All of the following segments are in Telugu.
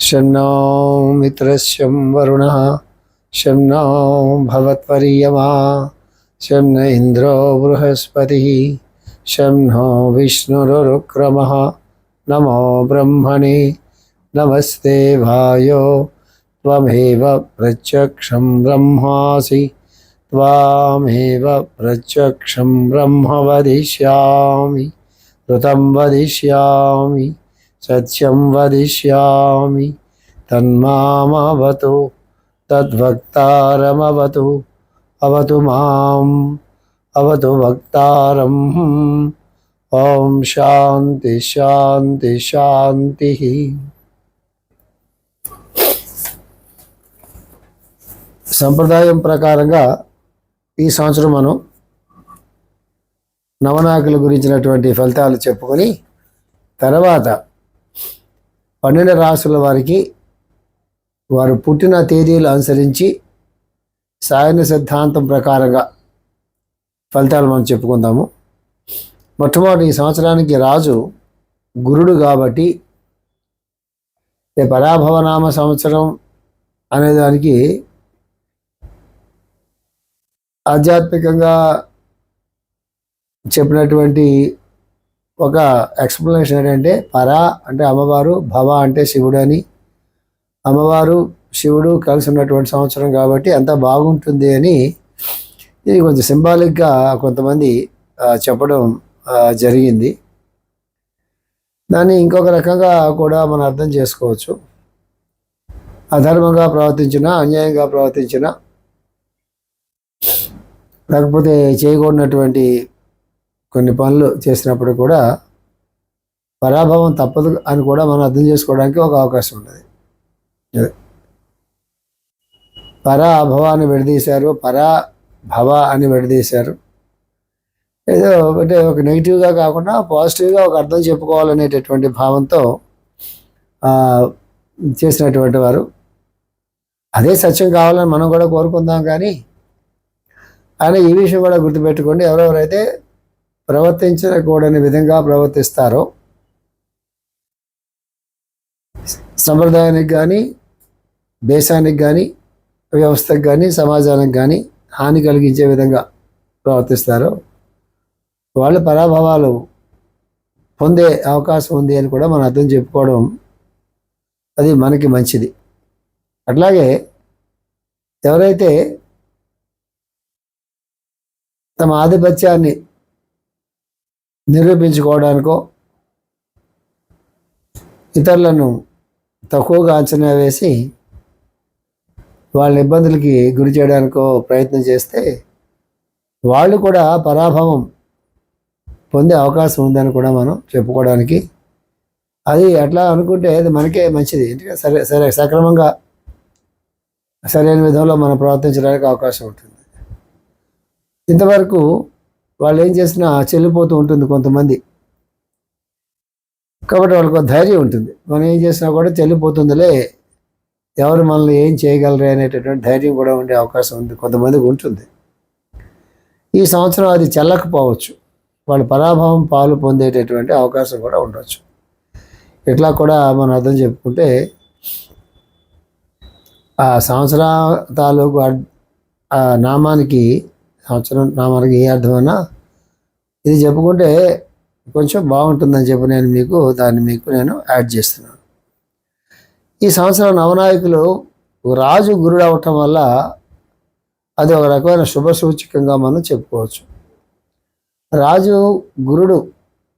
शं नो मित्रस्यं वरुणः शं नो भवत्वर्यमा शं न इन्द्रो बृहस्पतिः शं नो विष्णुरुक्रमः नमो ब्रह्मणे नमस्ते वायो त्वमेव प्रत्यक्षं ब्रह्मासि त्वामेव प्रत्यक्षं ब्रह्म वदिष्यामि ऋतं वदिष्यामि सत्यं वदिष्यामि तन्मामवतु तद्वक्तारमवतु अवतु माम् अवतु वक्तारम् ओम शांति शांति शांति। సంప్రదాయం ప్రకారంగా ఈ సంవత్సరం మనం నవనాయకుల గురించినటువంటి ఫలితాలు చెప్పుకొని తర్వాత 12 రాసుల వారికి వారు పుట్టిన తేదీలు అనుసరించి సాయన సిద్ధాంతం ప్రకారంగా ఫలితాలు మనం చెప్పుకుందాము. మొట్టమొదటి ఈ సంవత్సరానికి రాజు గురుడు కాబట్టి పరాభవనామ సంవత్సరం అనేదానికి ఆధ్యాత్మికంగా చెప్పినటువంటి ఒక ఎక్స్ప్లెనేషన్ ఏంటంటే పరా అంటే అమ్మవారు, భవ అంటే శివుడు అని, అమ్మవారు శివుడు కలిసి ఉన్నటువంటి సంవత్సరం కాబట్టి అంతా బాగుంటుంది అని ఇది కొంచెం సింబాలిక్గా కొంతమంది చెప్పడం జరిగింది. దాన్ని ఇంకొక రకంగా కూడా మనం అర్థం చేసుకోవచ్చు. అధర్మంగా ప్రవర్తించినా, అన్యాయంగా ప్రవర్తించినా, లేకపోతే చేయకూడనటువంటి కొన్ని పనులు చేసినప్పుడు కూడా పరాభవం తప్పదు అని కూడా మనం అర్థం చేసుకోవడానికి ఒక అవకాశం ఉన్నది. పరాభవాన్ని విడదీశారు, పరాభవ అని విడదీశారు. ఏదో అంటే ఒక నెగిటివ్గా కాకుండా పాజిటివ్గా ఒక అర్థం చెప్పుకోవాలనేటటువంటి భావంతో చేసినటువంటి వారు. అదే సత్యం కావాలని మనం కూడా కోరుకుందాం. కానీ ఆయన ఈ విషయం కూడా గుర్తుపెట్టుకోండి, ఎవరెవరైతే ప్రవర్తించకూడని విధంగా ప్రవర్తిస్తారో సంప్రదాయానికి కానీ, దేశానికి కానీ, వ్యవస్థకు కానీ, సమాజానికి కానీ హాని కలిగించే విధంగా ప్రవర్తిస్తారో వాళ్ళు పరాభవాలు పొందే అవకాశం ఉంది అని కూడా మనం అర్థం చెప్పుకోవడం అది మనకి మంచిది. అట్లాగే ఎవరైతే తమ ఆధిపత్యాన్ని నిరూపించుకోవడానికో, ఇతరులను తక్కువగా అంచనా వేసి వాళ్ళ ఇబ్బందులకి గురి చేయడానికో ప్రయత్నం చేస్తే వాళ్ళు కూడా పరాభవం పొందే అవకాశం ఉందని కూడా మనం చెప్పుకోవడానికి అది అట్లా అనుకుంటే అది మనకే మంచిది. ఎందుకంటే సరే సక్రమంగా సరైన విధంలో మనం ప్రవర్తించడానికి అవకాశం ఉంటుంది. ఇంతవరకు వాళ్ళు ఏం చేసినా చెల్లిపోతూ ఉంటుంది కొంతమంది, కాబట్టి వాళ్ళకు ధైర్యం ఉంటుంది. మనం ఏం చేసినా కూడా చెల్లిపోతుందిలే, ఎవరు మనల్ని ఏం చేయగలరే అనేటటువంటి ధైర్యం కూడా ఉండే అవకాశం ఉంది, కొంతమందికి ఉంటుంది. ఈ సంవత్సరం అది చెల్లకపోవచ్చు, వాళ్ళు పరాభవం పాలు పొందేటటువంటి అవకాశం కూడా ఉండవచ్చు. ఇట్లా కూడా మనం అర్థం చెప్పుకుంటే ఆ సంవత్సర తాలూకు ఆ నామానికి, సంవత్సరం నామానికి ఏ అర్థమైనా ఇది చెప్పుకుంటే కొంచెం బాగుంటుందని చెప్పి దాన్ని మీకు నేను యాడ్ చేస్తున్నాను. ఈ సంవత్సరం నవనాయకులు రాజు గురుడు అవటం వల్ల అది ఒక రకమైన శుభ సూచకంగా మనం చెప్పుకోవచ్చు. రాజు గురుడు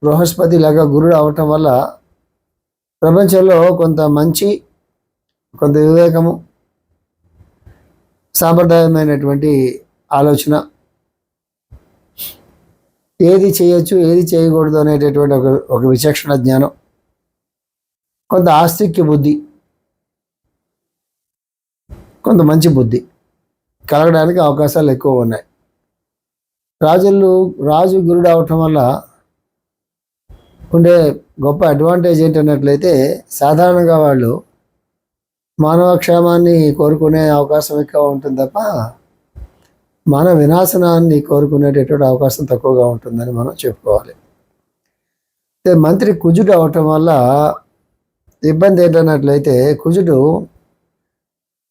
బృహస్పతి లాగా గురుడు అవటం వల్ల ప్రపంచంలో కొంత మంచి, కొంత వివేకము, సాంప్రదాయమైనటువంటి ఆలోచన, ఏది చేయొచ్చు ఏది చేయకూడదు అనేటటువంటి ఒక విచక్షణ జ్ఞానం, కొంత ఆస్తిక్య బుద్ధి, కొంత మంచి బుద్ధి కలగడానికి అవకాశాలు ఎక్కువ ఉన్నాయి. రాజు గురుడు అవటం వల్ల ఉండే గొప్ప అడ్వాంటేజ్ ఏంటన్నట్లయితే సాధారణంగా వాళ్ళు మానవ క్షేమాన్ని కోరుకునే అవకాశం ఎక్కువ ఉంటుంది తప్ప మానవ వినాశనాన్ని కోరుకునేటటువంటి అవకాశం తక్కువగా ఉంటుందని మనం చెప్పుకోవాలి. మంత్రి కుజుడు అవటం వల్ల ఇబ్బంది ఏంటన్నట్లయితే కుజుడు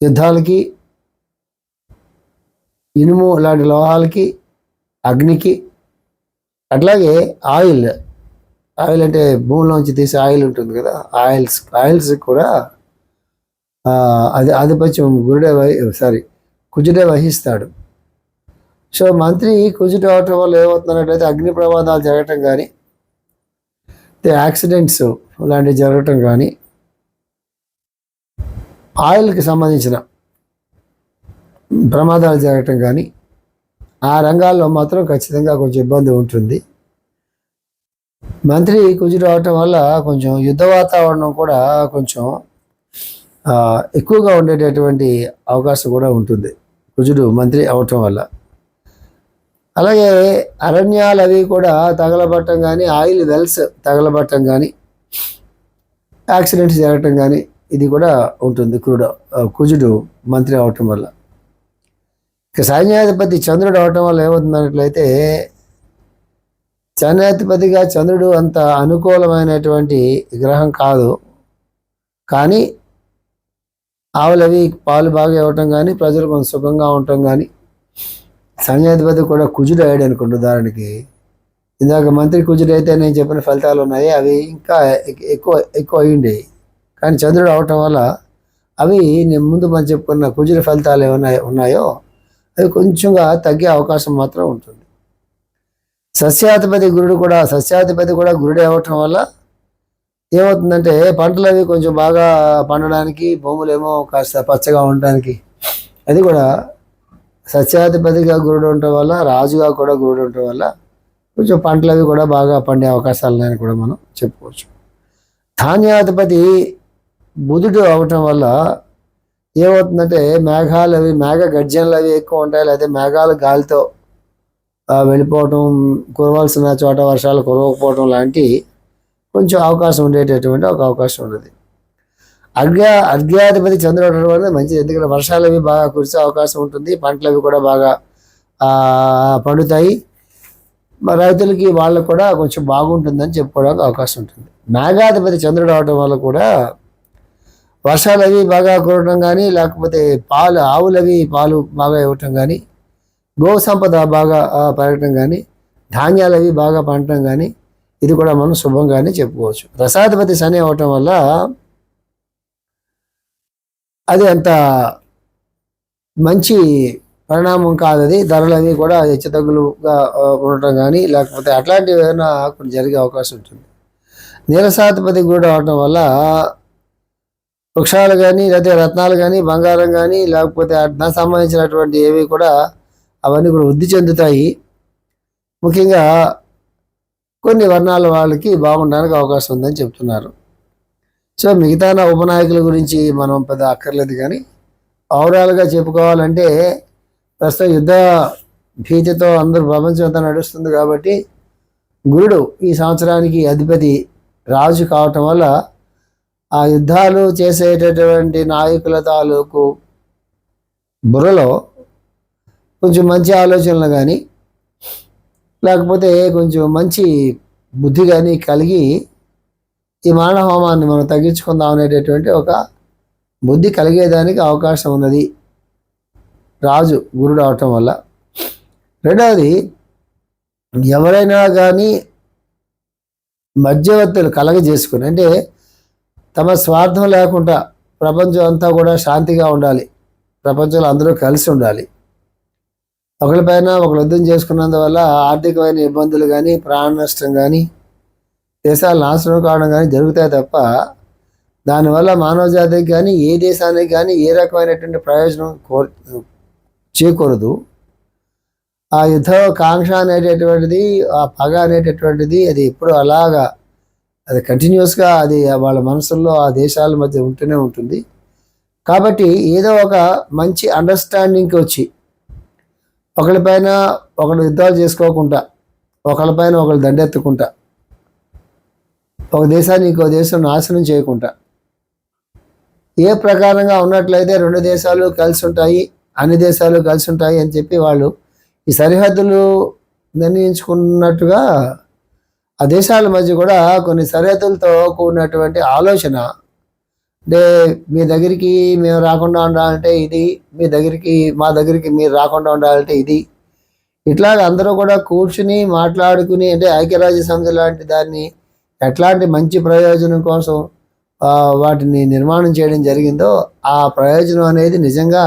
యుద్ధాలకి, ఇనుము లాంటి లోహాలకి, అగ్నికి, అట్లాగే ఆయిల్ అంటే భూమిలోంచి తీసే ఆయిల్ ఉంటుంది కదా, ఆయిల్స్ కూడా అది ఆధిపత్యం కుజుడే వహిస్తాడు. సో మంత్రి కుజుడు అవటం వల్ల ఏమవుతున్నట్లయితే అగ్ని ప్రమాదాలు జరగటం కానీ, యాక్సిడెంట్స్ లాంటివి జరగటం కానీ, ఆయిల్కి సంబంధించిన ప్రమాదాలు జరగటం కానీ, ఆ రంగాల్లో మాత్రం ఖచ్చితంగా కొంచెం ఇబ్బంది ఉంటుంది. మంత్రి కుజుడు అవటం వల్ల కొంచెం యుద్ధ వాతావరణం కూడా కొంచెం ఎక్కువగా ఉండేటటువంటి అవకాశం కూడా ఉంటుంది కుజుడు మంత్రి అవటం వల్ల. అలాగే అరణ్యాలు అవి కూడా తగలబట్టం కానీ, ఆయిల్ వెల్స్ తగలబట్టం కానీ, యాక్సిడెంట్స్ జరగటం కానీ ఇది కూడా ఉంటుంది కుజుడు మంత్రి అవటం వల్ల. ఇక సైన్యాధిపతి చంద్రుడు అవటం వల్ల ఏమవుతుందన్నట్లయితే, సైన్యాధిపతిగా చంద్రుడు అంత అనుకూలమైనటువంటి గ్రహం కాదు, కానీ ఆవులవి పాలు బాగా ఇవ్వటం కానీ, ప్రజలు కొంచెం సుఖంగా ఉండటం కానీ, సైన్యాధిపతి కూడా కుజుడు అయ్యాడు అనుకోండి. ఉదాహరణకి ఇందాక మంత్రి కుజుడు అయితే నేను చెప్పిన ఫలితాలు ఉన్నాయి, అవి ఇంకా ఎక్కువ అయ్యిండేవి. కానీ చంద్రుడు అవటం వల్ల అవి నేను ముందు మనం చెప్పుకున్న కుజుడు ఫలితాలు ఏమైనా ఉన్నాయో అవి కొంచెంగా తగ్గే అవకాశం మాత్రం ఉంటుంది. సస్యాధిపతి కూడా గురుడే అవ్వటం వల్ల ఏమవుతుందంటే పంటలు అవి కొంచెం బాగా పండడానికి, భూములేమో కాస్త పచ్చగా ఉండడానికి, అది కూడా సస్యాధిపతిగా గురుడు ఉండటం వల్ల, రాజుగా కూడా గురుడు ఉండటం వల్ల కొంచెం పంటలు అవి కూడా బాగా పండే అవకాశాలు ఉన్నాయని కూడా మనం చెప్పుకోవచ్చు. ధాన్యాధిపతి బుధుడు అవటం వల్ల ఏమవుతుందంటే మేఘ గర్జనలు అవి ఎక్కువ ఉంటాయి, లేకపోతే మేఘాలు గాలితో వెళ్ళిపోవటం, కురవాల్సిన చోట వర్షాలు కురవకపోవటం లాంటి కొంచెం అవకాశం ఉండేటటువంటి ఒక అవకాశం ఉన్నది. అర్ఘ్యాధిపతి చంద్రుడు ఉండడం వల్ల మంచిది, ఎందుకంటే వర్షాలు అవి బాగా కురిసే అవకాశం ఉంటుంది, పంటలు అవి కూడా బాగా పండుతాయి, రైతులకి వాళ్ళకు కూడా కొంచెం బాగుంటుందని చెప్పుకోవడానికి అవకాశం ఉంటుంది. మేఘాధిపతి చంద్రుడు అవడం వల్ల కూడా వర్షాలు అవి బాగా కురవడం కానీ, లేకపోతే ఆవులవి పాలు బాగా ఇవ్వటం కానీ, గో సంపద బాగా పెరగటం కానీ, ధాన్యాలు అవి బాగా పండటం కానీ ఇది కూడా మనం శుభంగానే చెప్పుకోవచ్చు. రసాధిపతి శని అవటం వల్ల అది అంత మంచి పరిణామం కాదు. అది ధరలు అవి కూడా హెచ్చుతగ్గులుగా ఉండటం కానీ, లేకపోతే అట్లాంటివి ఏమైనా కొన్ని జరిగే అవకాశం ఉంటుంది. నీరసాధిపతి కూడా అవటం వల్ల వృక్షాలు కానీ, లేకపోతే రత్నాలు కానీ, బంగారం కానీ, లేకపోతే దానికి సంబంధించినటువంటి ఏవి కూడా అవన్నీ కూడా వృద్ధి చెందుతాయి. ముఖ్యంగా కొన్ని వర్ణాల వాళ్ళకి బాగుండడానికి అవకాశం ఉందని చెప్తున్నారు. సో మిగతా ఉపనాయకుల గురించి మనం పెద్ద అక్కర్లేదు, కానీ ఓవరాల్గా చెప్పుకోవాలంటే ప్రస్తుతం యుద్ధ భీతితో అందరూ ప్రపంచం అంతా నడుస్తుంది కాబట్టి గురుడు ఈ సంవత్సరానికి అధిపతి రాజు కావటం వల్ల ఆ యుద్ధాలు చేసేటటువంటి నాయకుల తాలూకు బుర్రలో కొంచెం మంచి ఆలోచనలు కానీ, లేకపోతే కొంచెం మంచి బుద్ధి కానీ కలిగి ఈ మానవ హోమాన్ని మనం తగ్గించుకుందాం అనేటటువంటి ఒక బుద్ధి కలిగేదానికి అవకాశం ఉన్నది రాజు గురుడు అవటం వల్ల. రెండవది, ఎవరైనా కానీ మధ్యవర్తులు కలగజేసుకుని, అంటే తమ స్వార్థం లేకుండా ప్రపంచం అంతా కూడా శాంతిగా ఉండాలి, ప్రపంచంలో అందరూ కలిసి ఉండాలి, ఒకరిపైన ఒకరు యుద్ధం చేసుకున్నందువల్ల ఆర్థికమైన ఇబ్బందులు కానీ, ప్రాణ నష్టం కానీ, దేశాలు నాశనం కావడం కానీ జరుగుతాయి తప్ప దానివల్ల మానవ జాతికి కానీ, ఏ దేశానికి కానీ ఏ రకమైనటువంటి ప్రయోజనం చేకూరదు. ఆ యుద్ధ కాంక్ష అనేటటువంటిది, ఆ పగ అనేటటువంటిది అది ఎప్పుడు అలాగా అది కంటిన్యూస్గా అది వాళ్ళ మనసుల్లో ఆ దేశాల మధ్య ఉంటూనే ఉంటుంది. కాబట్టి ఏదో ఒక మంచి అండర్స్టాండింగ్కి వచ్చి ఒకరిపైన ఒకరు యుద్ధాలు చేసుకోకుండా, ఒకరిపైన ఒకరు దండెత్తుకుంటా, ఒక దేశాన్ని ఇంకో దేశం నాశనం చేయకుండా ఏ ప్రకారంగా ఉన్నట్లయితే రెండు దేశాలు కలిసి ఉంటాయి, అన్ని దేశాలు కలిసి ఉంటాయి అని చెప్పి వాళ్ళు ఈ సరిహద్దులు నిర్ణయించుకున్నట్టుగా ఆ దేశాల మధ్య కూడా కొన్ని సరిహద్దులతో కూడినటువంటి ఆలోచన అంటే మీ దగ్గరికి మేము రాకుండా ఉండాలంటే ఇది, మా దగ్గరికి మీరు రాకుండా ఉండాలంటే ఇది. ఇట్లాగ అందరూ కూడా కూర్చుని మాట్లాడుకుని, అంటే ఐక్యరాజ్య సమితి లాంటి దాన్ని ఎట్లాంటి మంచి ప్రయోజనం కోసం వాటిని నిర్మాణం చేయడం జరిగిందో, ఆ ప్రయోజనం అనేది నిజంగా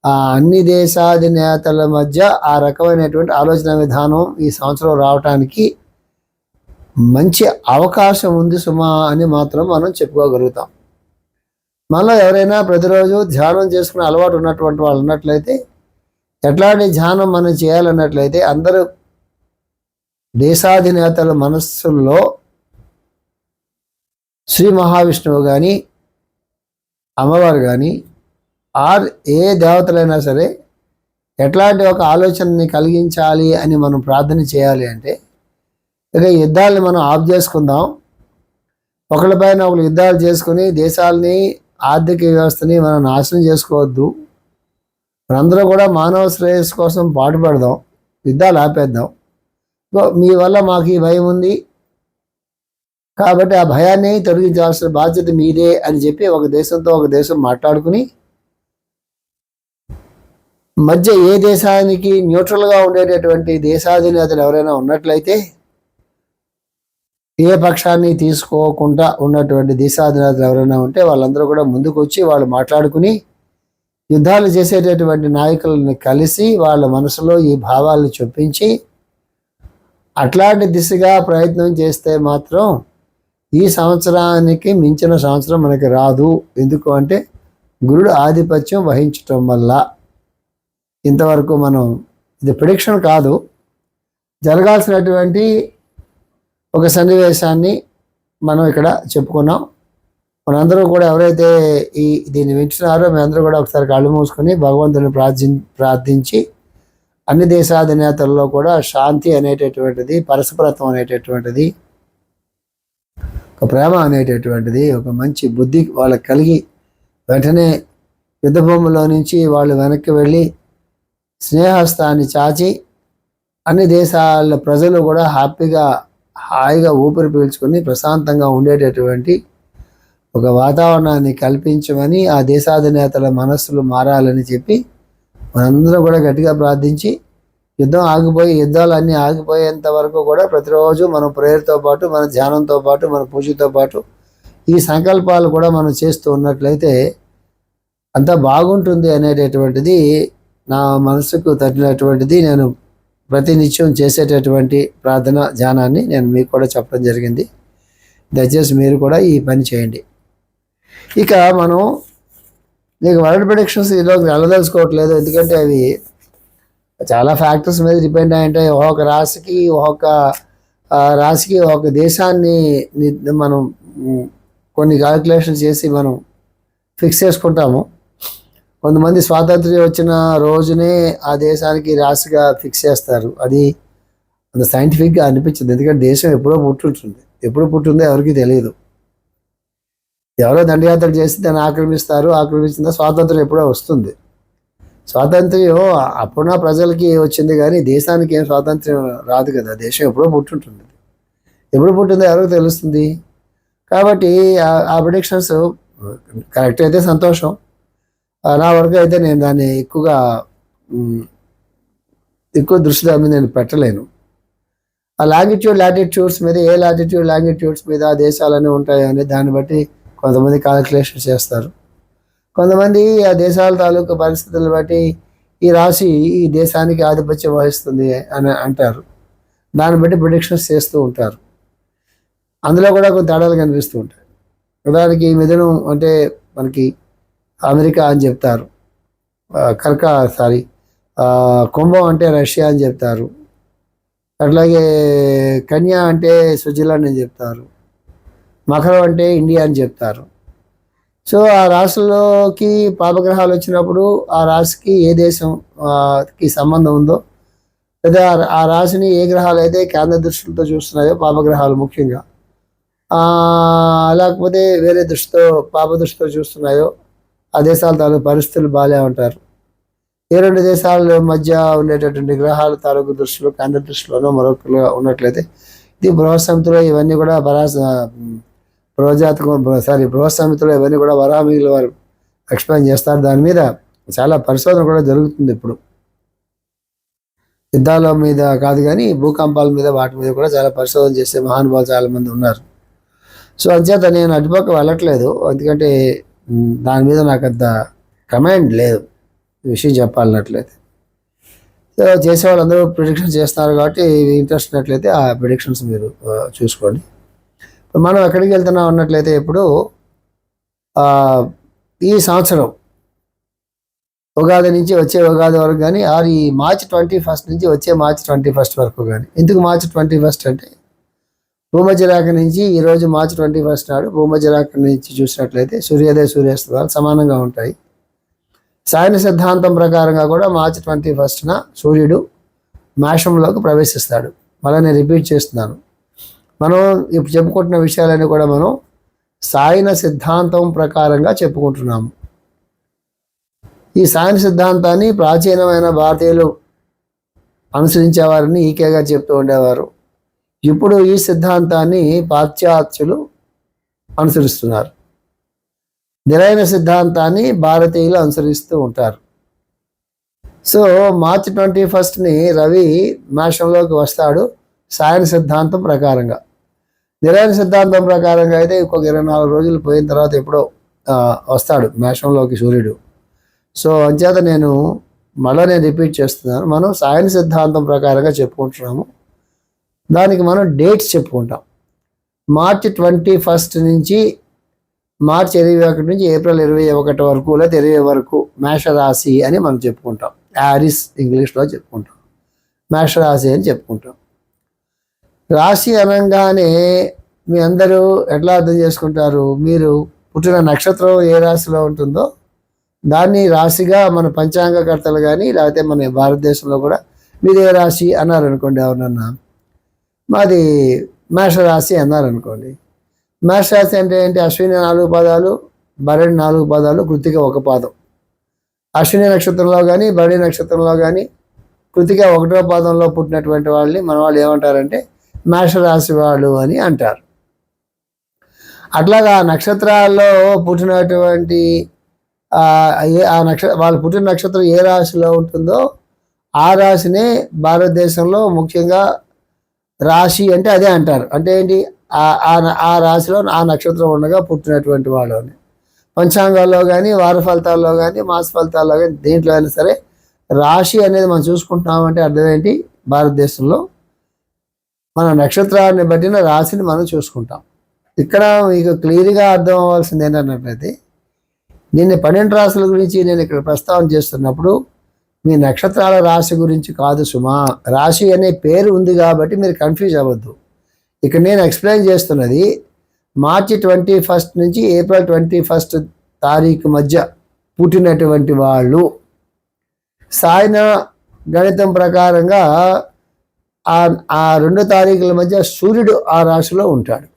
అన్ని దేశాధినేతల మధ్య ఆ రకమైనటువంటి ఆలోచన విధానం ఈ సంవత్సరం రావటానికి మంచి అవకాశం ఉంది సుమా అని మాత్రం మనం చెప్పుకోగలుగుతాం. మనలో ఎవరైనా ప్రతిరోజు ధ్యానం చేసుకునే అలవాటు ఉన్నటువంటి వాళ్ళు ఉన్నట్లయితే, ఎట్లాంటి ధ్యానం మనం చేయాలన్నట్లయితే, అందరూ దేశాధినేతల మనస్సుల్లో శ్రీ మహావిష్ణువు కానీ, అమ్మవారు కానీ, ఆర్ ఏ దేవతలైనా సరే ఎట్లాంటి ఒక ఆలోచనని కలిగించాలి అని మనం ప్రార్థన చేయాలి అంటే, ఇక యుద్ధాలని మనం ఆఫ్ చేసుకుందాం. ఒకళ్ళపైన ఒకళ్ళు యుద్ధాలు చేసుకుని దేశాలని, ఆర్థిక వ్యవస్థని మనం నాశనం చేసుకోవద్దు. మనందరూ కూడా మానవ శ్రేయస్సు కోసం పాటుపడదాం, యుద్ధాలు ఆపేద్దాం. మీ వల్ల మాకు ఈ భయం ఉంది కాబట్టి ఆ భయాన్ని తొలగించాల్సిన బాధ్యత మీదే అని చెప్పి ఒక దేశంతో ఒక దేశం మాట్లాడుకుని, మధ్య ఏ దేశానికి న్యూట్రల్గా ఉండేటటువంటి దేశాధినేతలు ఎవరైనా ఉన్నట్లయితే, ఏ పక్షాన్ని తీసుకోకుండా ఉన్నటువంటి దేశాధినేతలు ఎవరైనా ఉంటే వాళ్ళందరూ కూడా ముందుకు వచ్చి వాళ్ళు మాట్లాడుకుని యుద్ధాలు చేసేటటువంటి నాయకులను కలిసి వాళ్ళ మనసులో ఈ భావాలను చొప్పించి అట్లాంటి దిశగా ప్రయత్నం చేస్తే మాత్రం ఈ సంవత్సరానికి మించిన సంవత్సరం మనకి రాదు. ఎందుకు అంటే గురుడు ఆధిపత్యం వహించటం వల్ల. ఇంతవరకు మనం, ఇది ప్రిడిక్షన్ కాదు, జరగాల్సినటువంటి ఒక సన్నివేశాన్ని మనం ఇక్కడ చెప్పుకున్నాం. మనందరూ కూడా ఎవరైతే దీన్ని వింటున్నారో మీ అందరూ కూడా ఒకసారి కళ్ళు మూసుకొని భగవంతుని ప్రార్థించి అన్ని దేశాధినేతల్లో కూడా శాంతి అనేటటువంటిది, పరస్పరత్వం అనేటటువంటిది, ఒక ప్రేమ అనేటటువంటిది, ఒక మంచి బుద్ధి వాళ్ళకి కలిగి వెంటనే యుద్ధభూమిలో నుంచి వాళ్ళు వెనక్కి వెళ్ళి స్నేహస్తాన్ని చాచి అన్ని దేశాల ప్రజలు కూడా హాయిగా ఊపిరి పీల్చుకొని ప్రశాంతంగా ఉండేటటువంటి ఒక వాతావరణాన్ని కల్పించమని, ఆ దేశాధినేతల మనస్సులు మారాలని చెప్పి మనందరం కూడా గట్టిగా ప్రార్థించి, యుద్ధాలు అన్నీ ఆగిపోయేంత వరకు కూడా ప్రతిరోజు మన ప్రేయర్తో పాటు, మన ధ్యానంతో పాటు, మన పూజతో పాటు ఈ సంకల్పాలు కూడా మనం చేస్తూ ఉన్నట్లయితే అంతా బాగుంటుంది అనేటటువంటిది నా మనసుకు తట్టినటువంటిది. నేను ప్రతినిత్యం చేసేటటువంటి ప్రార్థన ధ్యానాన్ని నేను మీకు కూడా చెప్పడం జరిగింది. దయచేసి మీరు కూడా ఈ పని చేయండి. ఇక మనం వరల్డ్ ప్రెడిక్షన్స్ ఈరోజు వెళ్ళదలుచుకోవట్లేదు, ఎందుకంటే అవి చాలా ఫ్యాక్టర్స్ మీద డిపెండ్ అయి ఉంటాయి. ఒక్కొక్క రాశికి ఒక దేశాన్ని మనం కొన్ని క్యాలిక్యులేషన్ చేసి మనం ఫిక్స్ చేసుకుంటాము. కొంతమంది స్వాతంత్ర్యం వచ్చిన రోజునే ఆ దేశానికి రాశిగా ఫిక్స్ చేస్తారు. అది అంత సైంటిఫిక్గా అనిపించదు, ఎందుకంటే దేశం ఎప్పుడో పుట్టుంటుంది. ఎప్పుడు పుట్టిందో ఎవరికి తెలియదు. ఎవరో దండయాత్ర చేసి దాన్ని ఆక్రమించిన స్వాతంత్రం ఎప్పుడో వస్తుంది. స్వాతంత్ర్యం అప్పుడున్న ప్రజలకి వచ్చింది, కానీ దేశానికి ఏం స్వాతంత్ర్యం రాదు కదా. దేశం ఎప్పుడో పుట్టుంటుంది, ఎప్పుడు పుట్టిందో ఎవరికి తెలుస్తుంది. కాబట్టి ఆ ప్రిడిక్షన్స్ కరెక్ట్ అయితే సంతోషం. నా వరకు అయితే నేను దాన్ని ఎక్కువ దృష్టి దాని మీద నేను పెట్టలేను. ఆ లాటిట్యూడ్స్ మీద, ఏ లాటిట్యూడ్స్ మీద ఆ దేశాలన్నీ ఉంటాయో అని దాన్ని బట్టి కొంతమంది కాలిక్యులేషన్ చేస్తారు. కొంతమంది ఆ దేశాల తాలూకు పరిస్థితులను బట్టి ఈ రాశి ఈ దేశానికి ఆధిపత్యం వహిస్తుంది అని అంటారు. దాన్ని బట్టి ప్రిడిక్షన్స్ చేస్తూ ఉంటారు. అందులో కూడా కొన్ని తేడాలు కనిపిస్తూ ఉంటాయి. ఉదాహరణకి మిథునం అంటే మనకి అమెరికా అని చెప్తారు, కుంభం అంటే రష్యా అని చెప్తారు, అట్లాగే కన్యా అంటే స్విట్జర్లాండ్ అని చెప్తారు, మకరం అంటే ఇండియా అని చెప్తారు. సో ఆ రాశుల్లోకి పాపగ్రహాలు వచ్చినప్పుడు ఆ రాశికి ఏ దేశంకి సంబంధం ఉందో, లేదా ఆ రాశిని ఏ గ్రహాలు అయితే కేంద్ర దృష్టితో చూస్తున్నాయో పాపగ్రహాలు ముఖ్యంగా, లేకపోతే వేరే పాప దృష్టితో చూస్తున్నాయో ఆ దేశాల తాలూకు పరిస్థితులు బాగా ఉంటారు. ఏ రెండు దేశాల మధ్య ఉండేటటువంటి గ్రహాల తాలూకు దృష్టిలో, కేంద్ర దృష్టిలోనో మరొకరు ఉన్నట్లయితే ఇది బృహస్పతిలో ఇవన్నీ కూడా బృహస్సమితులు ఇవన్నీ కూడా వరాహమిహిరుల వారు ఎక్స్ప్లెయిన్ చేస్తారు. దాని మీద చాలా పరిశోధన కూడా జరుగుతుంది ఇప్పుడు. యుద్ధాల మీద కాదు కానీ భూకంపాల మీద వాటి మీద కూడా చాలా పరిశోధన చేసే మహానుభావులు చాలామంది ఉన్నారు. సో అంచేత నేను అటుపక్క వెళ్ళట్లేదు, ఎందుకంటే దాని మీద నాకు అంత కమాండ్ లేదు ఈ విషయం చెప్పాలన్నట్లయితే. సో చేసే వాళ్ళందరూ ప్రిడిక్షన్స్ చేస్తున్నారు కాబట్టి ఇంట్రెస్ట్ ఉన్నట్లయితే ఆ ప్రిడిక్షన్స్ మీరు చూసుకోండి. మనం ఎక్కడికి వెళ్తున్నాం అన్నట్లయితే ఇప్పుడు ఈ సంవత్సరం ఉగాది నుంచి వచ్చే ఉగాది వరకు కానీ ఆర్ ఈ మార్చి 21 నుంచి వచ్చే మార్చి 21 వరకు కానీ. ఎందుకు మార్చి 21 అంటే భూమధ్య రేఖ నుంచి ఈరోజు మార్చి 21 నాడు భూమధ్య రేఖ నుంచి చూసినట్లయితే సూర్యోదయ సూర్యాస్తమాలు సమానంగా ఉంటాయి. సాయన సిద్ధాంతం ప్రకారంగా కూడా మార్చి 21న సూర్యుడు మేషంలోకి ప్రవేశిస్తాడు. మళ్ళీ నేను రిపీట్ చేస్తున్నాను, మనం ఇప్పుడు చెప్పుకుంటున్న విషయాలన్నీ కూడా మనం సాయన సిద్ధాంతం ప్రకారంగా చెప్పుకుంటున్నాము. ఈ సాయన సిద్ధాంతాన్ని ప్రాచీనమైన భారతీయులు అనుసరించేవారని ఈకేగా చెప్తూ ఉండేవారు. ఇప్పుడు ఈ సిద్ధాంతాన్ని పాశ్చాత్యులు అనుసరిస్తున్నారు. నిరైన సిద్ధాంతాన్ని భారతీయులు అనుసరిస్తూ ఉంటారు. సో మార్చి 21ని రవి మేషంలోకి వస్తాడు సాయన సిద్ధాంతం ప్రకారంగా. నిరైన సిద్ధాంతం ప్రకారంగా అయితే ఇంకొక 24 రోజులు పోయిన తర్వాత ఎప్పుడో వస్తాడు మేషంలోకి సూర్యుడు. సో అంచేత నేను రిపీట్ చేస్తున్నాను, మనం సాయన సిద్ధాంతం ప్రకారంగా చెప్పుకుంటున్నాము. దానికి మనం డేట్స్ చెప్పుకుంటాం. మార్చి 21 నుంచి మార్చి 21 నుంచి ఏప్రిల్ 21 వరకు లేదా 20 వరకు మేషరాశి అని మనం చెప్పుకుంటాం. యారిస్ ఇంగ్లీష్లో చెప్పుకుంటాం, మేషరాశి అని చెప్పుకుంటాం. రాశి అనగానే మీ అందరూ ఎట్లా అర్థం చేసుకుంటారు? మీరు పుట్టిన నక్షత్రం ఏ రాశిలో ఉంటుందో దాన్ని రాశిగా మన పంచాంగకర్తలు కానీ లేకపోతే మన భారతదేశంలో కూడా మీరు ఏ రాశి అన్నారనుకోండి, ఎవరినన్నా మాది మేషరాశి అన్నారనుకోండి. మేషరాశి అంటే ఏంటి? అశ్విని 4 పాదాలు, భరణి 4 పాదాలు, కృత్తిక 1 పాదం. అశ్విని నక్షత్రంలో కానీ భరణి నక్షత్రంలో కానీ కృత్తిక 1వ పాదంలో పుట్టినటువంటి వాళ్ళని మన వాళ్ళు ఏమంటారంటే మేషరాశి వాళ్ళు అని అంటారు. అట్లాగా నక్షత్రాల్లో పుట్టినటువంటి వాళ్ళు పుట్టిన నక్షత్రం ఏ రాశిలో ఉంటుందో ఆ రాశినే భారతదేశంలో ముఖ్యంగా రాశి అంటే అదే అంటారు. అంటే ఏంటి? ఆ రాశిలో ఆ నక్షత్రం ఉండగా పుట్టినటువంటి వాళ్ళు అని. పంచాంగాల్లో కానీ వార ఫలితాల్లో కానీ మాస ఫలితాల్లో కానీ దేంట్లో అయినా సరే రాశి అనేది మనం చూసుకుంటున్నామంటే అర్థం ఏంటి? భారతదేశంలో మన నక్షత్రాన్ని బట్టిన రాశిని మనం చూసుకుంటాం. ఇక్కడ మీకు క్లియర్గా అర్థం అవ్వాల్సింది ఏంటన్నట్లయితే, నేను 12 రాశుల గురించి నేను ఇక్కడ ప్రస్తావన చేస్తున్నప్పుడు మీ నక్షత్రాల రాశి గురించి కాదు సుమా. రాశి అనే పేరు ఉంది కాబట్టి మీరు కన్ఫ్యూజ్ అవ్వద్దు. ఇక్కడ నేను ఎక్స్ప్లెయిన్ చేస్తున్నది మార్చి 21 నుంచి ఏప్రిల్ 21 తారీఖు మధ్య పుట్టినటువంటి వాళ్ళు. సాయన గణితం ప్రకారంగా ఆ 2 తారీఖుల మధ్య సూర్యుడు ఆ రాశిలో ఉంటాడు.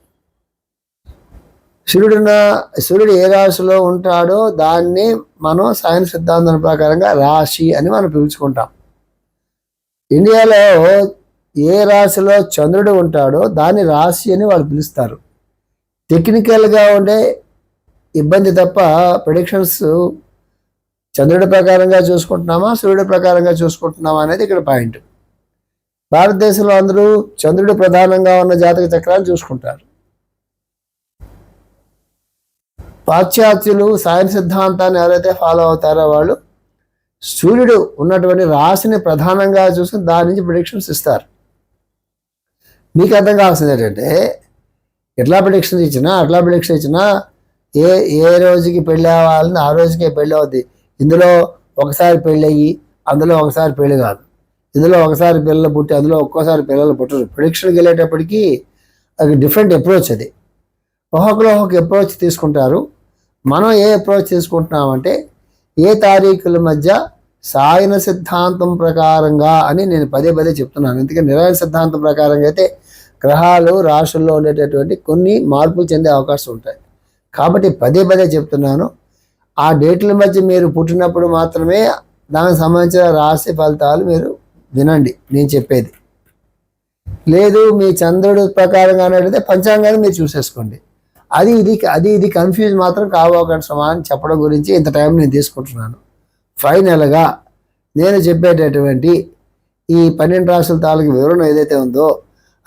సూర్యుడు ఏ రాశిలో ఉంటాడో దాన్ని మనం సాయన సిద్ధాంతం ప్రకారంగా రాశి అని మనం పిలుచుకుంటాం. ఇండియాలో ఏ రాశిలో చంద్రుడు ఉంటాడో దాన్ని రాశి అని వాళ్ళు పిలుస్తారు. టెక్నికల్గా ఉండే ఇబ్బంది తప్ప ప్రెడిక్షన్స్ చంద్రుడి ప్రకారంగా చూసుకుంటున్నామా సూర్యుడి ప్రకారంగా చూసుకుంటున్నామా అనేది ఇక్కడ పాయింట్. భారతదేశంలో అందరూ చంద్రుడు ప్రధానంగా ఉన్న జాతక చక్రాలు చూసుకుంటారు. పాశ్చాత్యులు సాయన సిద్ధాంతాన్ని ఎవరైతే ఫాలో అవుతారో వాళ్ళు సూర్యుడు ఉన్నటువంటి రాశిని ప్రధానంగా చూసుకుని దాని నుంచి ప్రిడిక్షన్స్ ఇస్తారు. మీకు అర్థం కావాల్సింది ఏంటంటే, అట్లా ప్రిడిక్షన్ ఇచ్చినా ఏ రోజుకి పెళ్ళి అవ్వాలని ఆ రోజుకే పెళ్ళి అవుద్ది. ఇందులో ఒకసారి పెళ్ళి అయ్యి అందులో ఒకసారి పెళ్ళి కాదు. ఇందులో ఒకసారి పిల్లలు పుట్టి అందులో ఒక్కోసారి పిల్లలు పుట్టరు. ప్రిడిక్షన్కి వెళ్ళేటప్పటికీ అది డిఫరెంట్ అప్రోచ్. అది ఒక్కొక్కరు ఒక్కొక్క అప్రోచ్ తీసుకుంటారు. మనం ఏ అప్రోచ్ తీసుకుంటున్నామంటే ఏ తారీఖుల మధ్య సాయన సిద్ధాంతం ప్రకారంగా అని నేను పదే చెప్తున్నాను. ఎందుకంటే నిరాయన సిద్ధాంతం ప్రకారంగా అయితే గ్రహాలు రాశుల్లో ఉండేటటువంటి కొన్ని మార్పులు చెందే అవకాశం ఉంటాయి. కాబట్టి పదే చెప్తున్నాను, ఆ డేట్ల మధ్య మీరు పుట్టినప్పుడు మాత్రమే దానికి సంబంధించిన రాశి ఫలితాలు మీరు వినండి నేను చెప్పేది. లేదు మీ చంద్రుడు ప్రకారంగా అన్నట్లయితే పంచాంగాన్ని మీరు చూసేసుకోండి. ఇది కన్ఫ్యూజ్ మాత్రం కావకండి సుమా అని చెప్పడం గురించి ఇంత టైం నేను తీసుకుంటున్నాను. ఫైనల్గా నేను చెప్పేటటువంటి ఈ 12 రాసుల తాలూకు వివరణ ఏదైతే ఉందో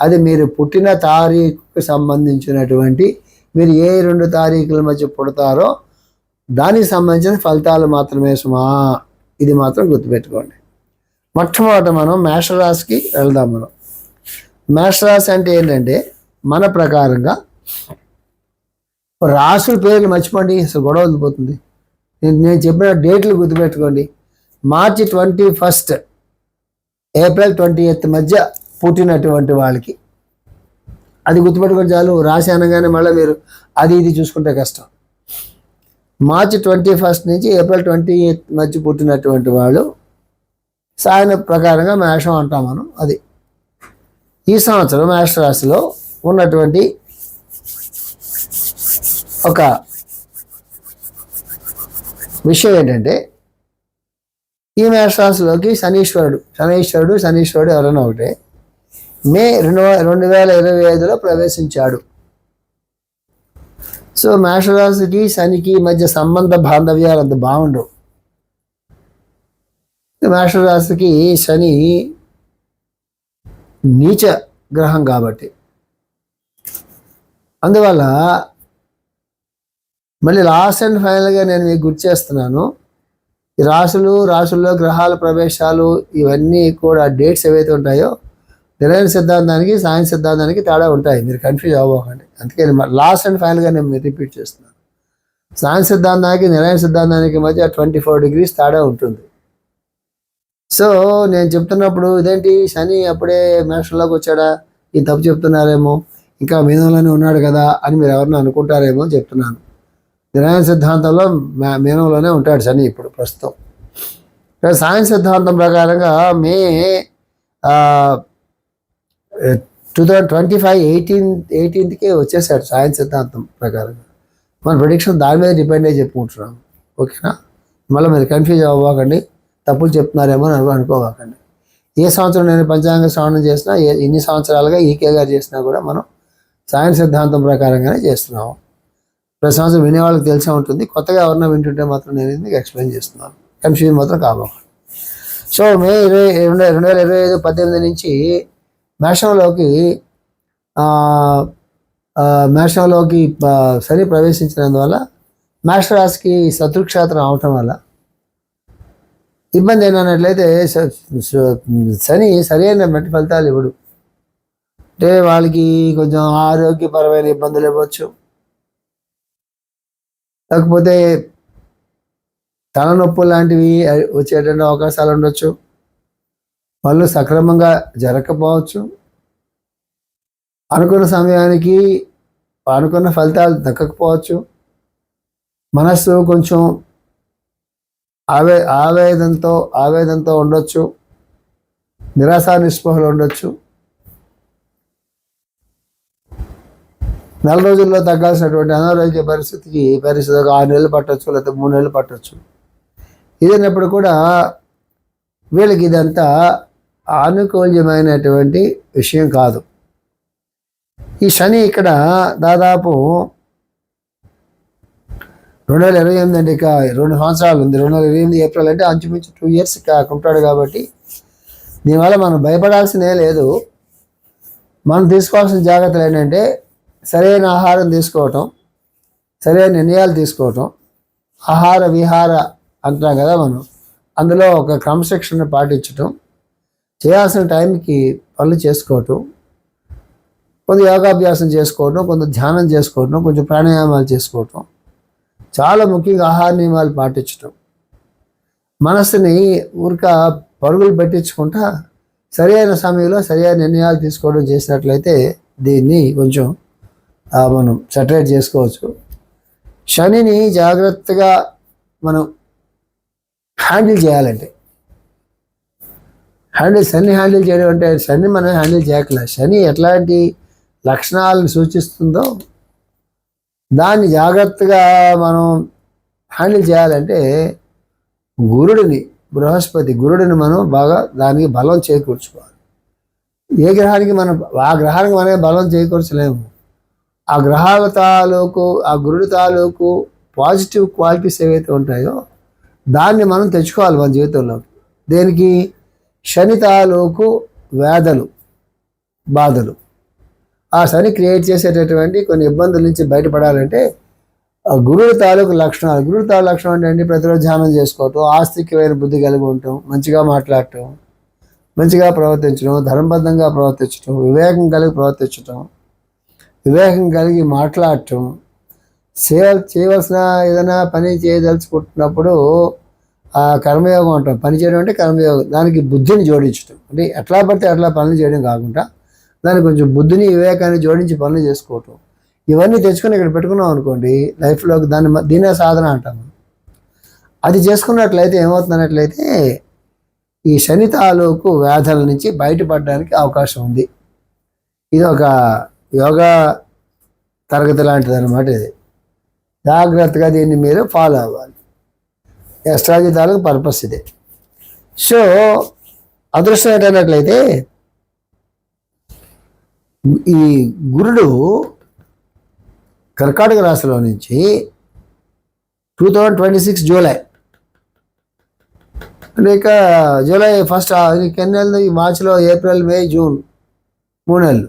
అది మీరు పుట్టిన తారీఖుకు సంబంధించినటువంటి మీరు ఏ 2 తారీఖుల మధ్య పుడతారో దానికి సంబంధించిన ఫలితాలు మాత్రమే సుమా. ఇది మాత్రం గుర్తుపెట్టుకోండి. మొట్టమొదట మనం మేషరాశికి వెళ్దాం. మనం మేషరాశి అంటే ఏంటంటే మన ప్రకారంగా రాసుల పేర్లు మర్చిపోండి, అసలు గొడవ వదిలిపోతుంది. నేను చెప్పిన డేట్లు గుర్తుపెట్టుకోండి. మార్చి 21 ఏప్రిల్ 28 మధ్య పుట్టినటువంటి వాళ్ళకి అది గుర్తుపెట్టుకొని చాలు. రాశి అనగానే మళ్ళీ మీరు ఇది చూసుకుంటే కష్టం. మార్చి 21 నుంచి ఏప్రిల్ 28 మధ్య పుట్టినటువంటి వాళ్ళు సాయన ప్రకారంగా మేషం అంటాం మనం. అది ఈ సంవత్సరం మేష రాశిలో ఉన్నటువంటి ఒక విషయం ఏంటంటే ఈ మేష రాశిలోకి శనీశ్వరుడు ఎవరైనా ఒకటే మే 2025లో ప్రవేశించాడు. సో మేషరాశికి శనికి మధ్య సంబంధ బాంధవ్యాలు అంత బాగుండవు. మేషరాశికి శని నీచ గ్రహం కాబట్టి అందువల్ల మళ్ళీ లాస్ట్ అండ్ ఫైనల్గా నేను మీకు గుర్తు చేస్తున్నాను, ఈ రాసుల్లో గ్రహాల ప్రవేశాలు ఇవన్నీ కూడా డేట్స్ ఏవైతే ఉంటాయో నిలయన సిద్ధాంతానికి సైన్స్ సిద్ధాంతానికి తేడా ఉంటాయి. మీరు కన్ఫ్యూజ్ అవ్వకండి. అందుకే లాస్ట్ అండ్ ఫైనల్గా నేను రిపీట్ చేస్తున్నాను. సైన్స్ సిద్ధాంతానికి నిలయన సిద్ధాంతానికి మధ్య 24 degrees తేడా ఉంటుంది. సో నేను చెప్తున్నప్పుడు ఇదేంటి శని అప్పుడే మేషంలోకి వచ్చాడా, ఈ తప్పు చెప్తున్నారేమో, ఇంకా మీనంలోనే ఉన్నాడు కదా అని మీరు ఎవరిని అనుకుంటారేమో చెప్తున్నాను. నిలయన సిద్ధాంతంలో మీనంలోనే ఉంటాడు శని ఇప్పుడు ప్రస్తుతం. సైన్స్ సిద్ధాంతం ప్రకారంగా మే 2025 18కే వచ్చేసాడు సైన్స్ సిద్ధాంతం ప్రకారంగా. మన ప్రెడిక్షన్ దాని మీద డిపెండ్ అయ్యి చెప్పుకుంటున్నాం. ఓకేనా? మళ్ళీ మీరు కన్ఫ్యూజ్ అవ్వకండి, తప్పులు చెప్తున్నారేమో అని అనుకోవాకండి. ఏ సంవత్సరం నేను పంచాంగ శ్రవణం చేసినా, ఎన్ని సంవత్సరాలుగా ఈకే గారు చేసినా కూడా మనం సైన్స్ సిద్ధాంతం ప్రకారంగానే చేస్తున్నాము. ప్రతి సంవత్సరం వినేవాళ్ళకి తెలిసే ఉంటుంది. కొత్తగా ఎవరన్నా వింటుంటే మాత్రం నేను మీకు ఎక్స్ప్లెయిన్ చేస్తున్నాను. కన్ఫ్యూజన్ మాత్రం కావాలి. సో మే 2025 18 నుంచి మేషంలోకి శని ప్రవేశించినందువల్ల మేషరాశికి శత్రుక్షేత్రం అవటం వల్ల ఇబ్బంది ఏంటన్నట్లయితే శని సరైన మట్టి ఫలితాలు ఇవ్వడు. అంటే వాళ్ళకి కొంచెం ఆరోగ్యపరమైన ఇబ్బందులు ఇవ్వచ్చు, లేకపోతే తలనొప్పులు లాంటివి వచ్చేటువంటి అవకాశాలు ఉండొచ్చు, పనులు సక్రమంగా జరగకపోవచ్చు, అనుకున్న సమయానికి అనుకున్న ఫలితాలు దక్కకపోవచ్చు, మనస్సు కొంచెం ఆవేదంతో ఉండొచ్చు, నిరాశా నిస్పృహలు ఉండొచ్చు, నెల రోజుల్లో తగ్గాల్సినటువంటి అనారోగ్య పరిస్థితి ఒక 6 నెలలు పట్టవచ్చు, లేకపోతే 3 నెలలు పట్టవచ్చు. ఇదైనప్పుడు కూడా వీళ్ళకి ఇదంతా ఆనుకూల్యమైనటువంటి విషయం కాదు. ఈ శని ఇక్కడ దాదాపు 2028 అంటే ఇక 2 సంవత్సరాలు ఉంది. 2028 ఏప్రిల్ అంటే అంచుమించు 2 years ఉంటాడు. కాబట్టి దీనివల్ల మనం భయపడాల్సినే లేదు. మనం తీసుకోవాల్సిన జాగ్రత్తలు ఏంటంటే సరైన ఆహారం తీసుకోవటం, సరైన నిర్ణయాలు తీసుకోవటం, ఆహార విహార అంటాం కదా మనం, అందులో ఒక క్రమశిక్షణ పాటించటం, చేయాల్సిన టైంకి పనులు చేసుకోవటం, కొంత యోగాభ్యాసం చేసుకోవటం, కొంత ధ్యానం చేసుకోవటం, కొంచెం ప్రాణాయామాలు చేసుకోవటం, చాలా ముఖ్యంగా ఆహార నియమాలు పాటించటం, మనస్సుని పరుగులు పెట్టించుకుంటా సరైన సమయంలో సరైన నిర్ణయాలు తీసుకోవడం చేసినట్లయితే దీన్ని కొంచెం మనం సెటరేట్ చేసుకోవచ్చు. శనిని జాగ్రత్తగా మనం హ్యాండిల్ చేయాలంటే శని హ్యాండిల్ చేయడం అంటే శని మనం హ్యాండిల్ చేయట్లేదు. శని ఎట్లాంటి లక్షణాలను సూచిస్తుందో దాన్ని జాగ్రత్తగా మనం హ్యాండిల్ చేయాలంటే గురుడిని మనం బాగా దానికి బలం చేకూర్చుకోవాలి. ఏ గ్రహానికి మనం ఆ గ్రహానికి మనమే బలం చేకూర్చలేము. ఆ గ్రహాల తాలూకు ఆ గురుడి తాలూకు పాజిటివ్ క్వాలిటీస్ ఏవైతే ఉంటాయో దాన్ని మనం తెచ్చుకోవాలి మన జీవితంలోకి. దేనికి? శని తాలూకు వేదలు, బాధలు, ఆ శని క్రియేట్ చేసేటటువంటి కొన్ని ఇబ్బందుల నుంచి బయటపడాలంటే గురుడి తాలూకు లక్షణాలు. గురుడి తాలూకు లక్షణం ఏంటంటే ప్రతిరోజు ధ్యానం చేసుకోవటం, ఆస్తికమైన బుద్ధి కలిగి ఉండటం, మంచిగా మాట్లాడటం, మంచిగా ప్రవర్తించడం, ధర్మబద్ధంగా ప్రవర్తించడం, వివేకం కలిగి ప్రవర్తించడం, వివేకం కలిగి మాట్లాడటం, చేయవలసిన ఏదైనా పని చేయదలుచుకుంటున్నప్పుడు ఆ కర్మయోగం అంటాం. పని చేయడం అంటే కర్మయోగం. దానికి బుద్ధిని జోడించడం అంటే ఎట్లా పడితే అట్లా పనులు చేయడం కాకుండా దానికి కొంచెం బుద్ధిని వివేకాన్ని జోడించి పనులు చేసుకోవటం. ఇవన్నీ తెచ్చుకొని ఇక్కడ పెట్టుకున్నాం అనుకోండి లైఫ్లోకి, దీనే సాధన అంటాము. అది చేసుకున్నట్లయితే ఏమవుతున్నట్లయితే ఈ శని తాలూకు వ్యాధుల నుంచి బయటపడడానికి అవకాశం ఉంది. ఇది ఒక యోగా తరగతి లాంటిది అనమాట. ఇది జాగ్రత్తగా దీన్ని మీరు ఫాలో అవ్వాలి. ఎస్ట్రాలజీ తాలూకు పర్పస్ ఇదే. సో అదృష్టం ఏంటన్నట్లయితే ఈ గురుడు కర్కాటక రాశిలో నుంచి 2026 జూలై అంటే ఇక జూలై ఫస్ట్ ఎన్ని నెలలు? ఈ మార్చిలో, ఏప్రిల్, మే, జూన్ 3 నెలలు,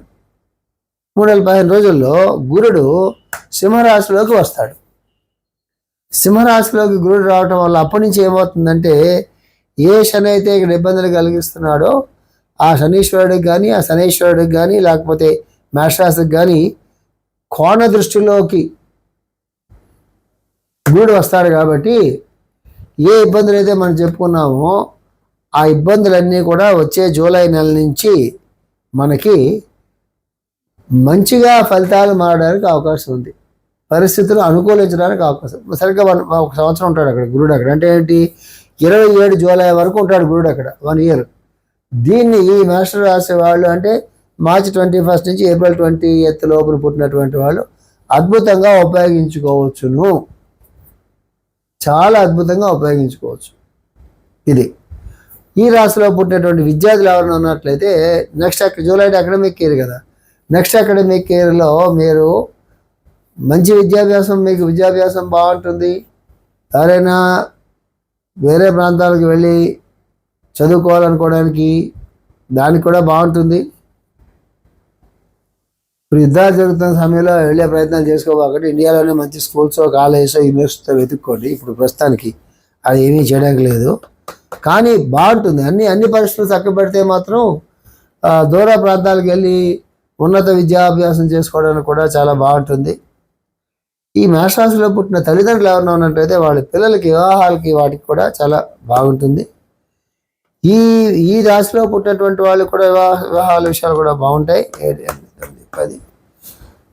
3 నెలల 15 రోజుల్లో గురుడు సింహరాశిలోకి వస్తాడు. సింహరాశిలోకి గురుడు రావటం వల్ల అప్పటి నుంచి ఏమవుతుందంటే ఏ శని అయితే ఇక్కడ ఇబ్బందులు కలిగిస్తున్నాడో ఆ శనీశ్వరుడికి కానీ, ఆ శనీశ్వరుడికి కానీ, లేకపోతే మేషరాశికి కానీ కోణ దృష్టిలోకి గురుడు వస్తాడు. కాబట్టి ఏ ఇబ్బందులు అయితే మనం చెప్పుకున్నామో ఆ ఇబ్బందులన్నీ కూడా వచ్చే జూలై నెల నుంచి మనకి మంచిగా ఫలితాలు మారడానికి అవకాశం ఉంది. పరిస్థితులు అనుకూలించడానికి అవకాశం. సరిగ్గా 1 సంవత్సరం ఉంటాడు అక్కడ గురుడు. అక్కడ అంటే ఏంటి? 27 జూలై వరకు ఉంటాడు గురుడు అక్కడ, 1 ఇయర్. దీన్ని ఈ మేష రాశి వాళ్ళు అంటే మార్చి 21 నుంచి ఏప్రిల్ 20 లోపల పుట్టినటువంటి వాళ్ళు అద్భుతంగా ఉపయోగించుకోవచ్చును. చాలా అద్భుతంగా ఉపయోగించుకోవచ్చు. ఇది ఈ రాశిలో పుట్టినటువంటి విద్యార్థులు ఎవరైనా ఉన్నట్లయితే నెక్స్ట్ జూలై అకాడమిక్ ఇయర్ కదా, నెక్స్ట్ అకాడమిక్ ఇయర్లో మీరు మంచి విద్యాభ్యాసం, మీకు విద్యాభ్యాసం బాగుంటుంది. ఎవరైనా వేరే ప్రాంతాలకు వెళ్ళి చదువుకోవాలనుకోవడానికి దానికి కూడా బాగుంటుంది. ఇప్పుడు యుద్ధాలు జరుగుతున్న సమయంలో వెళ్ళే ప్రయత్నాలు చేసుకోబోకండి. ఇండియాలోనే మంచి స్కూల్స్, కాలేజెస్, యూనివర్సిటీతో వెతుక్కోండి. ఇప్పుడు ప్రస్తుతానికి అది ఏమీ చేయడానికి లేదు, కానీ బాగుంటుంది. అన్ని పరిస్థితులు చక్కబెడితే మాత్రం దూర ప్రాంతాలకు వెళ్ళి ఉన్నత విద్యాభ్యాసం చేసుకోవడానికి కూడా చాలా బాగుంటుంది. ఈ మేషరాశిలో పుట్టిన తల్లిదండ్రులు ఎవరైనా ఉన్నట్టయితే వాళ్ళ పిల్లలకి వివాహాలకి వాటికి కూడా చాలా బాగుంటుంది. ఈ రాశిలో పుట్టినటువంటి వాళ్ళు కూడా వివాహాల విషయాలు కూడా బాగుంటాయి. 7, 8, 9, 10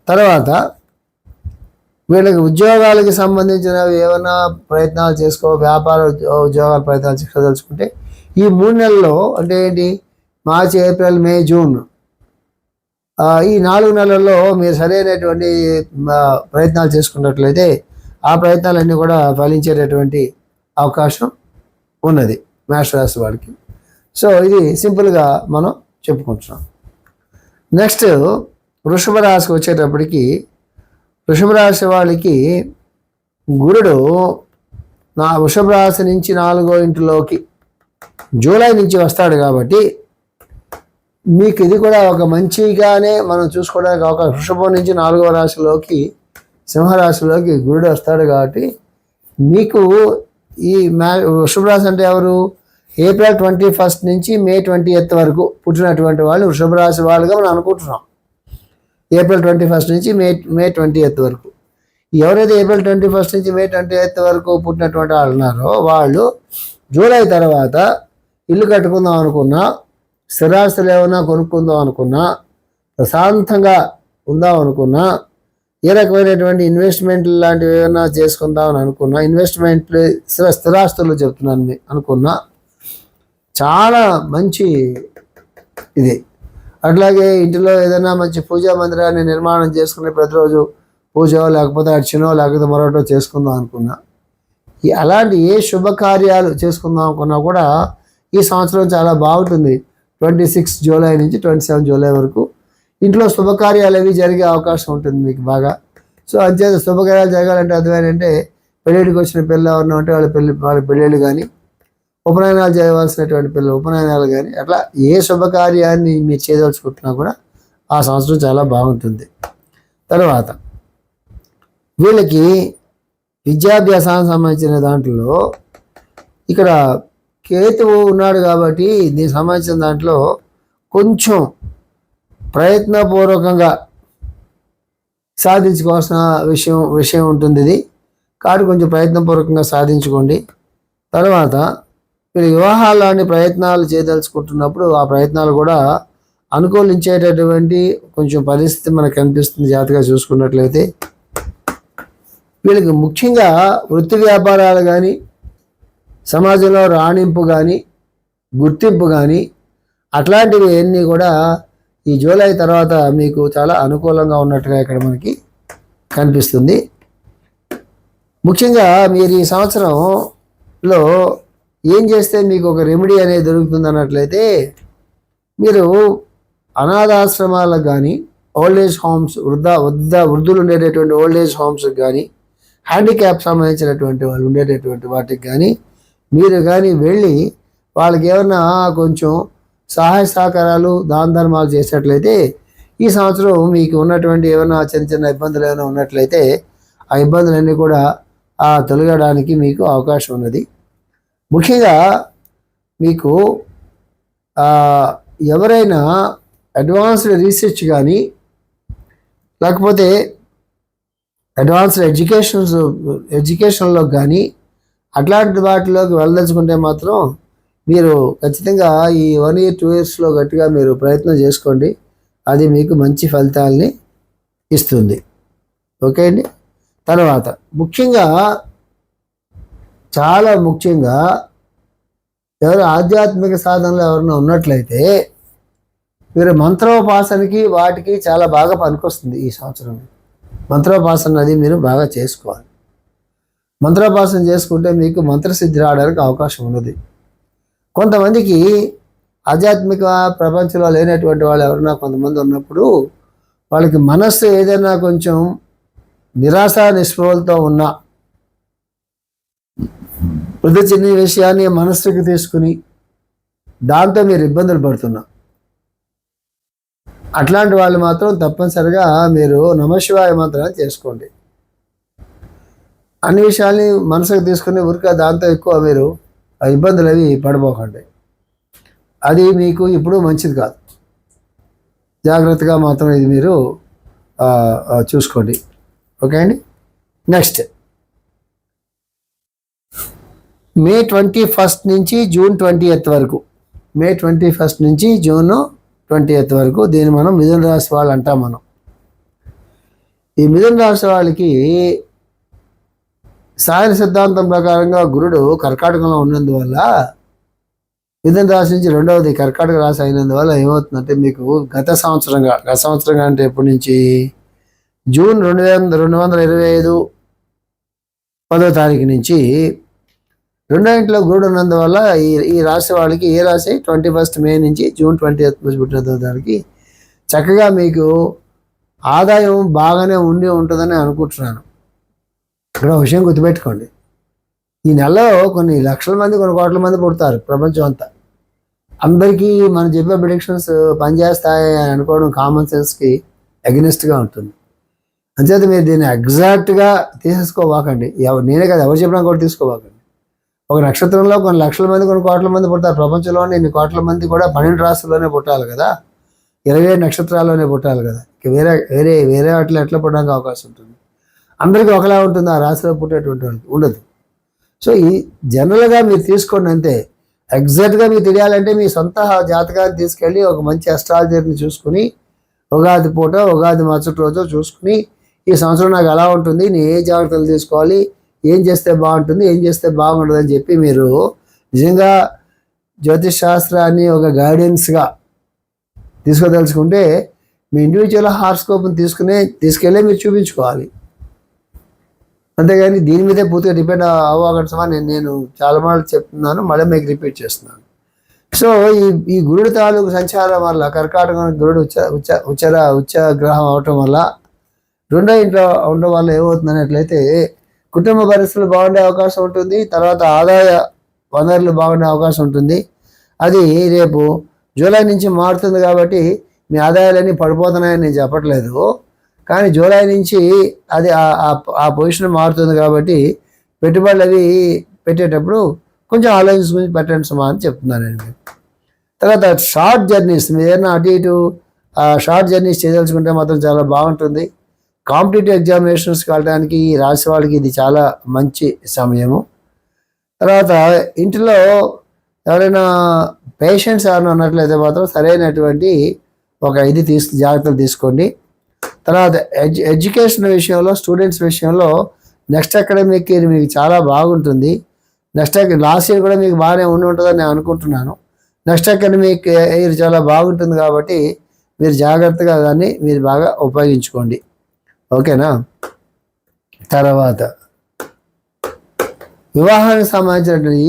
తర్వాత వీళ్ళకి ఉద్యోగాలకి సంబంధించినవి ఏమైనా ప్రయత్నాలు వ్యాపార ఉద్యోగాల ప్రయత్నాలు చేసుకోదలుచుకుంటే ఈ 3 నెలల్లో అంటే ఏంటి? మార్చి, ఏప్రిల్, మే, జూన్ ఈ 4 నెలల్లో మీరు సరైనటువంటి ప్రయత్నాలు చేసుకున్నట్లయితే ఆ ప్రయత్నాలన్నీ కూడా ఫలించేటటువంటి అవకాశం ఉన్నది మేషరాశి వాడికి. సో ఇది సింపుల్గా మనం చెప్పుకుంటున్నాం. నెక్స్ట్ వృషభ రాశికి వచ్చేటప్పటికి వృషభ రాశి వాళ్ళకి గురుడు వృషభ రాశి నుంచి 4వ ఇంటిలోకి జూలై నుంచి వస్తాడు. కాబట్టి మీకు ఇది కూడా ఒక మంచిగానే మనం చూసుకోవడానికి అవకాశం. వృషభం నుంచి 4వ రాశిలోకి, సింహరాశిలోకి గురుడు వస్తాడు. కాబట్టి మీకు ఈ వృషభ రాశి అంటే ఎవరు? ఏప్రిల్ 21 నుంచి మే 20 వరకు పుట్టినటువంటి వాళ్ళు వృషభ రాశి వాళ్ళుగా మనం అనుకుంటున్నాం. ఏప్రిల్ 21 నుంచి మే 20 వరకు. ఎవరైతే ఏప్రిల్ 21 నుంచి మే 20 వరకు పుట్టినటువంటి వాళ్ళు ఉన్నారో వాళ్ళు జూలై తర్వాత ఇల్లు కట్టుకుందాం అనుకున్నా, స్థిరాస్తులు ఏమైనా కొనుక్కుందాం అనుకున్నా, ప్రశాంతంగా ఉందాం అనుకున్నా, ఏ రకమైనటువంటి ఇన్వెస్ట్మెంట్లు లాంటివి ఏమైనా చేసుకుందామని అనుకున్నా, ఇన్వెస్ట్మెంట్లు స్థిరాస్తులు చెప్తున్నాను అనుకున్నా, చాలా మంచి ఇది. అట్లాగే ఇంటిలో ఏదైనా మంచి పూజా మందిరాన్ని నిర్మాణం చేసుకుని ప్రతిరోజు పూజో లేకపోతే అర్చనో లేకపోతే మరొకటో చేసుకుందాం అనుకున్నా, అలాంటి ఏ శుభకార్యాలు చేసుకుందాం అనుకున్నా కూడా ఈ సంవత్సరం చాలా బాగుంటుంది. 26 జూలై నుంచి 27 జూలై వరకు ఇంట్లో శుభకార్యాలు అవి జరిగే అవకాశం ఉంటుంది మీకు బాగా. సో అంతే శుభకార్యాలు జరగాలంటే అర్థమేంటంటే పెళ్ళిడికి వచ్చిన పిల్లలు ఎవరన్నా ఉంటే వాళ్ళ పెళ్ళిళ్ళు కానీ, ఉపనయనాలు చేయవలసినటువంటి పిల్లలు ఉపనయనాలు కానీ, అట్లా ఏ శుభకార్యాన్ని మీరు చేయదలుచుకుంటున్నా కూడా ఆ సంవత్సరం చాలా బాగుంటుంది. తర్వాత వీళ్ళకి విద్యాభ్యాసానికి సంబంధించిన దాంట్లో ఇక్కడ కేతువు ఉన్నాడు కాబట్టి దీనికి సంబంధించిన దాంట్లో కొంచెం ప్రయత్నపూర్వకంగా సాధించుకోవాల్సిన విషయం ఉంటుంది ఇది. కాబట్టి కొంచెం ప్రయత్నపూర్వకంగా సాధించుకోండి. తర్వాత మీరు వివాహాలని ప్రయత్నాలు చేయదలుచుకుంటున్నప్పుడు ఆ ప్రయత్నాలు కూడా అనుకూలించేటటువంటి కొంచెం పరిస్థితి మనకు కనిపిస్తుంది జాగ్రత్తగా చూసుకున్నట్లయితే. వీళ్ళకి ముఖ్యంగా వృత్తి వ్యాపారాలు కానీ, సమాజంలో రాణింపు కానీ, గుర్తింపు కానీ అట్లాంటివి అన్నీ కూడా ఈ జూలై తర్వాత మీకు చాలా అనుకూలంగా ఉన్నట్టుగా ఇక్కడ మనకి కనిపిస్తుంది. ముఖ్యంగా మీరు ఈ సంవత్సరంలో ఏం చేస్తే మీకు ఒక రెమెడీ అనేది దొరుకుతుంది అన్నట్లయితే, మీరు అనాథాశ్రమాలకు కానీ, ఓల్డ్ ఏజ్ హోమ్స్ వృద్ధులు ఉండేటటువంటి ఓల్డ్ ఏజ్ హోమ్స్కి కానీ, హ్యాండిక్యాప్ సంబంధించినటువంటి వాళ్ళు ఉండేటటువంటి వాటికి కానీ మీరు కానీ వెళ్ళి వాళ్ళకి ఏమన్నా కొంచెం సహాయ సహకారాలు దాన ధర్మాలు చేసినట్లయితే ఈ సంవత్సరం మీకు ఉన్నటువంటి ఏమైనా చిన్న ఇబ్బందులు ఏమైనా ఉన్నట్లయితే ఆ ఇబ్బందులన్నీ కూడా తొలగడానికి మీకు అవకాశం ఉన్నది. ముఖ్యంగా మీకు ఎవరైనా అడ్వాన్స్డ్ రీసెర్చ్ కానీ లేకపోతే అడ్వాన్స్డ్ ఎడ్యుకేషన్లో కానీ అట్లాంటి వాటిలోకి వెళ్ళదలుచుకుంటే మాత్రం మీరు ఖచ్చితంగా ఈ 1 year 2 yearsలో గట్టిగా మీరు ప్రయత్నం చేసుకోండి. అది మీకు మంచి ఫలితాలని ఇస్తుంది. ఓకే అండి. తర్వాత చాలా ముఖ్యంగా ఎవరు ఆధ్యాత్మిక సాధనలో ఎవరైనా ఉన్నట్లయితే మీరు మంత్రోపాసనకి వాటికి చాలా బాగా పనికొస్తుంది ఈ సంవత్సరం. మంత్రోపాసన అది మీరు బాగా చేసుకోవాలి. మంత్రోపాసన చేసుకుంటే మీకు మంత్రసిద్ధి రావడానికి అవకాశం ఉన్నది. కొంతమందికి ఆధ్యాత్మిక ప్రపంచంలో లేనటువంటి వాళ్ళు ఎవరైనా కొంతమంది ఉన్నప్పుడు వాళ్ళకి మనస్సు ఏదైనా కొంచెం నిరాశ నిస్పృహలతో ఉన్నా ప్రతి చిన్న విషయాన్ని మనస్సుకి తీసుకుని దాంతో మీరు ఇబ్బందులు పడుతున్నా అట్లాంటి వాళ్ళు మాత్రం తప్పనిసరిగా మీరు నమశివాయ మంత్రాన్ని చేసుకోండి. అన్ని విషయాల్ని మనసుకు తీసుకుని ఊరికే దాంతో ఎక్కువ మీరు ఇబ్బందులు అవి పడిపోకండి. అది మీకు ఇప్పుడు మంచిది కాదు. జాగ్రత్తగా మాత్రం ఇది మీరు చూసుకోండి. ఓకే అండి. నెక్స్ట్ మే 21 నుంచి జూన్ 20th వరకు, మే 21 నుంచి జూన్ 20th వరకు దీన్ని మనం మిథున రాశి వాళ్ళు అంటాం. మనం ఈ మిథున రాశి వాళ్ళకి సాయన సిద్ధాంతం ప్రకారంగా గురుడు కర్కాటకంలో ఉన్నందువల్ల మిథున రాశి నుంచి రెండవది కర్కాటక రాశి అయినందువల్ల ఏమవుతుందంటే మీకు గత సంవత్సరంగా అంటే ఎప్పటి నుంచి జూన్ 2025 10వ తారీఖు నుంచి రెండో ఇంట్లో గురుడు ఉన్నందువల్ల ఈ రాశి వాళ్ళకి ఏ రాశి 21 మే నుంచి జూన్ 20th పుట్టిన దానికి చక్కగా మీకు ఆదాయం బాగానే ఉంటుందని అనుకుంటున్నాను. ఇక్కడ విషయం గుర్తుపెట్టుకోండి, ఈ నెలలో కొన్ని లక్షల మంది కొన్ని కోట్ల మంది పుడతారు ప్రపంచం అంతా. అందరికీ మనం చెప్పే ప్రిడిక్షన్స్ పనిచేస్తాయి అని అనుకోవడం కామన్ సెన్స్కి అగెనిస్ట్గా ఉంటుంది. అంచేత మీరు దీన్ని ఎగ్జాక్ట్గా తీసేసుకోవాకండి. నేనే కదా ఎవరు చెప్పినా కూడా తీసుకోవాకండి. ఒక నక్షత్రంలో కొన్ని లక్షల మంది కొన్ని కోట్ల మంది పుడతారు. ప్రపంచంలోనే ఇన్ని కోట్ల మంది కూడా 12 రాష్ట్రాల్లోనే పుట్టాలి కదా, 27 నక్షత్రాల్లోనే పుట్టాలి కదా. వేరే వాటిలో ఎట్లా పుట్టడానికి అవకాశం ఉంటుంది? అందరికీ ఒకలా ఉంటుంది ఆ రాశిలో పుట్టేటువంటి వాళ్ళకి ఉండదు. సో ఈ జనరల్గా మీరు తీసుకోండి అంతే. ఎగ్జాక్ట్గా మీకు తెలియాలంటే మీ సొంత జాతకాన్ని తీసుకెళ్ళి ఒక మంచి అస్ట్రాలజర్ని చూసుకుని ఉగాది పూట ఉగాది మరుసటి రోజు చూసుకుని ఈ సంవత్సరం నాకు ఎలా ఉంటుంది, నేను ఏ జాగ్రత్తలు తీసుకోవాలి, ఏం చేస్తే బాగుంటుంది, ఏం చేస్తే బాగుంటుంది అని చెప్పి మీరు నిజంగా జ్యోతిష్ శాస్త్రాన్ని ఒక గైడెన్స్గా తీసుకోదలుచుకుంటే మీ ఇండివిజువల్ హార్స్కోప్ని తీసుకెళ్ళి మీరు చూపించుకోవాలి. అంతేగాని దీని మీదే పూర్తిగా డిపెండ్ అవ్వగలమా నేను చాలా మాటలు చెప్తున్నాను, మళ్ళీ మీకు రిపీట్ చేస్తున్నాను. సో ఈ గురుడు తాలూకు సంచారం వల్ల కర్కాటకం గురుడు ఉచ్చ గ్రహం అవటం వల్ల రెండో ఇంట్లో ఉండడం వల్ల ఏమవుతుంది అన్నట్లయితే కుటుంబ పరిస్థితులు బాగుండే అవకాశం ఉంటుంది. తర్వాత ఆదాయ వనరులు బాగుండే అవకాశం ఉంటుంది. అది రేపు జూలై నుంచి మారుతుంది కాబట్టి మీ ఆదాయాలన్నీ పడిపోతున్నాయని నేను చెప్పట్లేదు, కానీ జూలై నుంచి అది ఆ పొజిషన్ మారుతుంది కాబట్టి పెట్టుబడులు అవి పెట్టేటప్పుడు కొంచెం ఆలోచించుకుని పెట్టండి సుమా అని చెప్తున్నానండి. తర్వాత షార్ట్ జర్నీస్, మీరు ఏదైనా అటు ఇటు షార్ట్ జర్నీస్ చేయదలుచుకుంటే మాత్రం చాలా బాగుంటుంది. కాంపిటేటివ్ ఎగ్జామినేషన్స్కి వెళ్ళడానికి ఈ రాశి వాళ్ళకి ఇది చాలా మంచి సమయము. తర్వాత ఇంటిలో ఎవరైనా పేషెంట్స్ ఎవరైనా ఉన్నట్లయితే మాత్రం సరైనటువంటి ఒక జాగ్రత్తలు తీసుకోండి. తర్వాత ఎడ్యుకేషన్ విషయంలో, స్టూడెంట్స్ విషయంలో నెక్స్ట్ అకాడమిక్ ఇయర్ మీకు చాలా బాగుంటుంది. లాస్ట్ ఇయర్ కూడా మీకు బాగానే ఉంటుందని నేను అనుకుంటున్నాను. నెక్స్ట్ అకాడమిక్ ఇయర్ చాలా బాగుంటుంది కాబట్టి మీరు జాగ్రత్తగా దాన్ని మీరు బాగా ఉపయోగించుకోండి. ఓకేనా? తర్వాత వివాహానికి సంబంధించినటువంటి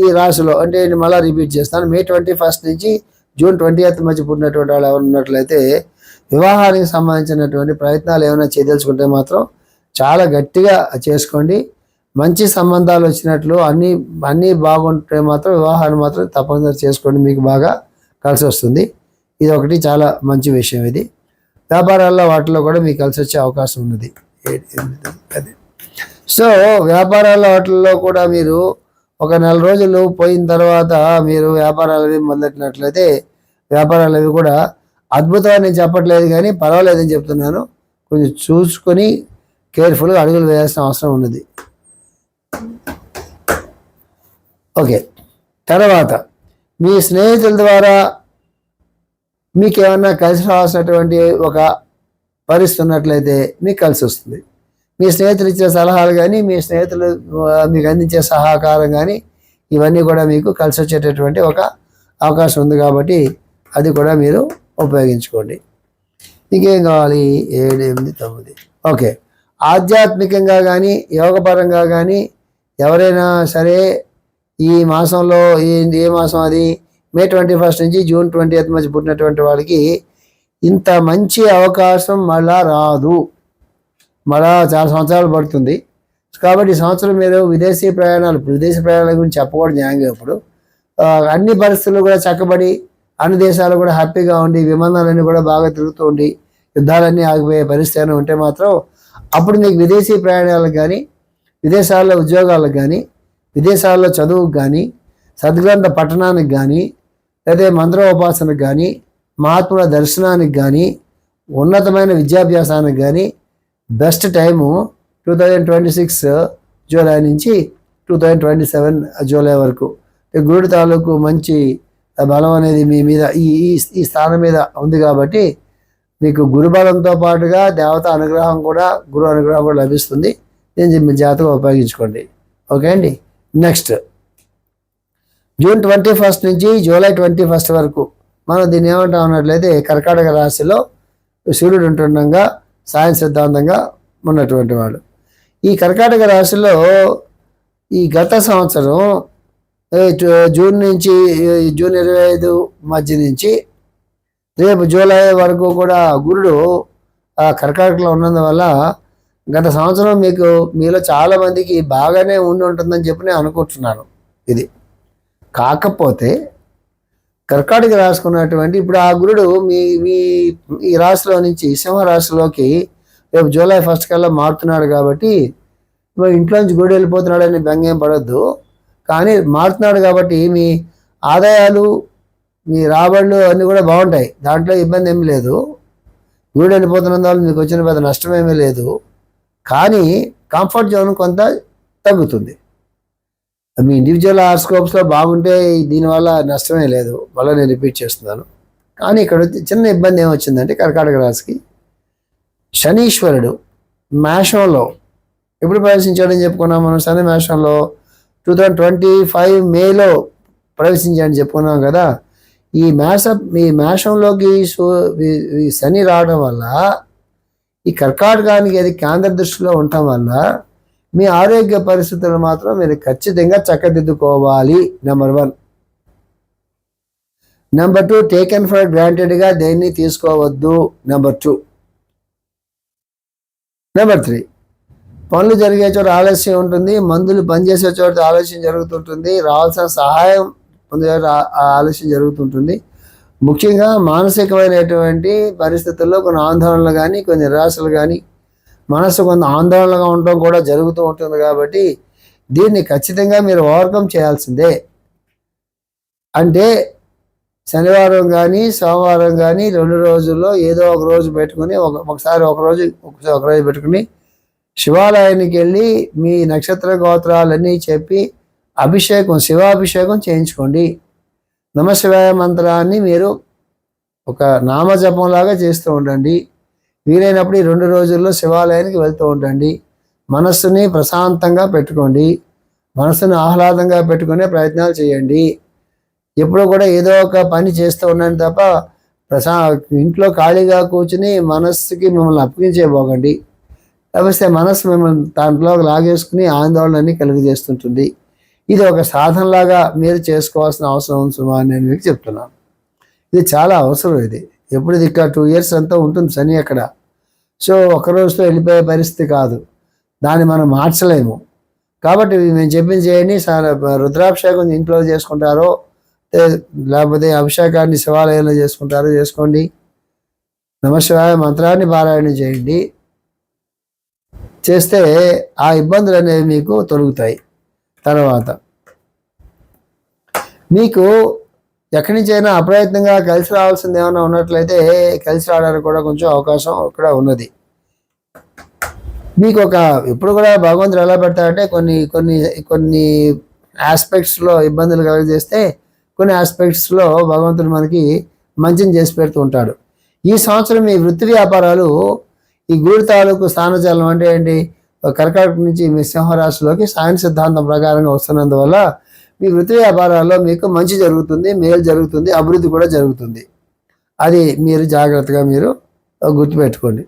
ఈ రాశిలో అంటే నేను మళ్ళీ రిపీట్ చేస్తాను, మే 21 నుంచి జూన్ 20 మధ్య పుట్టినటువంటి వాళ్ళు ఎవరు ఉన్నట్లయితే వివాహానికి సంబంధించినటువంటి ప్రయత్నాలు ఏమైనా చేయదలుచుకుంటే మాత్రం చాలా గట్టిగా చేసుకోండి. మంచి సంబంధాలు వచ్చినట్లు అన్నీ బాగుంటే మాత్రం వివాహాన్ని మాత్రం తప్పనిసరి చేసుకోండి, మీకు బాగా కలిసి వస్తుంది. ఇది ఒకటి చాలా మంచి విషయం. ఇది వ్యాపారాల్లో వాటిలో కూడా మీకు కలిసి వచ్చే అవకాశం ఉన్నది. సో వ్యాపారాల వాటిల్లో కూడా మీరు ఒక 4 రోజులు పోయిన తర్వాత మీరు వ్యాపారాలు అవి మొదలెట్టినట్లయితే వ్యాపారాలు అవి కూడా అద్భుతమని నేను చెప్పట్లేదు, కానీ పర్వాలేదని చెప్తున్నాను. కొంచెం చూసుకొని కేర్ఫుల్గా అడుగులు వేయాల్సిన అవసరం ఉన్నది. ఓకే, తర్వాత మీ స్నేహితుల ద్వారా మీకు ఏమన్నా కలిసి రావాల్సినటువంటి ఒక పరిస్థితి ఉన్నట్లయితే మీకు కలిసి వస్తుంది. మీ స్నేహితులు ఇచ్చే సలహాలు కానీ, మీ స్నేహితులు మీకు అందించే సహకారం కానీ ఇవన్నీ కూడా మీకు కలిసి వచ్చేటటువంటి ఒక అవకాశం ఉంది కాబట్టి అది కూడా మీరు ఉపయోగించుకోండి. ఇంకేం కావాలి? 7, 8, 9. ఓకే, ఆధ్యాత్మికంగా కానీ యోగపరంగా కానీ ఎవరైనా సరే ఈ మాసంలో ఏ మాసం అది మే 21 నుంచి జూన్ 20 మధ్య పుట్టినటువంటి వాళ్ళకి ఇంత మంచి అవకాశం మళ్ళా రాదు, మళ్ళా చాలా సంవత్సరాలు పడుతుంది. కాబట్టి ఈ సంవత్సరం మీరు విదేశీ ప్రయాణాల గురించి చెప్పకూడదు న్యాయంగా. ఇప్పుడు అన్ని పరిస్థితులు కూడా చక్కబడి అన్ని దేశాలు కూడా హ్యాపీగా ఉండి విమానాలన్నీ కూడా బాగా తిరుగుతూ ఉండి యుద్ధాలన్నీ ఆగిపోయే పరిస్థితి ఉంటే మాత్రం అప్పుడు మీకు విదేశీ ప్రయాణాలకు కానీ, విదేశాల్లో ఉద్యోగాలకు కానీ, విదేశాల్లో చదువుకు కానీ, సద్గ్రంథ పఠనానికి కానీ, లేదా మంత్రోపాసనకు కానీ, మహాత్ముల దర్శనానికి కానీ, ఉన్నతమైన విద్యాభ్యాసానికి కానీ బెస్ట్ టైము 2026 జూలై నుంచి 2027 జూలై వరకు. గురుడి తాలూకు మంచి బలం అనేది మీ మీద ఈ స్థానం మీద ఉంది కాబట్టి మీకు గురుబలంతో పాటుగా దేవత అనుగ్రహం కూడా, గురు అనుగ్రహం కూడా లభిస్తుంది. దీన్ని మీ జాతకం ఉపయోగించుకోండి. ఓకే అండి. నెక్స్ట్ జూన్ 21 నుంచి జూలై 21 వరకు మనం దీన్ని ఏమంటాం అన్నట్లయితే కర్కాటక రాశిలో సూర్యుడు ఉంటుండగా సాయం సిద్ధాంతంగా ఉన్నటువంటి వాడు. ఈ కర్కాటక రాశిలో ఈ గత సంవత్సరం జూన్ 25 మధ్య నుంచి రేపు జూలై వరకు కూడా గురుడు ఆ కర్కాటకలో ఉన్నందువల్ల గత సంవత్సరం మీలో చాలామందికి బాగానే ఉంటుందని చెప్పి నేను అనుకుంటున్నాను. ఇది కాకపోతే కర్కాటక రాసుకున్నటువంటి ఇప్పుడు ఆ గురుడు మీ ఈ రాశిలో నుంచి సింహరాశిలోకి రేపు జూలై 1 కల్లా మారుతున్నాడు కాబట్టి ఇంట్లోంచి గురుడు వెళ్ళిపోతున్నాడని బెంగేం పడద్దు. కానీ మారుతున్నాడు కాబట్టి మీ ఆదాయాలు, మీ రాబడులు అన్నీ కూడా బాగుంటాయి, దాంట్లో ఇబ్బంది ఏమీ లేదు. గురుడు వెళ్ళిపోతున్నందువల్ల మీకు వచ్చిన పెద్ద నష్టం ఏమీ లేదు. కానీ కంఫర్ట్ జోన్ కొంత తగ్గుతుంది. మీ ఇండివిజువల్ హారోస్కోప్స్లో బాగుంటే దీనివల్ల నష్టమే లేదు, మళ్ళీ నేను రిపీట్ చేస్తున్నాను. కానీ ఇక్కడ చిన్న ఇబ్బంది ఏమొచ్చిందంటే కర్కాటక రాశికి శనీశ్వరుడు మేషంలో ఎప్పుడు ప్రవేశించాడని చెప్పుకున్నాం మనం. శని మేషంలో 2025 మేలో ప్రవేశించాడని చెప్పుకున్నాం కదా. ఈ మేషంలోకి ఈ శని రావడం వల్ల ఈ కర్కాటకానికి అది కేంద్ర దృష్టిలో ఉండటం వల్ల మీ ఆరోగ్య పరిస్థితులు మాత్రం మీరు ఖచ్చితంగా చక్కదిద్దుకోవాలి. నెంబర్ 1. నెంబర్ 2, టేకెన్ ఫర్ గ్రాంటెడ్గా దేన్ని తీసుకోవద్దు. నెంబర్ 2. నెంబర్ 3, పనులు జరిగే చోట ఆలస్యం ఉంటుంది, మందులు పనిచేసే చోట ఆలస్యం జరుగుతుంటుంది, రావాల్సిన సహాయం పొందే ఆలస్యం జరుగుతుంటుంది. ముఖ్యంగా మానసికమైనటువంటి పరిస్థితుల్లో కొన్ని ఆందోళనలు కానీ, కొన్ని నిరాశలు కానీ, మనసు కొంత ఆందోళనగా ఉండటం కూడా జరుగుతూ ఉంటుంది. కాబట్టి దీన్ని ఖచ్చితంగా మీరు ఓవర్కమ్ చేయాల్సిందే. అంటే శనివారం కానీ, సోమవారం కానీ 2 రోజుల్లో ఏదో ఒక రోజు పెట్టుకుని, ఒకసారి ఒక రోజు పెట్టుకుని శివాలయానికి వెళ్ళి మీ నక్షత్ర గోత్రాలన్నీ చెప్పి శివాభిషేకం చేయించుకోండి. నమశివాయ మంత్రాన్ని మీరు ఒక నామజపంలాగా చేస్తూ ఉండండి. వీలైనప్పుడు ఈ 2 రోజుల్లో శివాలయానికి వెళ్తూ ఉండండి. మనస్సుని ప్రశాంతంగా పెట్టుకోండి. మనస్సుని ఆహ్లాదంగా పెట్టుకునే ప్రయత్నాలు చేయండి. ఎప్పుడూ కూడా ఏదో ఒక పని చేస్తూ ఉండండి తప్ప ఇంట్లో ఖాళీగా కూర్చుని మనస్సుకి మిమ్మల్ని అప్పగించేపోకండి. లేకపోతే మనస్సు మిమ్మల్ని దాంట్లో లాగేసుకుని ఆందోళనని కలుగజేస్తుంటుంది. ఇది ఒక సాధనలాగా మీరు చేసుకోవాల్సిన అవసరం ఉంది సుమా అని నేను మీకు చెప్తున్నాను. ఇది చాలా అవసరం. ఇది ఎప్పుడు ఇది ఇక్కడ 2 years అంతా ఉంటుంది శని అక్కడ. సో ఒక రోజుతో వెళ్ళిపోయే పరిస్థితి కాదు, దాన్ని మనం మార్చలేము. కాబట్టి మేము చెప్పింది చేయండి. రుద్రాభిషేకం ఇంట్లో చేసుకుంటారో లేకపోతే అభిషేకాన్ని శివాలయంలో చేసుకోండి. నమశివాయ మంత్రాన్ని పారాయణం చేయండి. చేస్తే ఆ ఇబ్బందులు అనేవి మీకు తొలగుతాయి. తర్వాత మీకు ఎక్కడి నుంచి అయినా అప్రయత్నంగా కలిసి రావాల్సింది ఏమైనా ఉన్నట్లయితే కలిసి రావడానికి కూడా కొంచెం అవకాశం ఇక్కడ ఉన్నది. మీకు ఎప్పుడు కూడా భగవంతుడు ఎలా పెడతాడంటే కొన్ని ఆస్పెక్ట్స్లో ఇబ్బందులు కలిగజేస్తే కొన్ని ఆస్పెక్ట్స్లో భగవంతుడు మనకి మంచిని చేసి పెడుతూ ఉంటాడు. ఈ సంవత్సరం మీ వృత్తి వ్యాపారాలు ఈ గుడి తాలూకు స్థానచలనం అంటే ఏంటి, కర్కాటక నుంచి మీ సింహరాశిలోకి సాయన సిద్ధాంతం ప్రకారంగా వస్తున్నందువల్ల మీ వృత్తి వ్యాపారాల్లో మీకు మంచి జరుగుతుంది, మేలు జరుగుతుంది, అభివృద్ధి కూడా జరుగుతుంది. అది మీరు జాగ్రత్తగా గుర్తుపెట్టుకోండి.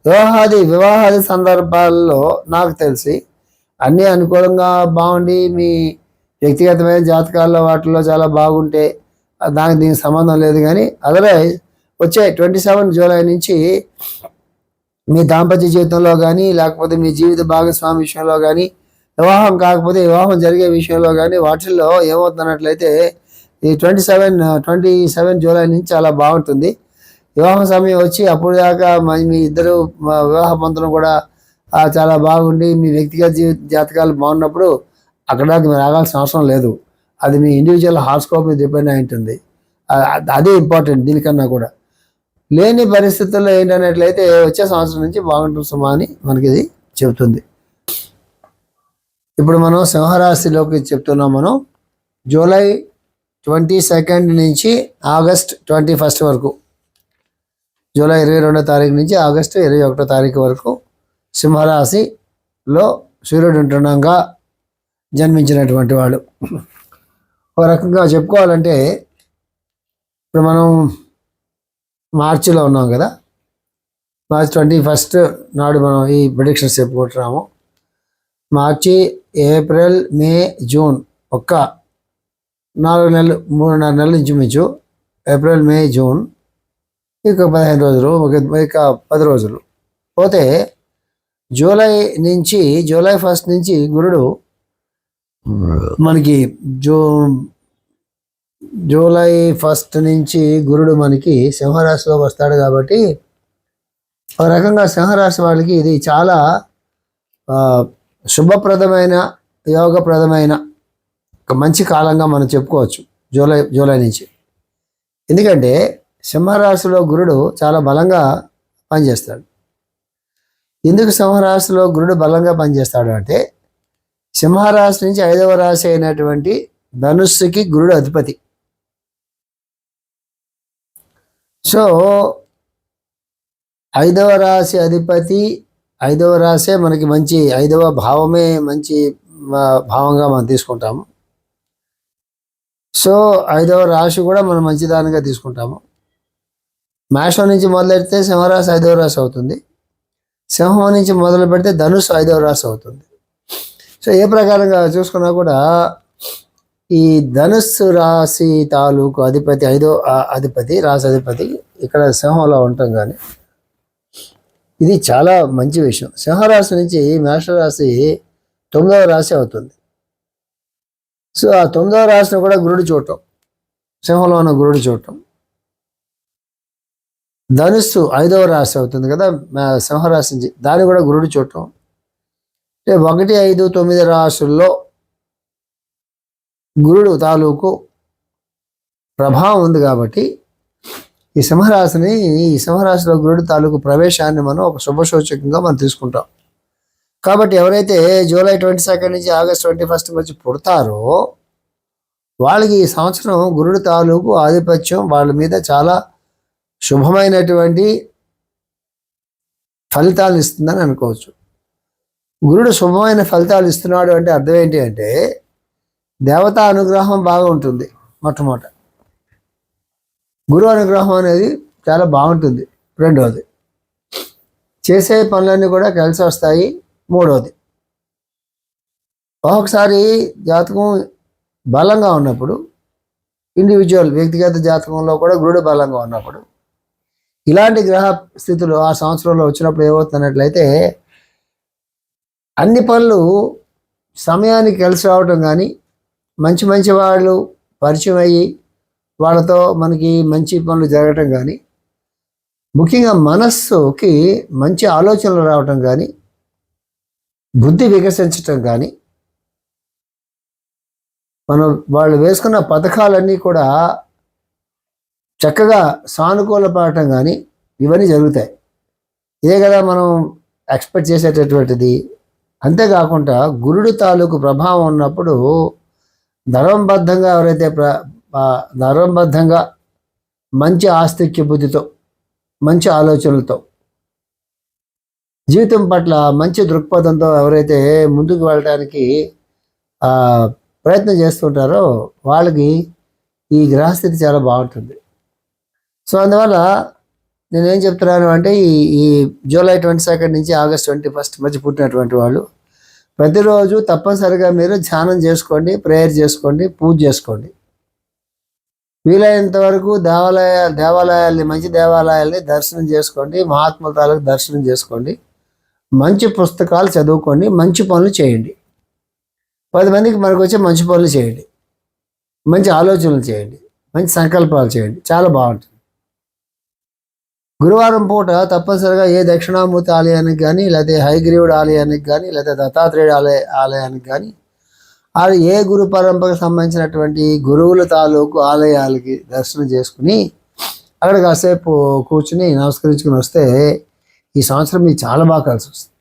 వివాహాది సందర్భాల్లో నాకు తెలిసి అన్నీ అనుకూలంగా బాగుండి మీ వ్యక్తిగతమైన జాతకాల్లో వాటిల్లో చాలా బాగుంటే దీనికి సంబంధం లేదు. కానీ అదర్వైజ్ వచ్చే 27 జూలై నుంచి మీ దాంపత్య జీవితంలో కానీ, లేకపోతే మీ జీవిత భాగస్వామి విషయంలో కానీ, వివాహం కాకపోతే వివాహం జరిగే విషయంలో కానీ వాటిల్లో ఏమవుతున్నట్లయితే ఈ 27 జూలై నుంచి చాలా బాగుంటుంది. వివాహం సమయం వచ్చి అప్పుడు దాకా మీ ఇద్దరు వివాహ పంతులు కూడా చాలా బాగుండి మీ వ్యక్తిగత జాతకాలు బాగున్నప్పుడు అక్కడ మీరు ఆగాల్సిన అవసరం లేదు. అది మీ ఇండివిజువల్ హారోస్కోప్ మీద డిపెండ్ అయి ఉంటుంది. అదే ఇంపార్టెంట్. దీనికన్నా కూడా లేని పరిస్థితుల్లో ఏంటన్నట్లయితే వచ్చే సంవత్సరం నుంచి బాగుంటుంది సుమా అని మనకి ఇది చెబుతుంది. ఇప్పుడు మనం సింహరాశిలోకి చెప్తున్నాం. మనం జూలై 22 నుంచి ఆగస్ట్ 21 వరకు, జూలై 22వ తారీఖు నుంచి ఆగస్టు 21వ తారీఖు వరకు సింహరాశిలో సూర్యుడు ఉంటుండగా జన్మించినటువంటి వాళ్ళు. ఒక రకంగా చెప్పుకోవాలంటే ఇప్పుడు మనం మార్చిలో ఉన్నాం కదా, మార్చి 21 నాడు మనం ఈ ప్రిడిక్షన్స్ చెప్పుకుంటున్నాము. మార్చి, ఏప్రిల్, మే, జూన్ 4 నెలలు 3.5 నెలలు ఇంచుమించు. ఏప్రిల్, మే, జూన్ ఇక 15 రోజులు, ఇక 10 రోజులు పోతే జూలై 1 నుంచి గురుడు మనకి జూలై 1 నుంచి గురుడు మనకి సింహరాశిలోకి వస్తాడు. కాబట్టి ఒక రకంగా సింహరాశి వాళ్ళకి ఇది చాలా శుభప్రదమైన, యోగప్రదమైన ఒక మంచి కాలంగా మనం చెప్పుకోవచ్చు జూలై నుంచి. ఎందుకంటే సింహరాశిలో గురుడు చాలా బలంగా పనిచేస్తాడు. ఎందుకు సింహరాశిలో గురుడు బలంగా పనిచేస్తాడు అంటే సింహరాశి నుంచి 5వ రాశి అయినటువంటి ధనుస్సుకి గురుడు అధిపతి. సో 5వ రాశి అధిపతి, 5వ రాశే మనకి మంచి, 5వ భావమే మంచి భావంగా మనం తీసుకుంటాము. సో 5వ రాశి కూడా మనం మంచిదానిగా తీసుకుంటాము. మేషం నుంచి మొదలెడితే సింహరాశి 5వ రాశి అవుతుంది. సింహం నుంచి మొదలు పెడితే ధనుస్సు 5వ రాశి అవుతుంది. సో ఏ ప్రకారంగా చూసుకున్నా కూడా ఈ ధనుస్సు రాశి తాలూకు అధిపతి అధిపతి రాశి అధిపతి ఇక్కడ సింహంలో ఉంటాం. కానీ ఇది చాలా మంచి విషయం. సింహరాశి నుంచి మేషరాశి 9వ రాశి అవుతుంది. సో ఆ 9వ రాశిని కూడా గురుడు చూడటం, సింహంలో ఉన్న గురుడు చూడటం. ధనుస్సు 5వ రాశి అవుతుంది కదా సింహరాశి నుంచి, దాన్ని కూడా గురుడు చూడటం. అంటే 1, 5, 9 రాశుల్లో గురుడు తాలూకు ప్రభావం ఉంది. కాబట్టి ఈ సింహరాశిలో గురుడు తాలూకు ప్రవేశాన్ని మనం ఒక శుభసూచకంగా మనం తీసుకుంటాం. కాబట్టి ఎవరైతే జూలై 22 నుంచి ఆగస్ట్ 21 మధ్య పుడతారో వాళ్ళకి ఈ సంవత్సరం గురుడు తాలూకు ఆధిపత్యం వాళ్ళ మీద చాలా శుభమైనటువంటి ఫలితాలను ఇస్తుందని అనుకోవచ్చు. గురుడు శుభమైన ఫలితాలు ఇస్తున్నాడు అంటే అర్థం ఏంటి అంటే దేవతా అనుగ్రహం బాగా ఉంటుంది. మొట్టమొదట గురు అనుగ్రహం అనేది చాలా బాగుంటుంది. రెండవది చేసే పనులన్నీ కూడా కలిసి వస్తాయి. మూడవది ఒక్కొక్కసారి జాతకం బలంగా ఉన్నప్పుడు, ఇండివిజువల్ వ్యక్తిగత జాతకంలో కూడా గురుడు బలంగా ఉన్నప్పుడు, ఇలాంటి గ్రహ స్థితులు ఆ సంవత్సరంలో వచ్చినప్పుడు ఏమవుతున్నట్లయితే అన్ని పనులు సమయానికి కలిసి రావటం, కానీ మంచి వాళ్ళు పరిచయం అయ్యి వాళ్ళతో మనకి మంచి పనులు జరగటం, కానీ ముఖ్యంగా మనస్సుకి మంచి ఆలోచనలు రావటం, కానీ బుద్ధి వికసించటం, కానీ మనం వాళ్ళు వేసుకున్న పథకాలన్నీ కూడా చక్కగా సానుకూలపడటం, కానీ ఇవన్నీ జరుగుతాయి. ఇదే కదా మనం ఎక్స్పెక్ట్ చేసేటటువంటిది. అంతేకాకుండా గురుడు తాలూకు ప్రభావం ఉన్నప్పుడు ధర్మబద్ధంగా ఎవరైతే ధర్మబద్ధంగా మంచి ఆస్తిక్య బుద్ధితో, మంచి ఆలోచనలతో, జీవితం పట్ల మంచి దృక్పథంతో ఎవరైతే ముందుకు వెళ్ళడానికి ప్రయత్నం చేస్తుంటారో వాళ్ళకి ఈ గ్రహస్థితి చాలా బాగుంటుంది. సో అందువల్ల నేనేం చెప్తున్నాను అంటే ఈ జూలై 22 నుంచి ఆగస్ట్ 21 మధ్య పుట్టినటువంటి వాళ్ళు ప్రతిరోజు తప్పనిసరిగా మీరు ధ్యానం చేసుకోండి, ప్రేయర్ చేసుకోండి, పూజ చేసుకోండి. వీలైనంత వరకు దేవాలయాల్ని మంచి దేవాలయాల్ని దర్శనం చేసుకోండి, మహాత్ముల తాలూకు దర్శనం చేసుకోండి, మంచి పుస్తకాలు చదువుకోండి, మంచి పనులు చేయండి. 10 మందికి మనకు వచ్చే మంచి పనులు చేయండి, మంచి ఆలోచనలు చేయండి, మంచి సంకల్పాలు చేయండి, చాలా బాగుంటుంది. గురువారం పూట తప్పనిసరిగా ఏ దక్షిణామూర్తి ఆలయానికి కానీ, లేకపోతే హయగ్రీవుడు ఆలయానికి కానీ, లేకపోతే దత్తాత్రేయుడు ఆలయానికి కానీ, ఏ గురు పరంపరకు సంబంధించినటువంటి గురువుల తాలూకు ఆలయాలకి దర్శనం చేసుకుని అక్కడ కాసేపు కూర్చుని నమస్కరించుకుని వస్తే ఈ సంవత్సరం మీకు చాలా బాగా కలిసి వస్తుంది.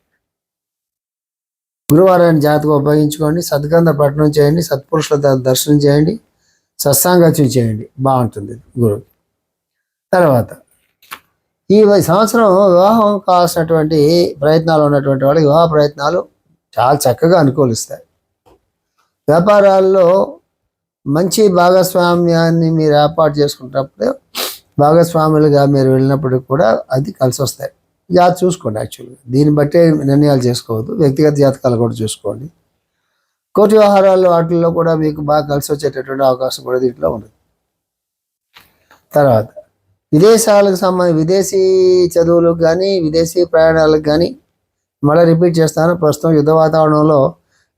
గురువారాన్ని జాతకం ఉపయోగించుకోండి, సద్గంధ పఠనం చేయండి, సత్పురుషుల దర్శనం చేయండి, సత్సాంగత్యం చేయండి, బాగుంటుంది గురువు. తర్వాత ఈ సంవత్సరం వివాహం కావాల్సినటువంటి ప్రయత్నాలు ఉన్నటువంటి వాళ్ళకి వివాహ ప్రయత్నాలు చాలా చక్కగా అనుకూలిస్తాయి. వ్యాపారాల్లో మంచి భాగస్వామ్యాన్ని మీరు ఏర్పాటు చేసుకున్నప్పుడు, భాగస్వాములుగా మీరు వెళ్ళినప్పుడు కూడా అది కలిసి వస్తాయి. జాతకం చూసుకోండి. యాక్చువల్గా దీన్ని బట్టే నిర్ణయాలు చేసుకోవద్దు, వ్యక్తిగత జాతకాలు కూడా చూసుకోండి. కోర్టు వ్యవహారాల్లో వాటిల్లో కూడా మీకు బాగా కలిసి వచ్చేటటువంటి అవకాశం కూడా దీంట్లో ఉంది. తర్వాత విదేశీ చదువులకు కానీ, విదేశీ ప్రయాణాలకు కానీ మళ్ళీ రిపీట్ చేస్తాను. ప్రస్తుతం యుద్ధ వాతావరణంలో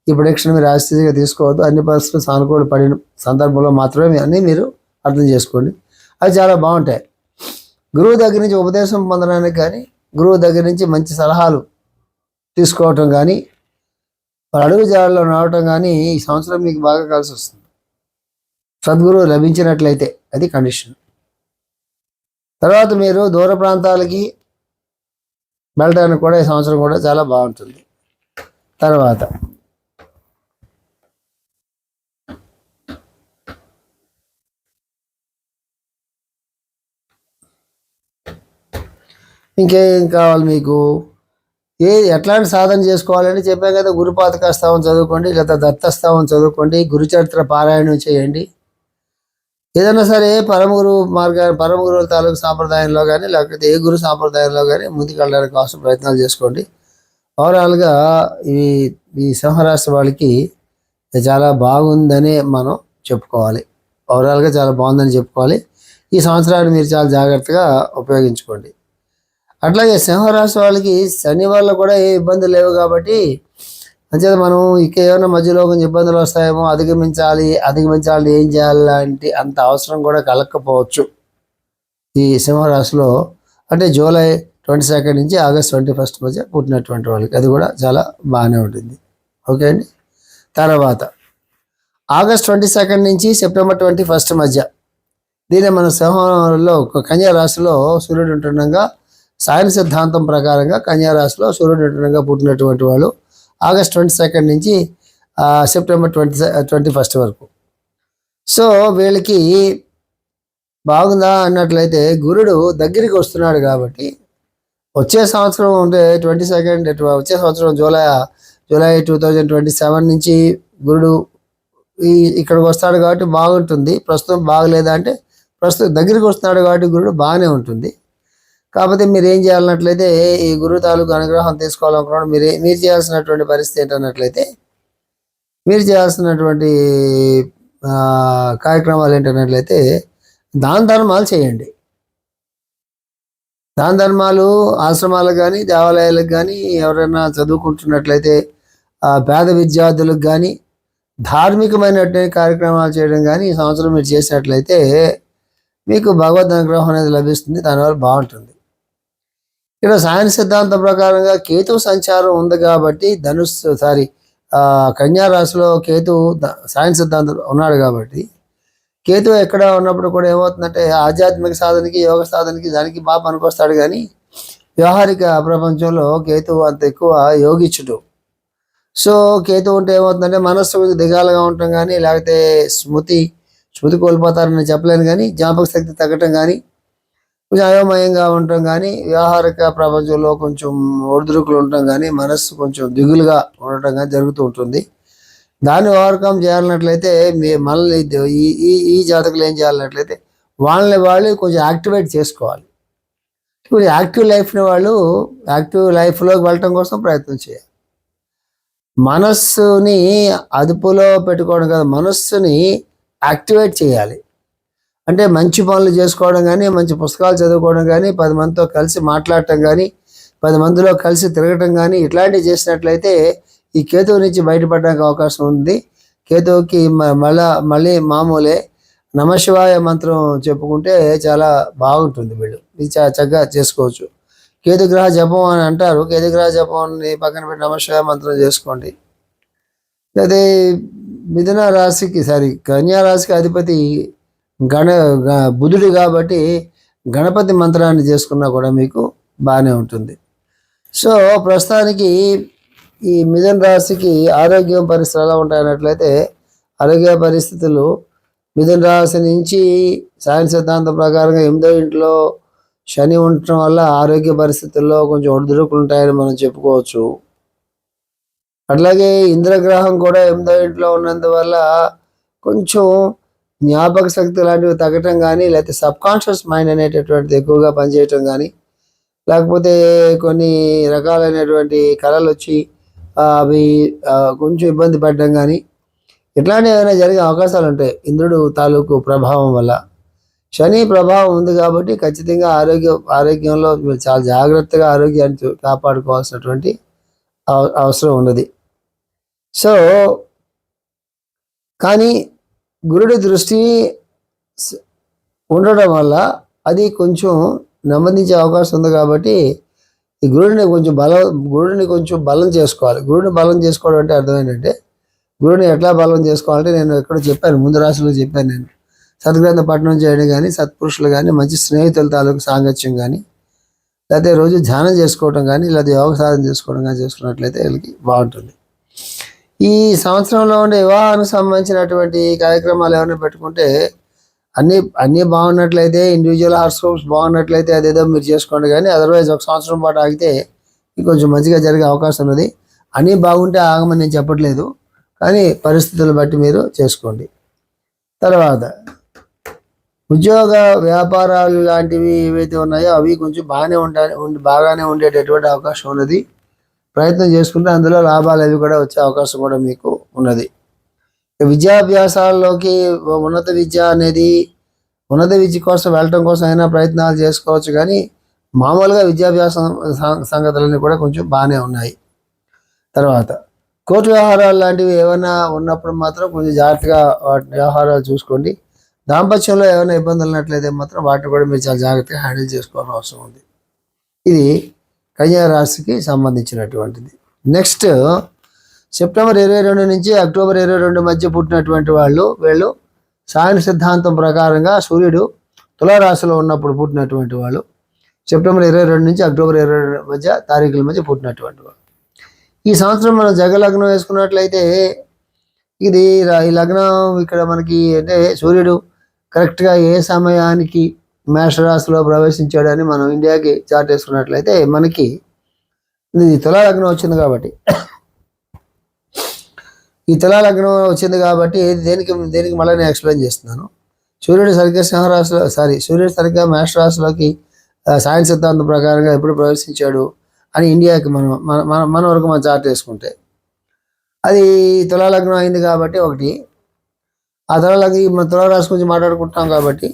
ఈ ప్రొడిక్షన్ మీరు ఆస్తిగా తీసుకోవద్దు. అన్ని పరిస్థితులు సానుకూల పడిన సందర్భంలో మాత్రమే అన్నీ మీరు అర్థం చేసుకోండి. అవి చాలా బాగుంటాయి. గురువు దగ్గర నుంచి ఉపదేశం పొందడానికి కానీ, గురువు దగ్గర నుంచి మంచి సలహాలు తీసుకోవటం కానీ, అడుగు జాడలో రావటం కానీ ఈ సంవత్సరం మీకు బాగా కలిసి వస్తుంది. సద్గురువు లభించినట్లయితే అది కండిషన్. తర్వాత మీరు దూర ప్రాంతాలకి వెళ్ళడానికి కూడా ఈ సంవత్సరం కూడా చాలా బాగుంటుంది. తర్వాత ఇంకేం కావాలి మీకు? ఎట్లాంటి సాధన చేసుకోవాలని చెప్పాం కదా. గురుపాతకాస్తవం చదువుకోండి, లేదా దత్తస్తవం చదువుకోండి, గురుచరిత్ర పారాయణం చేయండి. ఏదైనా సరే పరమగురువుల తాలూకు సాంప్రదాయంలో కానీ, లేకపోతే ఏ గురు సాంప్రదాయంలో కానీ ముందుకు వెళ్ళడానికి కోసం ప్రయత్నాలు చేసుకోండి. ఓవరాల్గా ఈ సింహరాశి వాళ్ళకి చాలా బాగుందనే మనం చెప్పుకోవాలి. ఓవరాల్గా చాలా బాగుందని చెప్పుకోవాలి. ఈ సంవత్సరాన్ని మీరు చాలా జాగ్రత్తగా ఉపయోగించుకోండి. అట్లాగే సింహరాశి వాళ్ళకి శని వల్ల కూడా ఏ ఇబ్బందులు లేవు కాబట్టి అంచేత మనం ఇక ఏమైనా మధ్యలో కొంచెం ఇబ్బందులు వస్తాయేమో, అధిగమించాలి ఏం చేయాలంటే అంత అవసరం కూడా కలగకపోవచ్చు ఈ సింహరాశిలో. అంటే జూలై 22 నుంచి ఆగస్ట్ 21 మధ్య పుట్టినటువంటి వాళ్ళకి అది కూడా చాలా బాగానే ఉంటుంది. ఓకే అండి. తర్వాత ఆగస్ట్ 22 నుంచి సెప్టెంబర్ 21 మధ్య దీన్ని మన సింహంలో కన్యా రాశిలో సూర్యుడు ఉంటుండగా, సాయన సిద్ధాంతం ప్రకారంగా కన్యా రాశిలో సూర్యుడు ఉంటుండగా పుట్టినటువంటి వాళ్ళు ఆగస్ట్ 22 నుంచి సెప్టెంబర్ 21 వరకు. సో వీళ్ళకి బాగుందా అన్నట్లయితే గురుడు దగ్గరికి వస్తున్నాడు కాబట్టి వచ్చే సంవత్సరం అంటే 22 వచ్చే సంవత్సరం జూలై 2027 నుంచి గురుడు ఇక్కడికి వస్తాడు కాబట్టి బాగుంటుంది. ప్రస్తుతం బాగలేదా అంటే ప్రస్తుతం దగ్గరికి వస్తున్నాడు కాబట్టి గురుడు బాగానే ఉంటుంది. కాకపోతే మీరు ఏం చేయాలన్నట్లయితే ఈ గురువు తాలూకు అనుగ్రహం తీసుకోవాలనుకున్నాడు మీరు చేయాల్సినటువంటి పరిస్థితి ఏంటన్నట్లయితే మీరు చేయాల్సినటువంటి కార్యక్రమాలు ఏంటన్నట్లయితే దాన ధర్మాలు చేయండి. దాన ధర్మాలు ఆశ్రమాలకు కానీ దేవాలయాలకు కానీ ఎవరైనా చదువుకుంటున్నట్లయితే పేద విద్యార్థులకు కానీ ధార్మికమైనటువంటి కార్యక్రమాలు చేయడం కానీ ఈ సంవత్సరం మీరు చేసినట్లయితే మీకు భగవద్ అనుగ్రహం అనేది లభిస్తుంది. దానివల్ల బాగుంటుంది. ఇక్కడ సాయన సిద్ధాంతం ప్రకారంగా కేతు సంచారం ఉంది కాబట్టి కన్యా రాశిలో కేతు సాయన సిద్ధాంతం ఉన్నాడు కాబట్టి కేతు ఎక్కడ ఉన్నప్పుడు కూడా ఏమవుతుందంటే ఆధ్యాత్మిక సాధనకి, యోగ సాధనకి దానికి బాగా పనికొస్తాడు. కానీ వ్యవహారిక ప్రపంచంలో కేతు అంత ఎక్కువ యోగిచ్చుడు. సో కేతు ఉంటే ఏమవుతుందంటే మనస్సు దిగాలుగా ఉండటం కానీ, లేకపోతే స్మృతి కోల్పోతారని చెప్పలేను కానీ జ్ఞాపక శక్తి తగ్గటం కానీ, కొంచెం అయోమయంగా ఉండటం కానీ, వ్యవహారిక ప్రపంచంలో కొంచెం ఒడిదుడుకులు ఉండటం కానీ, మనస్సు కొంచెం దిగులుగా ఉండటం కానీ జరుగుతూ ఉంటుంది. దాన్ని ఓవర్కమ్ చేయాలన్నట్లయితే మనల్ని ఈ జాతకులు ఏం చేయాలన్నట్లయితే వాళ్ళు కొంచెం యాక్టివేట్ చేసుకోవాలి. ఇప్పుడు యాక్టివ్ లైఫ్లోకి వెళ్ళటం కోసం ప్రయత్నం చేయాలి. మనస్సుని అదుపులో పెట్టుకోవడం కాదు, మనస్సుని యాక్టివేట్ చేయాలి. అంటే మంచి పనులు చేసుకోవడం కానీ, మంచి పుస్తకాలు చదువుకోవడం కానీ, 10 మందితో కలిసి మాట్లాడటం కానీ, 10 మందిలో కలిసి తిరగటం కానీ ఇట్లాంటివి చేసినట్లయితే ఈ కేతువు నుంచి బయటపడడానికి అవకాశం ఉంది. కేతువుకి మళ్ళీ మామూలే నమశివాయ మంత్రం చెప్పుకుంటే చాలా బాగుంటుంది. వీళ్ళు ఇది చక్కగా చేసుకోవచ్చు. కేతుగ్రహ జపం అని అంటారు. కేతుగ్రహ జపాన్ని పక్కన పెట్టి నమశివాయ మంత్రం చేసుకోండి. అదే కన్యా రాశికి అధిపతి బుధుడు కాబట్టి గణపతి మంత్రాన్ని చేసుకున్నా కూడా మీకు బాగానే ఉంటుంది. సో ప్రస్తుతానికి ఈ మిథున రాశికి ఆరోగ్యం పరిస్థితులు ఎలా ఉంటాయన్నట్లయితే ఆరోగ్య పరిస్థితులు మిథున రాశి నుంచి సాయన సిద్ధాంతం ప్రకారంగా 8వ ఇంట్లో శని ఉండటం వల్ల ఆరోగ్య పరిస్థితుల్లో కొంచెం ఒడిదుడుకులు ఉంటాయని మనం చెప్పుకోవచ్చు. అట్లాగే ఇంద్రగ్రహం కూడా 8వ ఇంట్లో ఉన్నందువల్ల కొంచెం జ్ఞాపక శక్తి లాంటివి తగ్గటం కానీ, లేకపోతే సబ్కాన్షియస్ మైండ్ అనేటటువంటిది ఎక్కువగా పనిచేయటం కానీ, లేకపోతే కొన్ని రకాలైనటువంటి కళలు వచ్చి అవి కొంచెం ఇబ్బంది పడడం కానీ ఇట్లాంటివి ఏమైనా జరిగే అవకాశాలు ఉంటాయి. ఇంద్రుడు తాలూకు ప్రభావం వల్ల శని ప్రభావం ఉంది కాబట్టి ఖచ్చితంగా ఆరోగ్యంలో చాలా జాగ్రత్తగా ఆరోగ్యాన్ని కాపాడుకోవాల్సినటువంటి అవసరం ఉన్నది. సో కానీ గురుడి దృష్టి ఉండడం వల్ల అది కొంచెం నెమ్మదించే అవకాశం ఉంది కాబట్టి ఈ గురుడిని కొంచెం బలం చేసుకోవాలి. గురుడిని బలం చేసుకోవడం అంటే అర్థం ఏంటంటే గురుడిని ఎట్లా బలం చేసుకోవాలంటే నేను ఎక్కడో చెప్పాను, ముందు రాశిలో చెప్పాను. నేను సద్గ్రంథ పఠనం చేయడం కానీ, సత్పురుషులు కానీ, మంచి స్నేహితుల తాలూకు సాంగత్యం కానీ, లేకపోతే రోజు ధ్యానం చేసుకోవడం కానీ, లేదా యోగ సాధన చేసుకోవడం కానీ చేసుకున్నట్లయితే వీళ్ళకి బాగుంటుంది. ఈ సంవత్సరంలో ఉండే వివాహానికి సంబంధించినటువంటి కార్యక్రమాలు ఏమైనా పెట్టుకుంటే అన్నీ బాగున్నట్లయితే, ఇండివిజువల్ హార్స్కోప్స్ బాగున్నట్లయితే అదేదో మీరు చేసుకోండి. కానీ అదర్వైజ్ ఒక సంవత్సరం పాటు ఆగితే ఇంకొంచెం మంచిగా జరిగే అవకాశం ఉన్నది. అన్నీ బాగుంటే ఆగమని నేను చెప్పట్లేదు, కానీ పరిస్థితులను బట్టి మీరు చేసుకోండి. తర్వాత ఉద్యోగ వ్యాపారాలు లాంటివి ఏవైతే ఉన్నాయో అవి కొంచెం బాగానే ఉండేటటువంటి అవకాశం ఉన్నది. ప్రయత్నం చేసుకుంటే అందులో లాభాలు అవి కూడా వచ్చే అవకాశం కూడా మీకు ఉన్నది. విద్యాభ్యాసాల్లోకి ఉన్నత విద్య అనేది ఉన్నత విద్య కోసం వెళ్ళటం కోసం అయినా ప్రయత్నాలు చేసుకోవచ్చు, కానీ మామూలుగా విద్యాభ్యాసం సంగతులన్నీ కూడా కొంచెం బాగానే ఉన్నాయి. తర్వాత కోర్టు వ్యవహారాలు లాంటివి ఏమైనా ఉన్నప్పుడు మాత్రం కొంచెం జాగ్రత్తగా వాటి వ్యవహారాలు చూసుకోండి. దాంపత్యంలో ఏమైనా ఇబ్బందులు ఉన్నట్లయితే మాత్రం వాటిని కూడా మీరు చాలా జాగ్రత్తగా హ్యాండిల్ చేసుకోవాల్సిన అవసరం ఉంది. ఇది కన్యా రాశికి సంబంధించినటువంటిది. నెక్స్ట్ సెప్టెంబర్ 22 నుంచి అక్టోబర్ 22 మధ్య పుట్టినటువంటి వీళ్ళు సాయన సిద్ధాంతం ప్రకారంగా సూర్యుడు తులారాశిలో ఉన్నప్పుడు పుట్టినటువంటి వాళ్ళు, సెప్టెంబర్ 22 నుంచి అక్టోబర్ 22 మధ్య తారీఖుల మధ్య పుట్టినటువంటి వాళ్ళు. ఈ సంవత్సరం మనం జగలగ్నం వేసుకున్నట్లయితే ఇది ఈ లగ్నం ఇక్కడ మనకి అంటే సూర్యుడు కరెక్ట్గా ఏ సమయానికి మేషరాశిలో ప్రవేశించాడని మనం ఇండియాకి చార్ట్ వేసుకున్నట్లయితే మనకి ఇది తులాలగ్నం వచ్చింది కాబట్టి దేనికి మళ్ళీ నేను ఎక్స్ప్లెయిన్ చేస్తున్నాను. సూర్యుడు సరిగ్గా మేషరాశిలోకి సాయన సిద్ధాంతం ప్రకారంగా ఎప్పుడు ప్రవేశించాడు అని ఇండియాకి మన వరకు మనం చార్ట్ వేసుకుంటే అది తులాలగ్నం అయింది కాబట్టి ఒకటి, ఆ మన తులారాశి గురించి మాట్లాడుకుంటాం కాబట్టి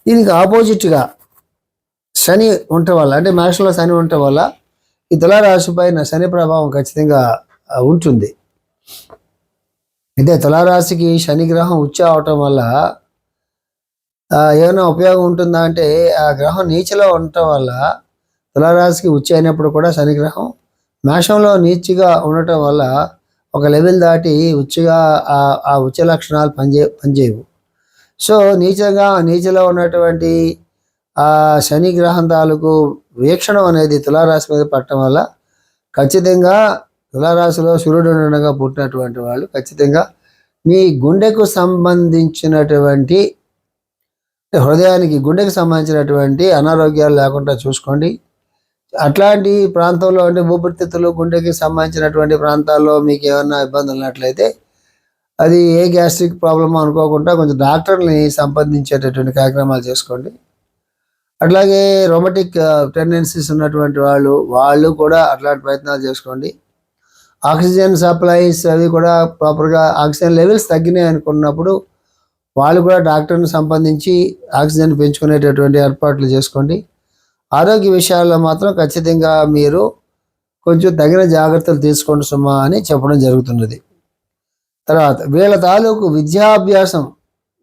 దీనికి ఆపోజిట్గా శని ఉండటం వల్ల, అంటే మేషంలో శని ఉండటం వల్ల ఈ తులారాశి పైన శని ప్రభావం ఖచ్చితంగా ఉంటుంది. అయితే తులారాశికి శని గ్రహం ఉచ్చ అవటం వల్ల ఏమైనా ఉపయోగం ఉంటుందా అంటే, ఆ గ్రహం నీచలో ఉండటం వల్ల తులారాశికి ఉచ్చ అయినప్పుడు కూడా శని గ్రహం మేషంలో నీచిగా ఉండటం వల్ల ఒక లెవెల్ దాటి ఉచ్చగా ఆ ఉచ్చ లక్షణాలు పనిచేయవు. సో నీచలో ఉన్నటువంటి ఆ శని గ్రహం తాలూకు వీక్షణం అనేది తులారాశి మీద పడటం వల్ల ఖచ్చితంగా తులారాశిలో సూర్యుడు ఉండగా పుట్టినటువంటి వాళ్ళు ఖచ్చితంగా మీ గుండెకు సంబంధించినటువంటి గుండెకు సంబంధించినటువంటి అనారోగ్యాలు లేకుండా చూసుకోండి. అట్లాంటి ప్రాంతంలో అంటే ఊపిరితిత్తులు గుండెకి సంబంధించినటువంటి ప్రాంతాల్లో మీకు ఏమన్నా ఇబ్బందులు ఉన్నట్లయితే అది ఏ గ్యాస్ట్రిక్ ప్రాబ్లమ్ అనుకోకుండా కొంచెం డాక్టర్ని సంప్రదించేటటువంటి కార్యక్రమాలు చేసుకోండి. అట్లాగే రొమటిక్ టెండెన్సీస్ ఉన్నటువంటి వాళ్ళు కూడా అట్లాంటి ప్రయత్నాలు చేసుకోండి. ఆక్సిజన్ సప్లైస్ అవి కూడా ప్రాపర్గా ఆక్సిజన్ లెవెల్స్ తగ్గినాయి అనుకున్నప్పుడు వాళ్ళు కూడా డాక్టర్ని సంప్రదించి ఆక్సిజన్ పెంచుకునేటటువంటి ఏర్పాట్లు చేసుకోండి. ఆరోగ్య విషయాల్లో మాత్రం ఖచ్చితంగా మీరు కొంచెం తగిన జాగ్రత్తలు తీసుకోండి సుమా అని చెప్పడం జరుగుతున్నది. తర్వాత వీళ్ళ తాలూకు విద్యాభ్యాసం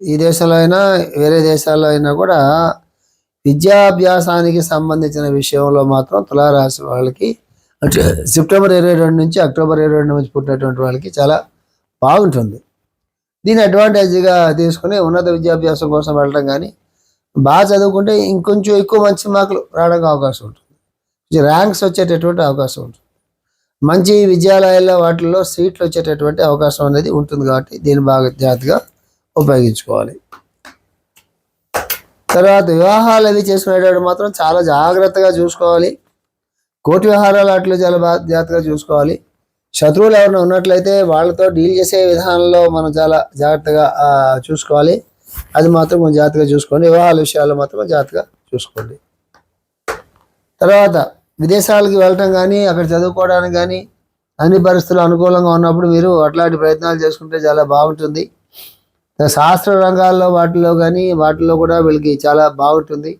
ఈ దేశంలో అయినా వేరే దేశాల్లో అయినా కూడా విద్యాభ్యాసానికి సంబంధించిన విషయంలో మాత్రం తులారాశి వాళ్ళకి అంటే సెప్టెంబర్ 22 నుంచి అక్టోబర్ 22 మధ్య పుట్టినటువంటి వాళ్ళకి చాలా బాగుంటుంది. దీని అడ్వాంటేజ్గా తీసుకుని ఉన్నత విద్యాభ్యాసం కోసం వెళ్ళడం కానీ బాగా చదువుకుంటే ఇంకొంచెం ఎక్కువ మంచి మార్కులు రావడానికి అవకాశం ఉంటుంది, ర్యాంక్స్ వచ్చేటటువంటి అవకాశం ఉంటుంది, మంచి విద్యాలయాల్లో వాటిల్లో సీట్లు వచ్చేటటువంటి అవకాశం అనేది ఉంటుంది. కాబట్టి దీన్ని బాగా జాగ్రత్తగా ఉపయోగించుకోవాలి. తర్వాత వివాహాలు అవి చేసుకునేటప్పుడు మాత్రం చాలా జాగ్రత్తగా చూసుకోవాలి. కోర్టు వ్యవహారాలు అట్లు చాలా జాగ్రత్తగా చూసుకోవాలి. శత్రువులు ఎవరైనా ఉన్నట్లయితే వాళ్ళతో డీల్ చేసే విధానంలో మనం చాలా జాగ్రత్తగా చూసుకోవాలి. అది మాత్రం కొంచెం జాగ్రత్తగా చూసుకోండి. వివాహాల విషయాల్లో మాత్రం జాగ్రత్తగా చూసుకోండి. తర్వాత విదేశాలకు వెళ్ళటం కానీ అక్కడ చదువుకోవడానికి కానీ అన్ని పరిస్థితులు అనుకూలంగా ఉన్నప్పుడు మీరు అట్లాంటి ప్రయత్నాలు చేసుకుంటే చాలా బాగుంటుంది. శాస్త్ర రంగాల్లో వాటిల్లో కూడా వీళ్ళకి చాలా బాగుంటుంది.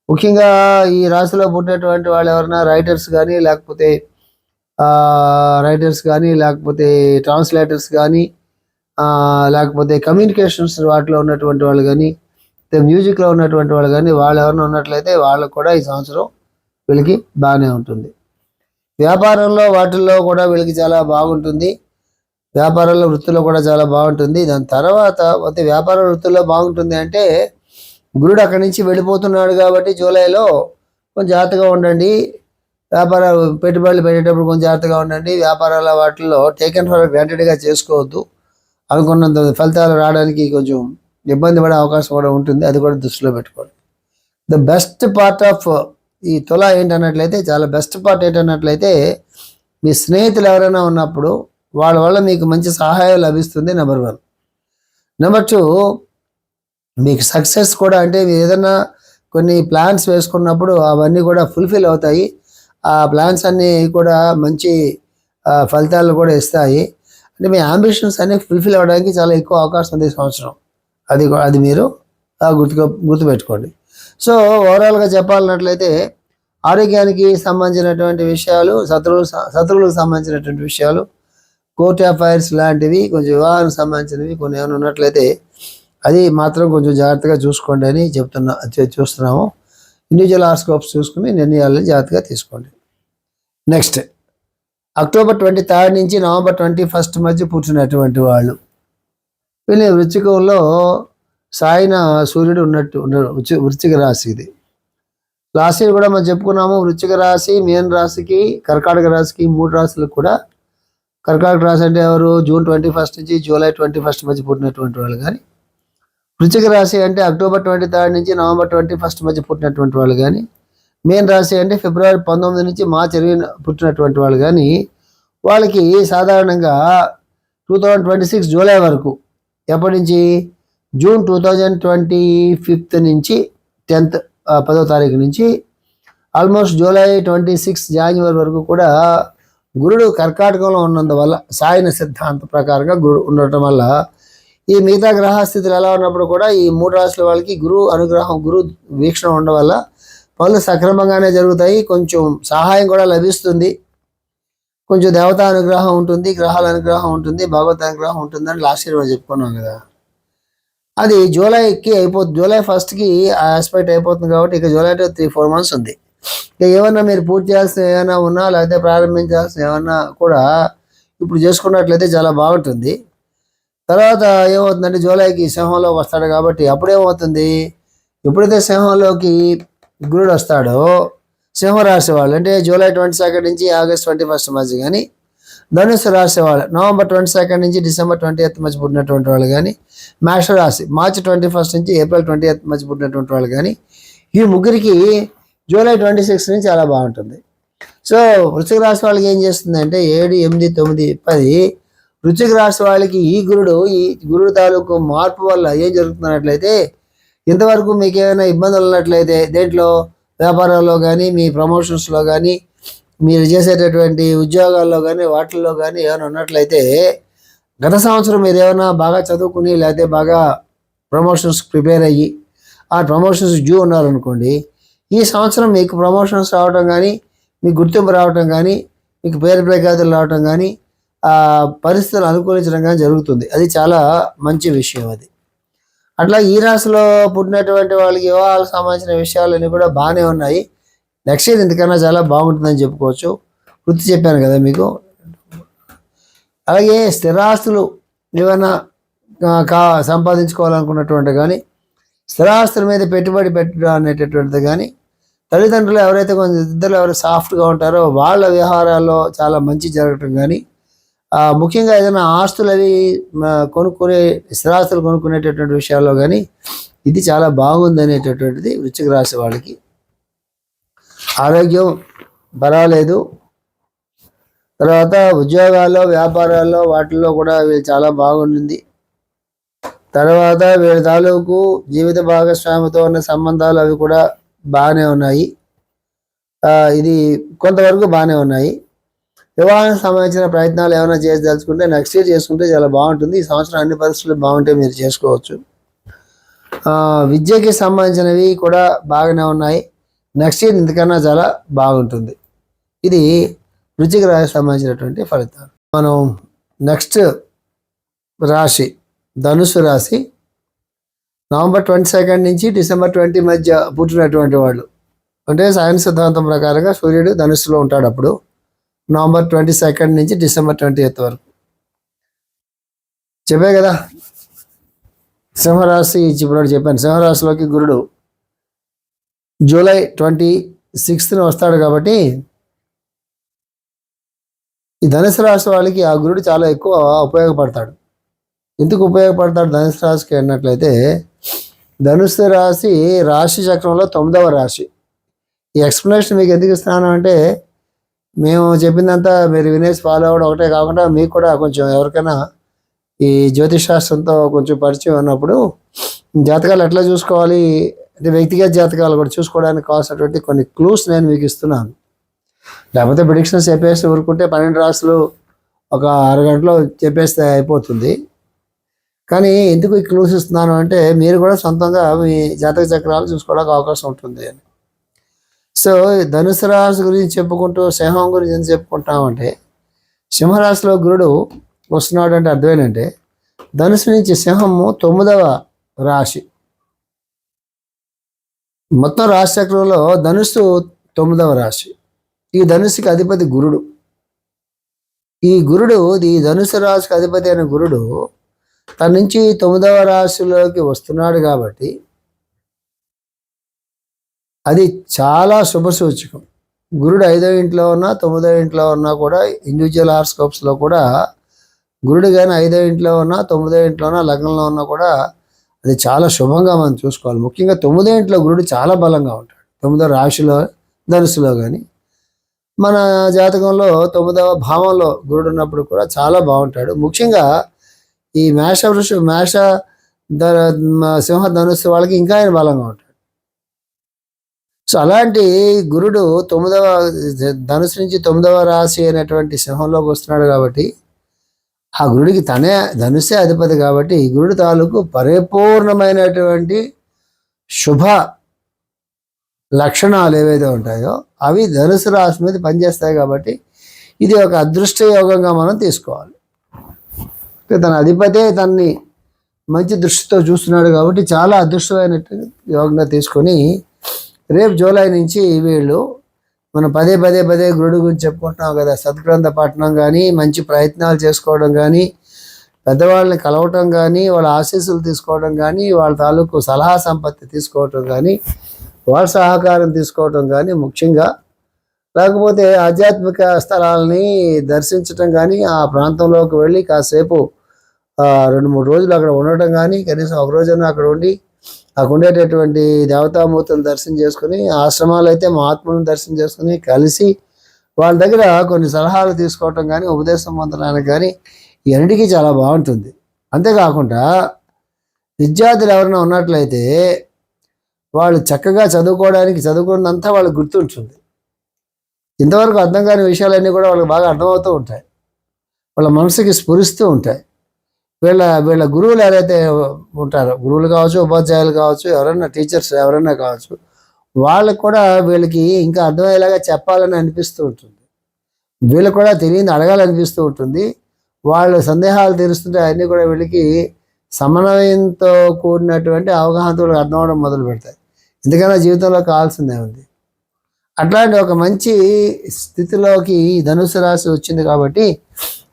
ముఖ్యంగా ఈ రాశిలో పుట్టినటువంటి వాళ్ళు ఎవరైనా రైటర్స్ కానీ లేకపోతే ట్రాన్స్లేటర్స్ కానీ లేకపోతే కమ్యూనికేషన్స్ వాటిలో ఉన్నటువంటి వాళ్ళు కానీ మ్యూజిక్లో ఉన్నటువంటి వాళ్ళు కానీ వాళ్ళు ఎవరైనా ఉన్నట్లయితే వాళ్ళకు కూడా ఈ సంవత్సరం వీళ్ళకి బాగానే ఉంటుంది. వ్యాపారంలో వాటిల్లో కూడా వీళ్ళకి చాలా బాగుంటుంది. వ్యాపారంలో వృత్తిలో కూడా చాలా బాగుంటుంది. దాని తర్వాత వ్యాపార వృత్తిలో బాగుంటుంది అంటే గురుడు అక్కడి నుంచి వెళ్ళిపోతున్నాడు కాబట్టి జూలైలో కొంచెం జాగ్రత్తగా ఉండండి. పెట్టుబడులు పెట్టేటప్పుడు కొంచెం జాగ్రత్తగా ఉండండి. వ్యాపారాల వాటిల్లో టేకెన్ ఫర్ గ్రాంటెడ్గా చేసుకోవద్దు. అనుకున్నంత ఫలితాలు రావడానికి కొంచెం ఇబ్బంది పడే అవకాశం కూడా ఉంటుంది. అది కూడా దృష్టిలో పెట్టుకోండి. ద బెస్ట్ పార్ట్ ఆఫ్ ఈ తులా చాలా బెస్ట్ పార్ట్ ఏంటన్నట్లయితే మీ స్నేహితులు ఎవరైనా ఉన్నప్పుడు వాళ్ళ వల్ల మీకు మంచి సహాయం లభిస్తుంది. నెంబర్ 1. నెంబర్ 2, మీకు సక్సెస్ కూడా అంటే మీరు ఏదైనా కొన్ని ప్లాన్స్ వేసుకున్నప్పుడు అవన్నీ కూడా ఫుల్ఫిల్ అవుతాయి. ఆ ప్లాన్స్ అన్నీ కూడా మంచి ఫలితాలు కూడా ఇస్తాయి. అంటే మీ అంబిషన్స్ అన్ని ఫుల్ఫిల్ అవ్వడానికి చాలా ఎక్కువ అవకాశం ఉంది ఈ సంవత్సరం. అది మీరు గుర్తుపెట్టుకోండి. సో ఓవరాల్గా చెప్పాలన్నట్లయితే ఆరోగ్యానికి సంబంధించినటువంటి విషయాలు, శత్రువులకు సంబంధించినటువంటి విషయాలు, కోర్ట్ అఫైర్స్ లాంటివి, కొంచెం వివాహానికి సంబంధించినవి కొన్ని ఏమైనా ఉన్నట్లయితే అది మాత్రం కొంచెం జాగ్రత్తగా చూసుకోండి అని చూస్తున్నాము. ఇండివిజువల్ హారోస్కోప్స్ చూసుకుని నిర్ణయాలను జాగ్రత్తగా తీసుకోండి. నెక్స్ట్ అక్టోబర్ 23 నుంచి నవంబర్ 21 మధ్య పుట్టినటువంటి వాళ్ళు, వీళ్ళు వృశ్చికంలో సాయిన సూర్యుడు ఉన్నాడు. వృశ్చిక రాశి ఇది. లాస్ట్ ఇయర్ కూడా మనం చెప్పుకున్నాము. వృశ్చిక రాశి, మీన రాశికి, కర్కాటక రాశికి, 3 రాశులకు కూడా. కర్కాటక రాశి అంటే ఎవరు? జూన్ 21 నుంచి జూలై 21 మధ్య పుట్టినటువంటి వాళ్ళు. కానీ వృశ్చిక రాశి అంటే అక్టోబర్ 23 నుంచి నవంబర్ 21 మధ్య పుట్టినటువంటి వాళ్ళు. కానీ మీన రాశి అంటే ఫిబ్రవరి 19 నుంచి మార్చి 20 పుట్టినటువంటి వాళ్ళు. కానీ వాళ్ళకి సాధారణంగా 2026 జూలై వరకు, ఎప్పటి నుంచి? జూన్ 2025 నుంచి 10వ తారీఖు నుంచి ఆల్మోస్ట్ జూలై 26 జాన్యువరి వరకు కూడా గురుడు కర్కాటకంలో ఉన్నందువల్ల, సాయన సిద్ధాంత ప్రకారంగా గురుడు ఉండటం వల్ల ఈ మిగతా గ్రహస్థితులు ఎలా ఉన్నప్పుడు కూడా ఈ 3 రాశుల వాళ్ళకి గురువు అనుగ్రహం, గురు వీక్షణ ఉండడం వల్ల పనులు సక్రమంగానే జరుగుతాయి. కొంచెం సహాయం కూడా లభిస్తుంది, కొంచెం దేవతా అనుగ్రహం ఉంటుంది, గ్రహాల అనుగ్రహం ఉంటుంది, భగవత్ అనుగ్రహం ఉంటుందని లాస్ట్ ఇయర్ చెప్పుకున్నాం కదా. అది జూలైకి అయిపోతుంది. జూలై 1కి ఆ ఆస్పెక్ట్ అయిపోతుంది కాబట్టి ఇక జూలై 3-4 months ఉంది. ఇక ఏమన్నా మీరు పూర్తి చేయాల్సిన ఏమైనా ఉన్నా, లేకపోతే ప్రారంభించాల్సిన ఏమన్నా కూడా ఇప్పుడు చేసుకున్నట్లయితే చాలా బాగుంటుంది. తర్వాత ఏమవుతుందంటే జూలైకి సింహంలో వస్తాడు కాబట్టి అప్పుడేమవుతుంది, ఎప్పుడైతే సింహంలోకి గురుడు వస్తాడో సింహరాశి వాళ్ళు అంటే జూలై 22 నుంచి ఆగస్ట్ 21 మధ్య కానీ, ధనుసు రాశి వాళ్ళు నవంబర్ 22 నుంచి డిసెంబర్ 20 మధ్య పుట్టినటువంటి వాళ్ళు కానీ, మేష రాశి మార్చి 21 నుంచి ఏప్రిల్ 20 మధ్య పుట్టినటువంటి వాళ్ళు కానీ, ఈ ముగ్గురికి జూలై 26 నుంచి చాలా బాగుంటుంది. సో వృశ్చిక రాశి వాళ్ళకి ఏం చేస్తుందంటే 7, 8, 9, 10 వృశ్చిక రాశి వాళ్ళకి ఈ గురుడు తాలూకు మార్పు వల్ల ఏం జరుగుతున్నట్లయితే, ఇంతవరకు మీకు ఏమైనా ఇబ్బందులు ఉన్నట్లయితే దేంట్లో, వ్యాపారాల్లో కానీ, మీ ప్రమోషన్స్లో కానీ, మీరు చేసేటటువంటి ఉద్యోగాల్లో కానీ, వాటిల్లో కానీ ఏమైనా ఉన్నట్లయితే, గత సంవత్సరం మీరు ఏమైనా బాగా చదువుకుని లేకపోతే బాగా ప్రమోషన్స్ ప్రిపేర్ అయ్యి ఆ ప్రమోషన్స్ డ్యూ ఉన్నారనుకోండి, ఈ సంవత్సరం మీకు ప్రమోషన్స్ రావడం కానీ, మీకు గుర్తింపు రావడం కానీ, మీకు పేరు ప్రఖ్యాతులు రావడం కానీ, పరిస్థితులు అనుకూలించడం కానీ జరుగుతుంది. అది చాలా మంచి విషయం. అది అట్లా ఈ రాశిలో పుట్టినటువంటి వాళ్ళకి వివాహాలకు సంబంధించిన విషయాలన్నీ కూడా బాగానే ఉన్నాయి. నెక్స్ట్ ఇయర్ ఇంతకన్నా చాలా బాగుంటుందని చెప్పుకోవచ్చు. వృత్తి చెప్పాను కదా మీకు. అలాగే స్థిరాస్తులు ఏమైనా సంపాదించుకోవాలనుకున్నటువంటి కానీ, స్థిరాస్తుల మీద పెట్టుబడి పెట్టడం అనేటటువంటిది కానీ, తల్లిదండ్రులు ఎవరైతే కొంచెం ఇద్దరు ఎవరు సాఫ్ట్గా ఉంటారో వాళ్ళ వ్యవహారాల్లో చాలా మంచి జరగటం కానీ, ముఖ్యంగా ఏదైనా ఆస్తులు అవి స్థిరాస్తులు కొనుక్కునేటటువంటి విషయాల్లో కానీ ఇది చాలా బాగుంది అనేటటువంటిది వృశ్చిక రాశి వాళ్ళకి. ఆరోగ్యం పర్వాలేదు. తర్వాత ఉద్యోగాల్లో, వ్యాపారాల్లో వాటిల్లో కూడా వీళ్ళు చాలా బాగుంటుంది. తర్వాత వీళ్ళ తాలూకు జీవిత భాగస్వామితో ఉన్న సంబంధాలు అవి కూడా బాగానే ఉన్నాయి. ఇది కొంతవరకు బాగానే ఉన్నాయి. వివాహానికి సంబంధించిన ప్రయత్నాలు ఏమైనా చేయదలుచుకుంటే నెక్స్ట్ ఇయర్ చేసుకుంటే చాలా బాగుంటుంది. ఈ సంవత్సరం అన్ని పరిస్థితులు బాగుంటే మీరు చేసుకోవచ్చు. విద్యకి సంబంధించినవి కూడా బాగానే ఉన్నాయి. నెక్స్ట్ ఇయర్ ఇంతకన్నా చాలా బాగుంటుంది. ఇది వృశ్చిక రాశికి సంబంధించినటువంటి ఫలితాలు. మనం నెక్స్ట్ రాశి ధనుసు రాశి, నవంబర్ 22 నుంచి డిసెంబర్ 20 మధ్య పుట్టినటువంటి వాళ్ళు. అంటే సైన్స్ సిద్ధాంతం ప్రకారంగా సూర్యుడు ధనుస్సులో ఉంటాడు అప్పుడు, నవంబర్ 22 నుంచి డిసెంబర్ 20 వరకు. చెప్పే కదా సింహరాశి ఇప్పుడు చెప్పాను. సింహరాశిలోకి గురుడు జూలై 26న వస్తాడు కాబట్టి ఈ ధనుసు రాశి వాళ్ళకి ఆ గురుడు చాలా ఎక్కువ ఉపయోగపడతాడు. ఎందుకు ఉపయోగపడతాడు ధనుసు రాశికి అన్నట్లయితే, ధనుసు రాశి రాశి చక్రంలో 9వ రాశి. ఈ ఎక్స్ప్లెనేషన్ మీకు ఎందుకు ఇస్తున్నాను అంటే, మేము చెప్పిందంతా మీరు వినేసి ఫాలో అవ్వడం ఒకటే కాకుండా మీకు కూడా కొంచెం ఎవరికైనా ఈ జ్యోతిష్ శాస్త్రంతో కొంచెం పరిచయం ఉన్నప్పుడు జాతకాలు ఎట్లా చూసుకోవాలి అంటే వ్యక్తిగత జాతకాలు కూడా చూసుకోవడానికి కావాల్సినటువంటి కొన్ని క్లూస్ నేను మీకు ఇస్తున్నాను. లేకపోతే ప్రిడిక్షన్స్ చెప్పేసి ఊరుకుంటే 12 రాశులు ఒక అరగంటలో చెప్పేస్తే అయిపోతుంది. కానీ ఎందుకు ఈ క్లూస్ ఇస్తున్నాను అంటే మీరు కూడా సొంతంగా మీ జాతక చక్రాలు చూసుకోవడానికి అవకాశం ఉంటుంది అని. సో ధనుసు రాశి గురించి చెప్పుకుంటూ సింహం గురించి ఎందుకు చెప్పుకుంటామంటే, సింహరాశిలో గురుడు వస్తున్నాడు అంటే అర్థం ఏంటంటే, ధనుసు నుంచి సింహము 9వ రాశి. మొత్తం రాశి చక్రంలో ధనుస్సు 9వ రాశి. ఈ ధనుస్సుకి అధిపతి గురుడు. ఈ ధనుసు రాశికి అధిపతి అయిన గురుడు తన నుంచి 9వ రాశిలోకి వస్తున్నాడు కాబట్టి అది చాలా శుభ సూచకం. గురుడు 5వ ఇంట్లో ఉన్నా 9వ ఇంట్లో ఉన్నా కూడా ఇండివిజువల్ హారోస్కోప్స్లో కూడా గురుడు కానీ 5వ ఇంట్లో ఉన్నా 9వ ఇంట్లో ఉన్నా లగ్నంలో ఉన్నా కూడా అది చాలా శుభంగా మనం చూసుకోవాలి. ముఖ్యంగా 9వ ఇంట్లో గురుడు చాలా బలంగా ఉంటాడు. 9వ రాశిలో ధనుసులో కానీ మన జాతకంలో 9వ భావంలో గురుడు ఉన్నప్పుడు కూడా చాలా బాగుంటాడు. ముఖ్యంగా ఈ మేష సింహ ధనుస్సు వాళ్ళకి ఇంకా ఆయన బలంగా ఉంటాడు. సో అలాంటి గురుడు 9వ ధనుసు నుంచి 9వ రాశి అయినటువంటి సింహంలోకి వస్తున్నాడు కాబట్టి ఆ గురుడికి తనే ధనుసే అధిపతి కాబట్టి ఈ గురుడు తాలూకు పరిపూర్ణమైనటువంటి శుభ లక్షణాలు ఏవైతే ఉంటాయో అవి ధనుసు రాశి మీద పనిచేస్తాయి కాబట్టి ఇది ఒక అదృష్ట యోగంగా మనం తీసుకోవాలి. తన అధిపతే తన్ని మంచి దృష్టితో చూస్తున్నాడు కాబట్టి చాలా అదృష్టమైనట్టు యోగంగా తీసుకొని రేపు జూలై నుంచి వీళ్ళు మనం పదే గురుడు గురించి చెప్పుకుంటున్నాం కదా, సద్గ్రంథ పఠనం కానీ, మంచి ప్రయత్నాలు చేసుకోవడం కానీ, పెద్దవాళ్ళని కలవటం కానీ, వాళ్ళ ఆశీస్సులు తీసుకోవడం కానీ, వాళ్ళ తాలూకు సలహా సంపత్తి తీసుకోవటం కానీ, వాళ్ళ సహకారం తీసుకోవటం కానీ ముఖ్యంగా, లేకపోతే ఆధ్యాత్మిక స్థలాలని దర్శించటం కానీ, ఆ ప్రాంతంలోకి వెళ్ళి కాసేపు 2-3 రోజులు అక్కడ ఉండటం కానీ, కనీసం ఒక రోజైనా అక్కడ ఉండి అక్కడ ఉండేటటువంటి దేవతామూర్తులను దర్శనం చేసుకుని, ఆశ్రమాలు అయితే మహాత్ములను దర్శనం చేసుకుని కలిసి వాళ్ళ దగ్గర కొన్ని సలహాలు తీసుకోవటం కానీ, ఉపదేశం పొందడానికి కానీ ఇవన్నిటికీ చాలా బాగుంటుంది. అంతేకాకుండా విద్యార్థులు ఎవరైనా ఉన్నట్లయితే వాళ్ళు చక్కగా చదువుకున్నంతా వాళ్ళకి గుర్తుంటుంది. ఇంతవరకు అర్థం కాని విషయాలన్నీ కూడా వాళ్ళకి బాగా అర్థమవుతూ ఉంటాయి, వాళ్ళ మనసుకి స్ఫురిస్తూ ఉంటాయి. వీళ్ళ గురువులు ఎవరైతే ఉంటారో, గురువులు కావచ్చు, ఉపాధ్యాయులు కావచ్చు, ఎవరైనా టీచర్స్ ఎవరైనా కావచ్చు, వాళ్ళకు కూడా వీళ్ళకి ఇంకా అర్థమయ్యేలాగా చెప్పాలని అనిపిస్తూ ఉంటుంది. వీళ్ళకి కూడా తెలియని అడగాలనిపిస్తూ ఉంటుంది. వాళ్ళు సందేహాలు తీరుస్తుంటే అన్నీ కూడా వీళ్ళకి సమన్వయంతో కూడినటువంటి అవగాహనతో అర్థం అవడం మొదలు పెడతాయి. ఎందుకన్నా జీవితంలో కావాల్సిందే ఉంది. అట్లాంటి ఒక మంచి స్థితిలోకి ధనుసు రాశి వచ్చింది కాబట్టి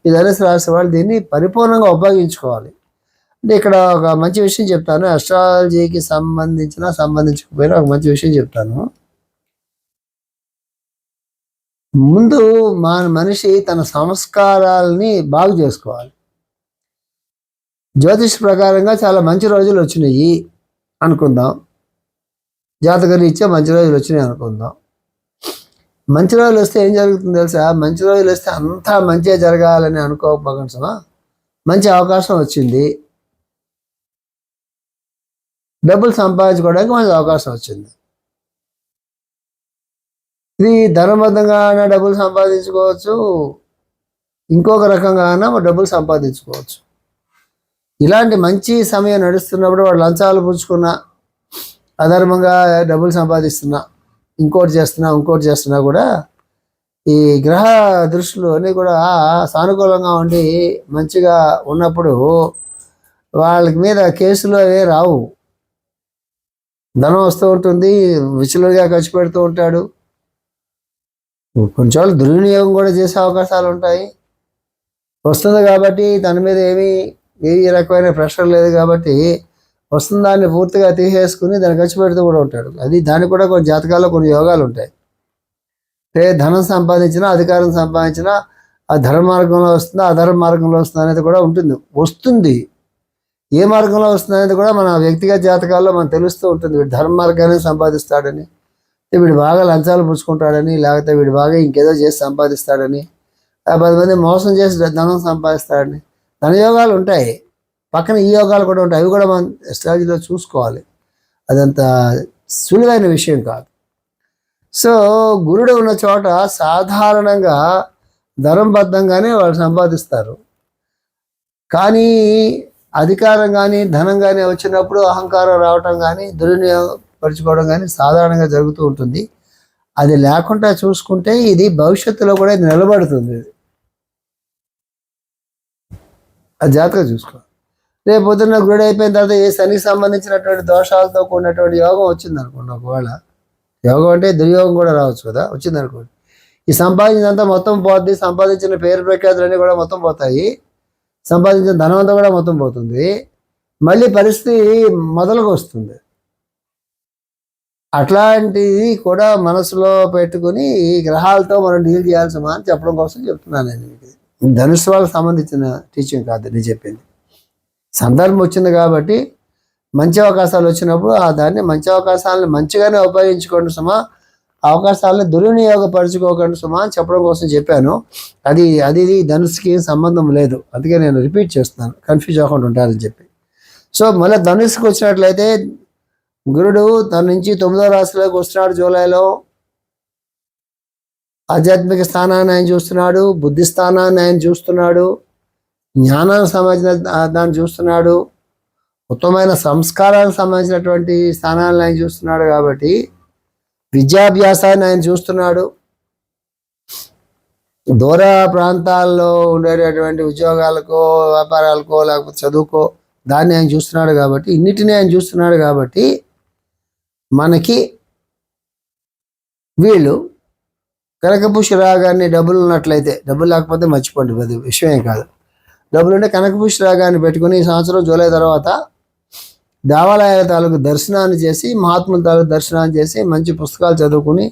ఈ ధనుసు రాశి వాళ్ళు దీన్ని పరిపూర్ణంగా ఉపయోగించుకోవాలి. అంటే ఇక్కడ ఒక మంచి విషయం చెప్తాను, అస్ట్రాలజీకి సంబంధించకపోయినా ఒక మంచి విషయం చెప్తాను. ముందు మనిషి తన సంస్కారాలని బాగు చేసుకోవాలి. జ్యోతిష్ ప్రకారంగా చాలా మంచి రోజులు వచ్చినాయి అనుకుందాం, జాతక రీత్యా మంచి రోజులు వచ్చినాయి అనుకుందాం. మంచి రోజులు వస్తే ఏం జరుగుతుంది తెలుసా? మంచి రోజులు వస్తే అంతా మంచిగా జరగాలని అనుకోకపోగా మంచి అవకాశం వచ్చింది, డబ్బులు సంపాదించుకోవడానికి మంచి అవకాశం వచ్చింది. ఇది ధనబద్ధంగా డబ్బులు సంపాదించుకోవచ్చు, ఇంకొక రకంగా డబ్బులు సంపాదించుకోవచ్చు. ఇలాంటి మంచి సమయం నడుస్తున్నప్పుడు వాడు లంచాలు పుచ్చుకున్నా, అధర్మంగా డబ్బులు సంపాదిస్తున్నా, ఇంకోటి చేస్తున్నా కూడా ఈ గ్రహ దృష్టిలు అన్నీ కూడా సానుకూలంగా ఉండి మంచిగా ఉన్నప్పుడు వాళ్ళకి మీద కేసులు అవే రావు. ధనం వస్తూ ఉంటుంది, విచలుగా ఖర్చు పెడుతూ ఉంటాడు, కొంచెం దుర్వినియోగం కూడా చేసే అవకాశాలు ఉంటాయి. వస్తుంది కాబట్టి తన మీద ఏ రకమైన ప్రెషర్ లేదు కాబట్టి వస్తుంది, దాన్ని పూర్తిగా తీసేసుకుని దాన్ని ఖర్చు పెడుతూ కూడా ఉంటాడు. దానికి కూడా కొన్ని జాతకాల్లో కొన్ని యోగాలు ఉంటాయి. ధనం సంపాదించినా, అధికారం సంపాదించినా ఆ ధర్మ మార్గంలో వస్తుందా, అధర్మ మార్గంలో వస్తుందా అనేది కూడా వస్తుంది. ఏ మార్గంలో వస్తుంది అనేది కూడా మన వ్యక్తిగత జాతకాల్లో మనకు తెలుస్తూ ఉంటుంది. వీడు ధర్మ మార్గాన్ని సంపాదిస్తాడని, వీడు బాగా లంచాలు పుచ్చుకుంటాడని, లేకపోతే వీడు బాగా ఇంకేదో చేసి సంపాదిస్తాడని, 10 మంది మోసం చేసి ధనం సంపాదిస్తాడని ధనయోగాలు ఉంటాయి. పక్కన ఈ యోగాలు కూడా ఉంటాయి, అవి కూడా మనం స్ట్రాటజీలో చూసుకోవాలి. అదంత సులువైన విషయం కాదు. సో గురుడు ఉన్న చోట సాధారణంగా ధర్మబద్ధంగానే వాళ్ళు సంపాదిస్తారు. కానీ అధికారం కానీ ధనం కానీ వచ్చినప్పుడు అహంకారం రావటం కానీ దుర్వినియోగపరచుకోవడం కానీ సాధారణంగా జరుగుతూ ఉంటుంది. అది లేకుండా చూసుకుంటే ఇది భవిష్యత్తులో కూడా ఇది నిలబడుతుంది. అది జాగ్రత్తగా చూసుకో. రేపు పొద్దున్న గుడి అయిపోయిన తర్వాత ఏ శనికి సంబంధించినటువంటి దోషాలతో కూడినటువంటి యోగం వచ్చింది అనుకోండి, ఒకవేళ యోగం అంటే దుర్యోగం కూడా రావచ్చు కదా, వచ్చింది అనుకోండి, ఈ సంపాదించినంతా మొత్తం పోద్ది, సంపాదించిన పేరు ప్రఖ్యాతులన్నీ కూడా మొత్తం పోతాయి, సంపాదించిన ధనం అంతా కూడా మొత్తం పోతుంది, మళ్ళీ పరిస్థితి మొదలుకు వస్తుంది. అట్లాంటిది కూడా మనసులో పెట్టుకుని ఈ గ్రహాలతో మనం డీల్ చేయాల్సిమా అని చెప్పడం కోసం చెప్తున్నాను నేను. మీకు ధనుసు వాళ్ళకి సంబంధించిన టీచింగ్ కాదు నేను చెప్పింది. సందర్భం వచ్చింది కాబట్టి మంచి అవకాశాలు వచ్చినప్పుడు దాన్ని మంచి అవకాశాలను మంచిగానే ఉపయోగించుకోండి సుమా, అవకాశాలను దుర్వినియోగపరచుకోకండి సుమా అని చెప్పడం కోసం చెప్పాను. అది ధనుసుకి సంబంధం లేదు, అందుకే నేను రిపీట్ చేస్తున్నాను, కన్ఫ్యూజ్ అవ్వకుండా ఉంటారని చెప్పి. సో మళ్ళీ ధనుసుకి వచ్చినట్లయితే గురుడు తన నుంచి 9వ రాశిలోకి వస్తున్నాడు. జూలైలో ఆధ్యాత్మిక స్థానాన్ని ఆయన చూస్తున్నాడు, బుద్ధి స్థానాన్ని ఆయన చూస్తున్నాడు, జ్ఞానానికి సంబంధించిన దాన్ని చూస్తున్నాడు, ఉత్తమమైన సంస్కారానికి సంబంధించినటువంటి స్థానాలను ఆయన చూస్తున్నాడు. కాబట్టి విద్యాభ్యాసాన్ని ఆయన చూస్తున్నాడు. దూర ప్రాంతాల్లో ఉండేటటువంటి ఉద్యోగాలకో వ్యాపారాలకో లేకపోతే చదువుకో దాన్ని ఆయన చూస్తున్నాడు. కాబట్టి ఇన్నిటినీ ఆయన చూస్తున్నాడు. కాబట్టి మనకి వీళ్ళు కనకపుష్య రాగాన్ని డబ్బులు ఉన్నట్లయితే, డబ్బులు లేకపోతే మర్చిపోండి, అది విషయమే కాదు, డబ్బులు ఉంటే కనకపుష్య రాగాన్ని పెట్టుకుని ఈ సంవత్సరం జూలై తర్వాత దేవాలయాల తాలూకు దర్శనాన్ని చేసి, మహాత్ముల తాలూకు దర్శనాన్ని చేసి, మంచి పుస్తకాలు చదువుకుని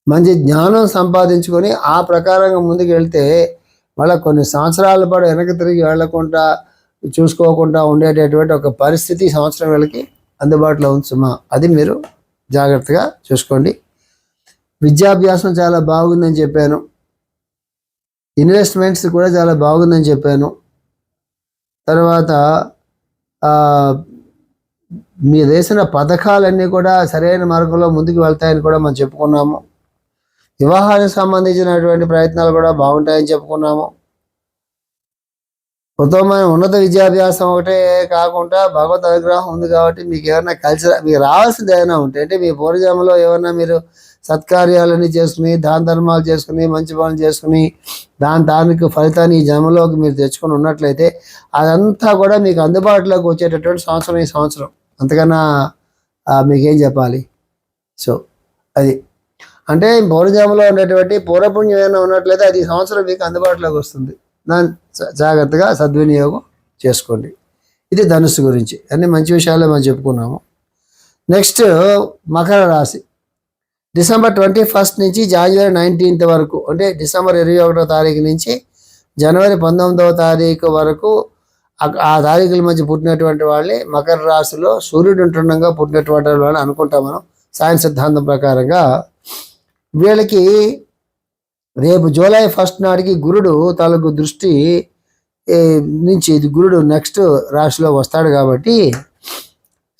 మంచి జ్ఞానం సంపాదించుకొని ఆ ప్రకారంగా ముందుకు వెళ్తే మళ్ళీ కొన్ని సంవత్సరాల పాటు వెనక్కి తిరిగి వెళ్లకుండా చూసుకోకుండా ఉండేటటువంటి ఒక పరిస్థితి సంవత్సరం వీళ్ళకి అందుబాటులో ఉంచుమా, అది మీరు జాగ్రత్తగా చూసుకోండి. విద్యాభ్యాసం చాలా బాగుందని చెప్పాను, ఇన్వెస్ట్మెంట్స్ కూడా చాలా బాగుందని చెప్పాను. తర్వాత మీరు వేసిన పథకాలన్నీ కూడా సరైన మార్గంలో ముందుకు వెళ్తాయని కూడా మనం చెప్పుకున్నాము. వివాహానికి సంబంధించినటువంటి ప్రయత్నాలు కూడా బాగుంటాయని చెప్పుకున్నాము. ఉత్తమమైన ఉన్నత విద్యాభ్యాసం ఒకటే కాకుండా భగవత్ అనుగ్రహం ఉంది కాబట్టి మీకు ఏమైనా మీకు రావాల్సింది ఏమైనా ఉంటే, అంటే మీ పూర్వజన్మలో ఏమన్నా మీరు సత్కార్యాలన్నీ చేసుకుని దాన ధర్మాలు చేసుకుని మంచి పనులు చేసుకుని దానికి ఫలితాన్ని ఈ జన్మలోకి మీరు తెచ్చుకొని ఉన్నట్లయితే అదంతా కూడా మీకు అందుబాటులోకి వచ్చేటటువంటి సంవత్సరం ఈ సంవత్సరం. అంతకన్నా మీకేం చెప్పాలి. సో అది అంటే పూర్వజన్మలో ఉన్నటువంటి పూర్వపుణ్యం ఏమైనా ఉన్నట్లయితే అది ఈ సంవత్సరం మీకు అందుబాటులోకి వస్తుంది. దాన్ని జాగ్రత్తగా సద్వినియోగం చేసుకోండి. ఇది ధనుస్సు గురించి అన్ని మంచి విషయాలే మనం చెప్పుకున్నాము. నెక్స్ట్ మకర రాశి. డిసెంబర్ 21 నుంచి జనవరి 19 వరకు, అంటే డిసెంబర్ 21వ తారీఖు నుంచి జనవరి 19వ తారీఖు వరకు ఆ తారీఖుల మధ్య పుట్టినటువంటి వాళ్ళే మకర రాశిలో సూర్యుడు ఉంటుండగా పుట్టినటువంటి వాళ్ళని అనుకుంటాం మనం సైన్స్ సిద్ధాంతం ప్రకారంగా. వీళ్ళకి రేపు జూలై 1 నాటికి గురుడు తాలూకు దృష్టి నుంచి గురుడు నెక్స్ట్ రాశిలో వస్తాడు. కాబట్టి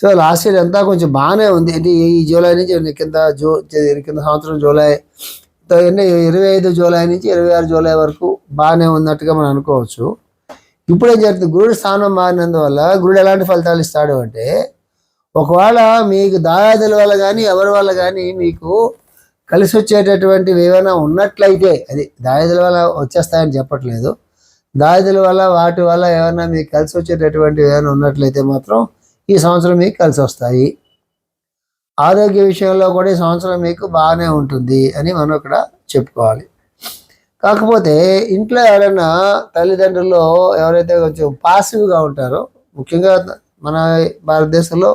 సో లాస్ట్ ఇయర్ అంతా కొంచెం బాగానే ఉంది. అంటే ఈ జూలై నుంచి కింద సంవత్సరం జూలై 25 జూలై నుంచి 26 జూలై వరకు బాగానే ఉన్నట్టుగా మనం అనుకోవచ్చు. ఇప్పుడు ఏం జరుగుతుంది, గురుడు స్థానం మారినందువల్ల గురుడు ఎలాంటి ఫలితాలు ఇస్తాడు అంటే, ఒకవేళ మీకు దాయాదుల వల్ల కానీ ఎవరి వల్ల కానీ మీకు కలిసి వచ్చేటటువంటివి ఏమైనా ఉన్నట్లయితే, అది దాయాదుల వల్ల వచ్చేస్తాయని చెప్పట్లేదు, దాయాదుల వల్ల వాటి వల్ల ఏమైనా మీకు కలిసి వచ్చేటటువంటివి ఏమైనా ఉన్నట్లయితే మాత్రం ఈ సంవత్సరం మీకు కలిసి వస్తాయి. ఆరోగ్య విషయంలో కూడా ఈ సంవత్సరం మీకు బాగానే ఉంటుంది అని మనం ఇక్కడ చెప్పుకోవాలి. కాకపోతే ఇంట్లో ఎవరైనా తల్లిదండ్రుల్లో ఎవరైతే కొంచెం పాసివ్గా ఉంటారో, ముఖ్యంగా మన భారతదేశంలో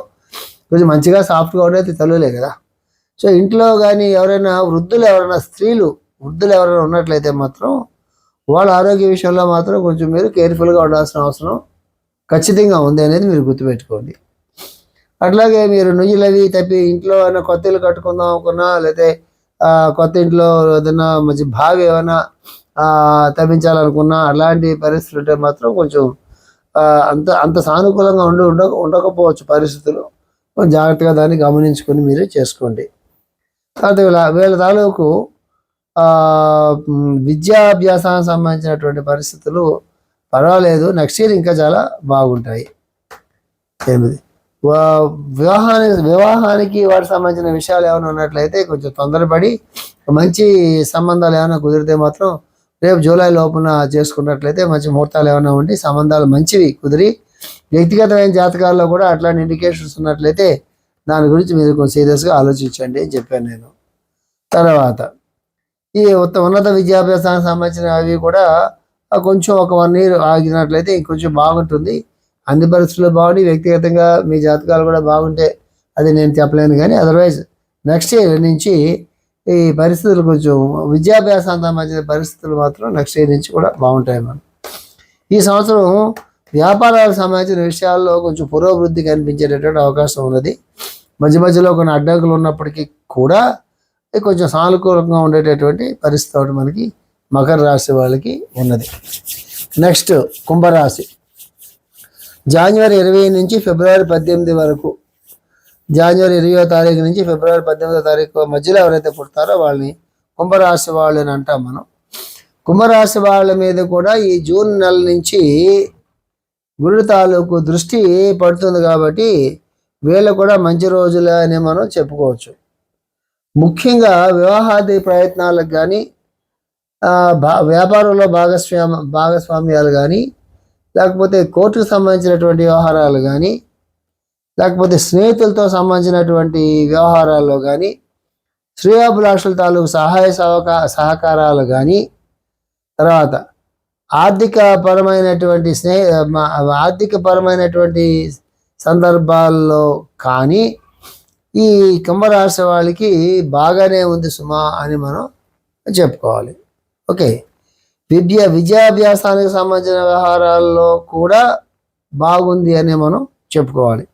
కొంచెం మంచిగా సాఫ్ట్గా ఉండేది తల్లులే కదా. సో ఇంట్లో కానీ ఎవరైనా వృద్ధులు ఎవరైనా ఉన్నట్లయితే మాత్రం వాళ్ళ ఆరోగ్య విషయంలో మాత్రం కొంచెం మీరు కేర్ఫుల్గా ఉండాల్సిన అవసరం ఖచ్చితంగా ఉంది అనేది మీరు గుర్తుపెట్టుకోండి. అట్లాగే మీరు నుయ్యిలవి తప్పి ఇంట్లో ఏమైనా కొత్త ఇల్లు కట్టుకుందాం అనుకున్నా, లేకపోతే కొత్త ఇంట్లో ఏదైనా మంచి బావి ఏమైనా తవ్వించాలనుకున్నా, అలాంటి పరిస్థితులు ఉంటే మాత్రం కొంచెం అంత సానుకూలంగా ఉండకపోవచ్చు పరిస్థితులు. జాగ్రత్తగా దాన్ని గమనించుకొని మీరు చేసుకోండి. తర్వాత వీళ్ళ తాలూకు విద్యాభ్యాసానికి సంబంధించినటువంటి పరిస్థితులు పర్వాలేదు, నెక్స్ట్ ఇయర్ ఇంకా చాలా బాగుంటాయి. 8 వివాహానికి వాటికి సంబంధించిన విషయాలు ఏమైనా ఉన్నట్లయితే కొంచెం తొందరపడి మంచి సంబంధాలు ఏమైనా కుదిరితే మాత్రం రేపు జూలై లోపున చేసుకున్నట్లయితే మంచి ముహూర్తాలు ఏమైనా ఉండి సంబంధాలు మంచివి కుదిరి, వ్యక్తిగతమైన జాతకాల్లో కూడా అట్లాంటి ఇండికేషన్స్ ఉన్నట్లయితే దాని గురించి మీరు కొంచెం సీరియస్గా ఆలోచించండి అని చెప్పాను నేను. తర్వాత ఈ ఉన్నత విద్యాభ్యాసానికి సంబంధించిన అవి కూడా కొంచెం ఒక 1 year ఆగినట్లయితే ఇంకొంచెం బాగుంటుంది. అన్ని పరిస్థితులు బాగుండి వ్యక్తిగతంగా మీ జాతకాలు కూడా బాగుంటే అది నేను చెప్పలేను, కానీ అదర్వైజ్ నెక్స్ట్ ఇయర్ నుంచి ఈ పరిస్థితులు కొంచెం విద్యాభ్యాసానికి సంబంధించిన పరిస్థితులు మాత్రం నెక్స్ట్ ఇయర్ నుంచి కూడా బాగుంటాయి. మనం ఈ సంవత్సరం వ్యాపారాలకు సంబంధించిన విషయాల్లో కొంచెం పురోభివృద్ధి కనిపించేటటువంటి అవకాశం ఉన్నది. మధ్య మధ్యలో కొన్ని అడ్డంకులు ఉన్నప్పటికీ కూడా కొంచెం సానుకూలంగా ఉండేటటువంటి పరిస్థితి ఒకటి మనకి మకర రాశి వాళ్ళకి ఉన్నది. నెక్స్ట్ కుంభరాశి. జనవరి 20 నుంచి ఫిబ్రవరి 18 వరకు, జనవరి 20వ తారీఖు నుంచి ఫిబ్రవరి 18వ తారీఖు మధ్యలో ఎవరైతే పుడతారో వాళ్ళని కుంభరాశి వాళ్ళు అని అంటాం మనం. కుంభరాశి వాళ్ళ మీద కూడా ఈ జూన్ నెల నుంచి గురుడు తాలూకు దృష్టి పడుతుంది కాబట్టి వీళ్ళు కూడా మంచి రోజులే అని మనం చెప్పుకోవచ్చు. ముఖ్యంగా వివాహాది ప్రయత్నాలకు కానీ, వ్యాపారంలో భాగస్వామ్యాలు కానీ, లేకపోతే కోర్టుకు సంబంధించినటువంటి వ్యవహారాలు కానీ, లేకపోతే స్నేహితులతో సంబంధించినటువంటి వ్యవహారాల్లో కానీ, శ్రేయోభిలాషుల తాలూకు సహకారాలు కానీ, తర్వాత ఆర్థికపరమైనటువంటి సందర్భాల్లో కానీ ఈ కుంభరాశి వాళ్ళకి బాగానే ఉంది సుమా అని మనం చెప్పుకోవాలి. ఓకే, విద్యాభ్యాసానికి సంబంధించిన వ్యవహారాల్లో కూడా బాగుంది అని మనం చెప్పుకోవాలి.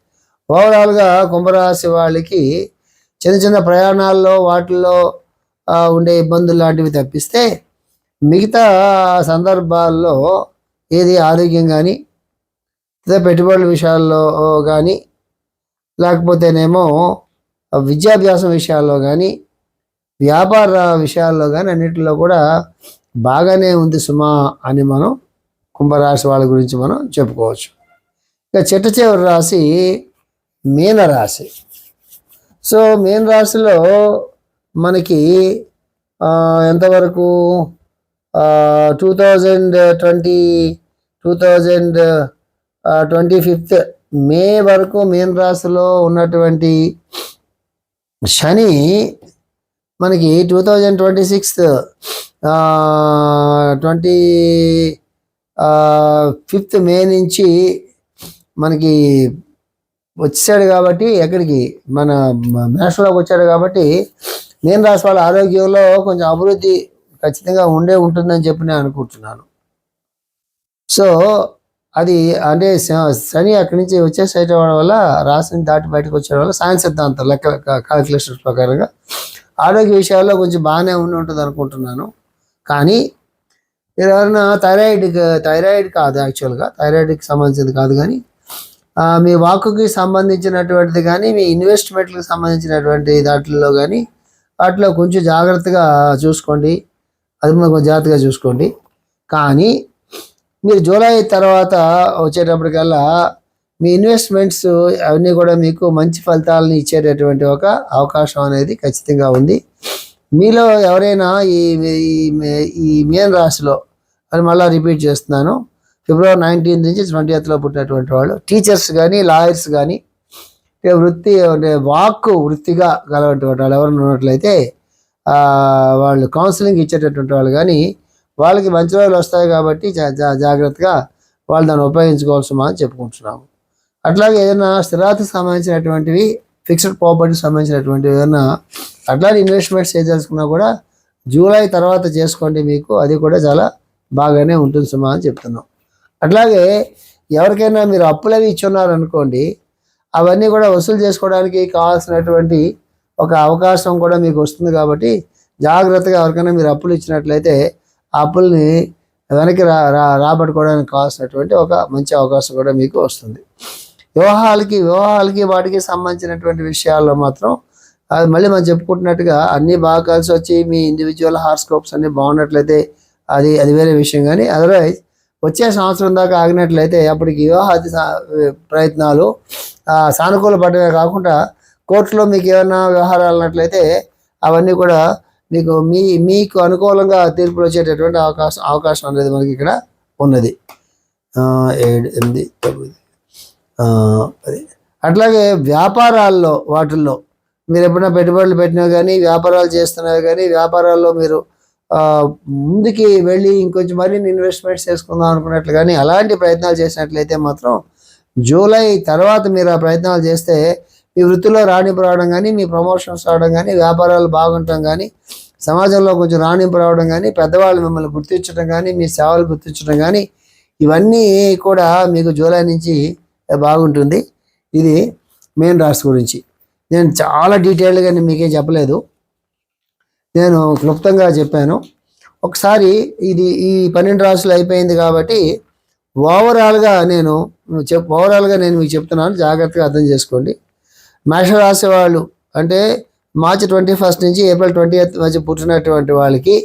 ఓవరాల్గా కుంభరాశి వాళ్ళకి చిన్న చిన్న ప్రయాణాల్లో వాటిల్లో ఉండే ఇబ్బందులు లాంటివి తప్పిస్తే మిగతా సందర్భాల్లో ఏది ఆరోగ్యం కానీ, పెట్టుబడుల విషయాల్లో కానీ, లేకపోతేనేమో విద్యాభ్యాసం విషయాల్లో కానీ, వ్యాపార విషయాల్లో కానీ అన్నిటిలో కూడా బాగానే ఉంది సుమా అని మనం కుంభరాశి వాళ్ళ గురించి మనం చెప్పుకోవచ్చు. ఇక చివరి రాశి మీనరాశి. సో మీనరాశిలో మనకి ఎంతవరకు 2025 మే వరకు మీన రాశిలో ఉన్నటువంటి శని మనకి 2026 25 మే నుంచి మనకి వచ్చాడు కాబట్టి, ఎక్కడికి మన మేషంలోకి వచ్చాడు కాబట్టి మీన రాశి వాళ్ళ ఆరోగ్యంలో కొంచెం అభివృద్ధి ఖచ్చితంగా ఉంటుందని చెప్పి నేను అనుకుంటున్నాను. సో అది అంటే శని అక్కడి నుంచి వచ్చేసేయడం వల్ల, రాశిని దాటి బయటకు వచ్చేయడం వల్ల సైన్స్ సిద్ధాంతం లెక్క కాలిక్యులేషన్ ప్రకారంగా ఆరోగ్య విషయాల్లో కొంచెం బాగానే ఉంటుంది అనుకుంటున్నాను. కానీ మీరు ఎవరైనా థైరాయిడ్ కాదు, యాక్చువల్గా థైరాయిడ్కి సంబంధించింది కాదు, కానీ మీ వాక్కుకి సంబంధించినటువంటిది కానీ, మీ ఇన్వెస్ట్మెంట్కి సంబంధించినటువంటి దాంట్లో కానీ వాటిలో కొంచెం జాగ్రత్తగా చూసుకోండి, అది కొంచెం జాగ్రత్తగా చూసుకోండి. కానీ మీరు జూలై తర్వాత వచ్చేటప్పటికల్లా మీ ఇన్వెస్ట్మెంట్స్ అవన్నీ కూడా మీకు మంచి ఫలితాలను ఇచ్చేటటువంటి ఒక అవకాశం అనేది ఖచ్చితంగా ఉంది. మీలో ఎవరైనా ఈ మీన రాశిలో, అని మళ్ళీ రిపీట్ చేస్తున్నాను, ఫిబ్రవరి 19 నుంచి 20th పుట్టినటువంటి వాళ్ళు, టీచర్స్ కానీ, లాయర్స్ కానీ, వృత్తిగా గలటువంటి వాళ్ళు ఎవరైనా ఉన్నట్లయితే వాళ్ళు కౌన్సిలింగ్ ఇచ్చేటటువంటి వాళ్ళు కానీ, వాళ్ళకి మంచి రోజులు వస్తాయి కాబట్టి జాగ్రత్తగా వాళ్ళు దాన్ని ఉపయోగించుకోవాల్సిన అని చెప్పుకుంటున్నాము. అట్లాగే ఏదైనా స్థిరాతికి సంబంధించినటువంటివి, ఫిక్స్డ్ ప్రాపర్టీకి సంబంధించినటువంటివి ఏదైనా అట్లాంటి ఇన్వెస్ట్మెంట్స్ చేసుకున్నా కూడా జూలై తర్వాత చేసుకోండి, మీకు అది కూడా చాలా బాగానే ఉంటుంది సుమా అని చెప్తున్నాం. అట్లాగే ఎవరికైనా మీరు అప్పులవి ఇచ్చున్నారనుకోండి, అవన్నీ కూడా వసూలు చేసుకోవడానికి కావాల్సినటువంటి ఒక అవకాశం కూడా మీకు వస్తుంది కాబట్టి జాగ్రత్తగా ఎవరికైనా మీరు అప్పులు ఇచ్చినట్లయితే ఆ అప్పుల్ని వెనక్కి రాబట్టుకోవడానికి కావాల్సినటువంటి ఒక మంచి అవకాశం కూడా మీకు వస్తుంది. వివాహాలకి వాటికి సంబంధించినటువంటి విషయాల్లో మాత్రం అది మళ్ళీ మనం చెప్పుకుంటున్నట్టుగా అన్నీ బాగా కలిసి వచ్చి మీ ఇండివిజువల్ హార్స్కోప్స్ అన్నీ బాగున్నట్లయితే అది వేరే విషయం. కానీ అదర్వైజ్ వచ్చే సంవత్సరం దాకా ఆగినట్లయితే అప్పటికి వివాహాది ప్రయత్నాలు సానుకూల పడమే కాకుండా కోర్టులో మీకు ఏమైనా వ్యవహారాలు అన్నట్లయితే అవన్నీ కూడా మీకు అనుకూలంగా తీర్పులు వచ్చేటటువంటి అవకాశం అనేది మనకి ఇక్కడ ఉన్నది. 7, 8, 9, 10. అట్లాగే వ్యాపారాల్లో వాటిల్లో మీరు ఎప్పుడైనా పెట్టుబడులు పెట్టినా కానీ, వ్యాపారాలు చేస్తున్నా కానీ, వ్యాపారాల్లో మీరు ముందుకి వెళ్ళి ఇంకొంచెం మరిన్ని ఇన్వెస్ట్మెంట్స్ చేసుకుందాం అనుకున్నట్లు కానీ అలాంటి ప్రయత్నాలు చేసినట్లయితే మాత్రం జూలై తర్వాత మీరు ఆ ప్రయత్నాలు చేస్తే మీ వృత్తిలో రాణింపు రావడం కానీ, మీ ప్రమోషన్స్ రావడం కానీ, వ్యాపారాలు బాగుండటం కానీ, సమాజంలో కొంచెం రాణింపు రావడం కానీ, పెద్దవాళ్ళు మిమ్మల్ని గుర్తించడం కానీ, మీ సేవలు గుర్తించడం కానీ, ఇవన్నీ కూడా మీకు జూలై నుంచి బాగుంటుంది. ఇది మీన రాశి గురించి నేను చాలా డీటెయిల్డ్గా మీకేం చెప్పలేదు, నేను క్లుప్తంగా చెప్పాను. ఒకసారి ఈ 12 రాశులు అయిపోయింది కాబట్టి ఓవరాల్గా నేను మీకు చెప్తున్నాను, జాగ్రత్తగా అర్థం చేసుకోండి. మేషరాశి వాళ్ళు అంటే మార్చి 21 నుంచి ఏప్రిల్ 20 మధ్య పుట్టినటువంటి వాళ్ళకి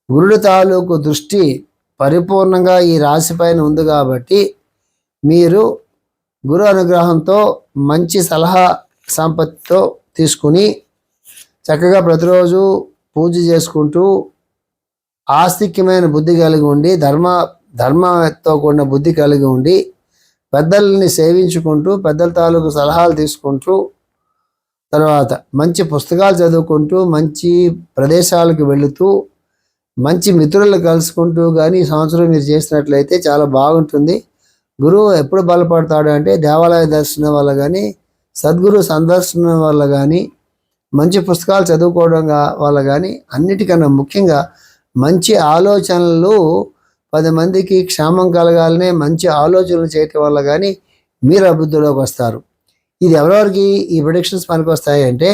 గురుడు తాలూకు దృష్టి పరిపూర్ణంగా ఈ రాశి పైన ఉంది కాబట్టి మీరు గురు అనుగ్రహంతో మంచి సలహా సంపత్తితో తీసుకుని చక్కగా ప్రతిరోజు పూజ చేసుకుంటూ ఆస్తిక్యమైన బుద్ధి కలిగి ఉండి ధర్మంతో కూడిన బుద్ధి కలిగి ఉండి పెద్దల్ని సేవించుకుంటూ పెద్దల తాలూకు సలహాలు తీసుకుంటూ తర్వాత మంచి పుస్తకాలు చదువుకుంటూ మంచి ప్రదేశాలకు వెళుతూ మంచి మిత్రులు కలుసుకుంటూ కానీ ఈ సంవత్సరం మీరు చేసినట్లయితే చాలా బాగుంటుంది. గురువు ఎప్పుడు బలపడతాడు అంటే దేవాలయ దర్శనం వల్ల కానీ, సద్గురు సందర్శనం వల్ల కానీ, మంచి పుస్తకాలు చదువుకోవడం వల్ల కానీ, అన్నిటికన్నా ముఖ్యంగా మంచి ఆలోచనలు 10 మందికి క్షేమం కలగాలనే మంచి ఆలోచనలు చేయటం వల్ల కానీ మీరు అభివృద్ధిలోకి వస్తారు. ఇది ఎవరెవరికి ఈ ప్రిడిక్షన్స్ పనికి వస్తాయి అంటే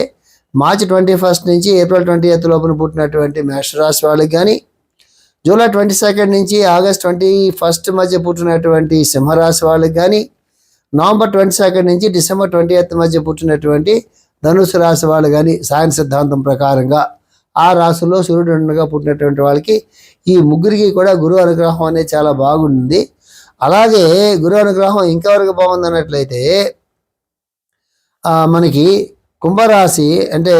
మార్చి 21 నుంచి ఏప్రిల్ 20 లోపల పుట్టినటువంటి మేషరాశి వాళ్ళకి కానీ, జూలై 22 నుంచి ఆగస్ట్ 21 మధ్య పుట్టినటువంటి సింహరాశి వాళ్ళకి కానీ, నవంబర్ 22 నుంచి డిసెంబర్ 28 మధ్య పుట్టినటువంటి ధనుసు రాశి వాళ్ళు కానీ, సైన్స్ సిద్ధాంతం ప్రకారంగా ఆ రాశుల్లో సూర్యుడుగా పుట్టినటువంటి వాళ్ళకి ఈ ముగ్గురికి కూడా గురువు అనుగ్రహం అనేది చాలా బాగుంది. అలాగే గురువు అనుగ్రహం ఇంకెవరికి బాగుంది అన్నట్లయితే మనకి కుంభరాశి అంటే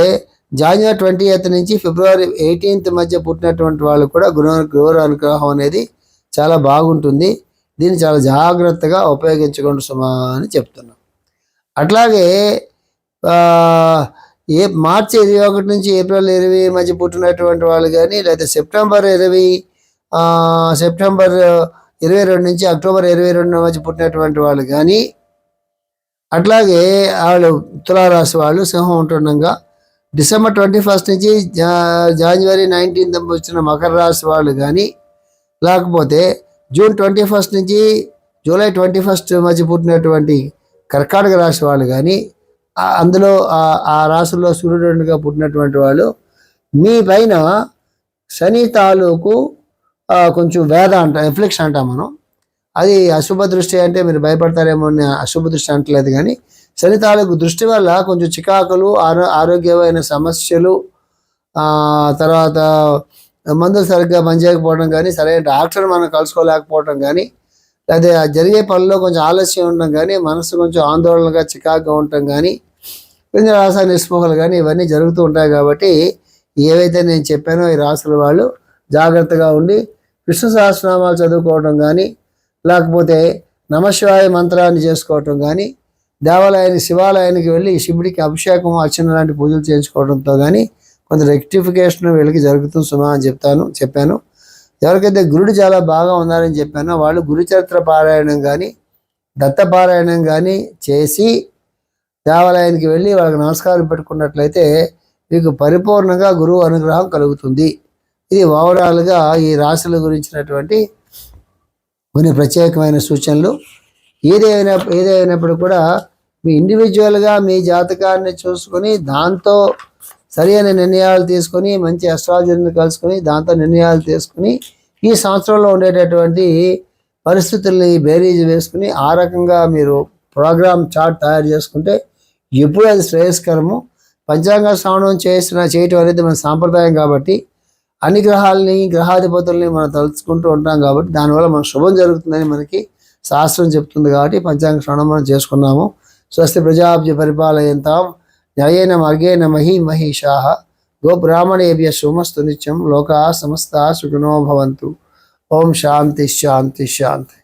జనవరి 20 నుంచి ఫిబ్రవరి 18 మధ్య పుట్టినటువంటి వాళ్ళు కూడా గురు అనుగ్రహం అనేది చాలా బాగుంటుంది. దీన్ని చాలా జాగ్రత్తగా ఉపయోగించుకోండి సుమా అని చెప్తున్నాం. అట్లాగే మార్చి 21 నుంచి ఏప్రిల్ 20 మధ్య పుట్టినటువంటి వాళ్ళు కానీ, లేదా సెప్టెంబర్ 22 నుంచి అక్టోబర్ 22 మధ్య పుట్టినటువంటి వాళ్ళు కానీ, అట్లాగే వాళ్ళు తులారాశి వాళ్ళు సింహం ఉంటుండగా డిసెంబర్ 21 నుంచి జనవరి 19 వచ్చిన మకర రాశి వాళ్ళు కానీ, లేకపోతే జూన్ 21 నుంచి జూలై 21 మధ్య పుట్టినటువంటి కర్కాటక రాశి వాళ్ళు కానీ, అందులో ఆ రాశుల్లో సూర్యుడుగా పుట్టినటువంటి వాళ్ళు మీ పైన శని తాలూకు కొంచెం వేద ఎఫ్లిక్షన్ అంటాం మనం. అది అశుభ దృష్టి అంటే మీరు భయపడతారేమో అని అశుభ దృష్టి అంటలేదు, కానీ శని తాలూకు దృష్టి వల్ల కొంచెం చికాకులు, ఆరోగ్యమైన సమస్యలు, తర్వాత మందులు సరిగ్గా పనిచేయకపోవడం కానీ, సరైన డాక్టర్ మనం కలుసుకోలేకపోవడం కానీ, లేదా జరిగే పనుల్లో కొంచెం ఆలస్యం ఉండడం కానీ, మనసు కొంచెం ఆందోళనగా చికాకుగా ఉండటం కానీ, కొంచెం రాసా నిస్పృహలు కానీ ఇవన్నీ జరుగుతూ ఉంటాయి. కాబట్టి ఏవైతే నేను చెప్పానో ఈ రాసుల వాళ్ళు జాగ్రత్తగా ఉండి విష్ణు సహస్రనామాలు చదువుకోవటం కానీ, లేకపోతే నమశివాయ మంత్రాన్ని చేసుకోవటం కానీ, శివాలయానికి వెళ్ళి శివుడికి అభిషేకం అర్చన లాంటి పూజలు చేయించుకోవడంతో కానీ కొంత రెక్టిఫికేషన్ వీళ్ళకి జరుగుతుంది సుమా అని చెప్పాను. ఎవరికైతే గురుడు చాలా బాగా ఉన్నారని చెప్పానో వాళ్ళు గురుచరిత్ర పారాయణం కానీ, దత్త పారాయణం కానీ చేసి దేవాలయానికి వెళ్ళి వాళ్ళకి నమస్కారం పెట్టుకున్నట్లయితే మీకు పరిపూర్ణంగా గురువు అనుగ్రహం కలుగుతుంది. ఇది ఓవరాల్గా ఈ రాశుల గురించినటువంటి కొన్ని ప్రత్యేకమైన సూచనలు. ఏదైనప్పుడు కూడా మీ ఇండివిజువల్గా మీ జాతకాన్ని చూసుకొని దాంతో సరైన నిర్ణయాలు తీసుకొని మంచి అస్ట్రాలజీని కలుసుకొని దాంతో నిర్ణయాలు తీసుకుని ఈ సంవత్సరంలో ఉండేటటువంటి పరిస్థితుల్ని బేరీజ్ వేసుకుని ఆ రకంగా మీరు ప్రోగ్రామ్ చార్ట్ తయారు చేసుకుంటే ఎప్పుడు అది శ్రేయస్కరము. పంచాంగ శ్రవణం చేయటం అనేది మన సాంప్రదాయం కాబట్టి అన్ని గ్రహాలని గ్రహాధిపతుల్ని మనం తలుచుకుంటూ ఉంటాం కాబట్టి దానివల్ల మన శుభం జరుగుతుందని మనకి శాస్త్రం చెప్తుంది కాబట్టి పంచాంగ శ్రవణం మనం చేసుకున్నాము. స్వస్తి ప్రజాభ్య పరిపాలయంతాం న్యాయేన మార్గేణ మహీషాః గోబ్రాహ్మణేభ్యః శుభమస్తు నిత్యం లోకాః సమస్తాః సుఖినో భవంతు. ఓం శాంతి శాంతి శాంతి.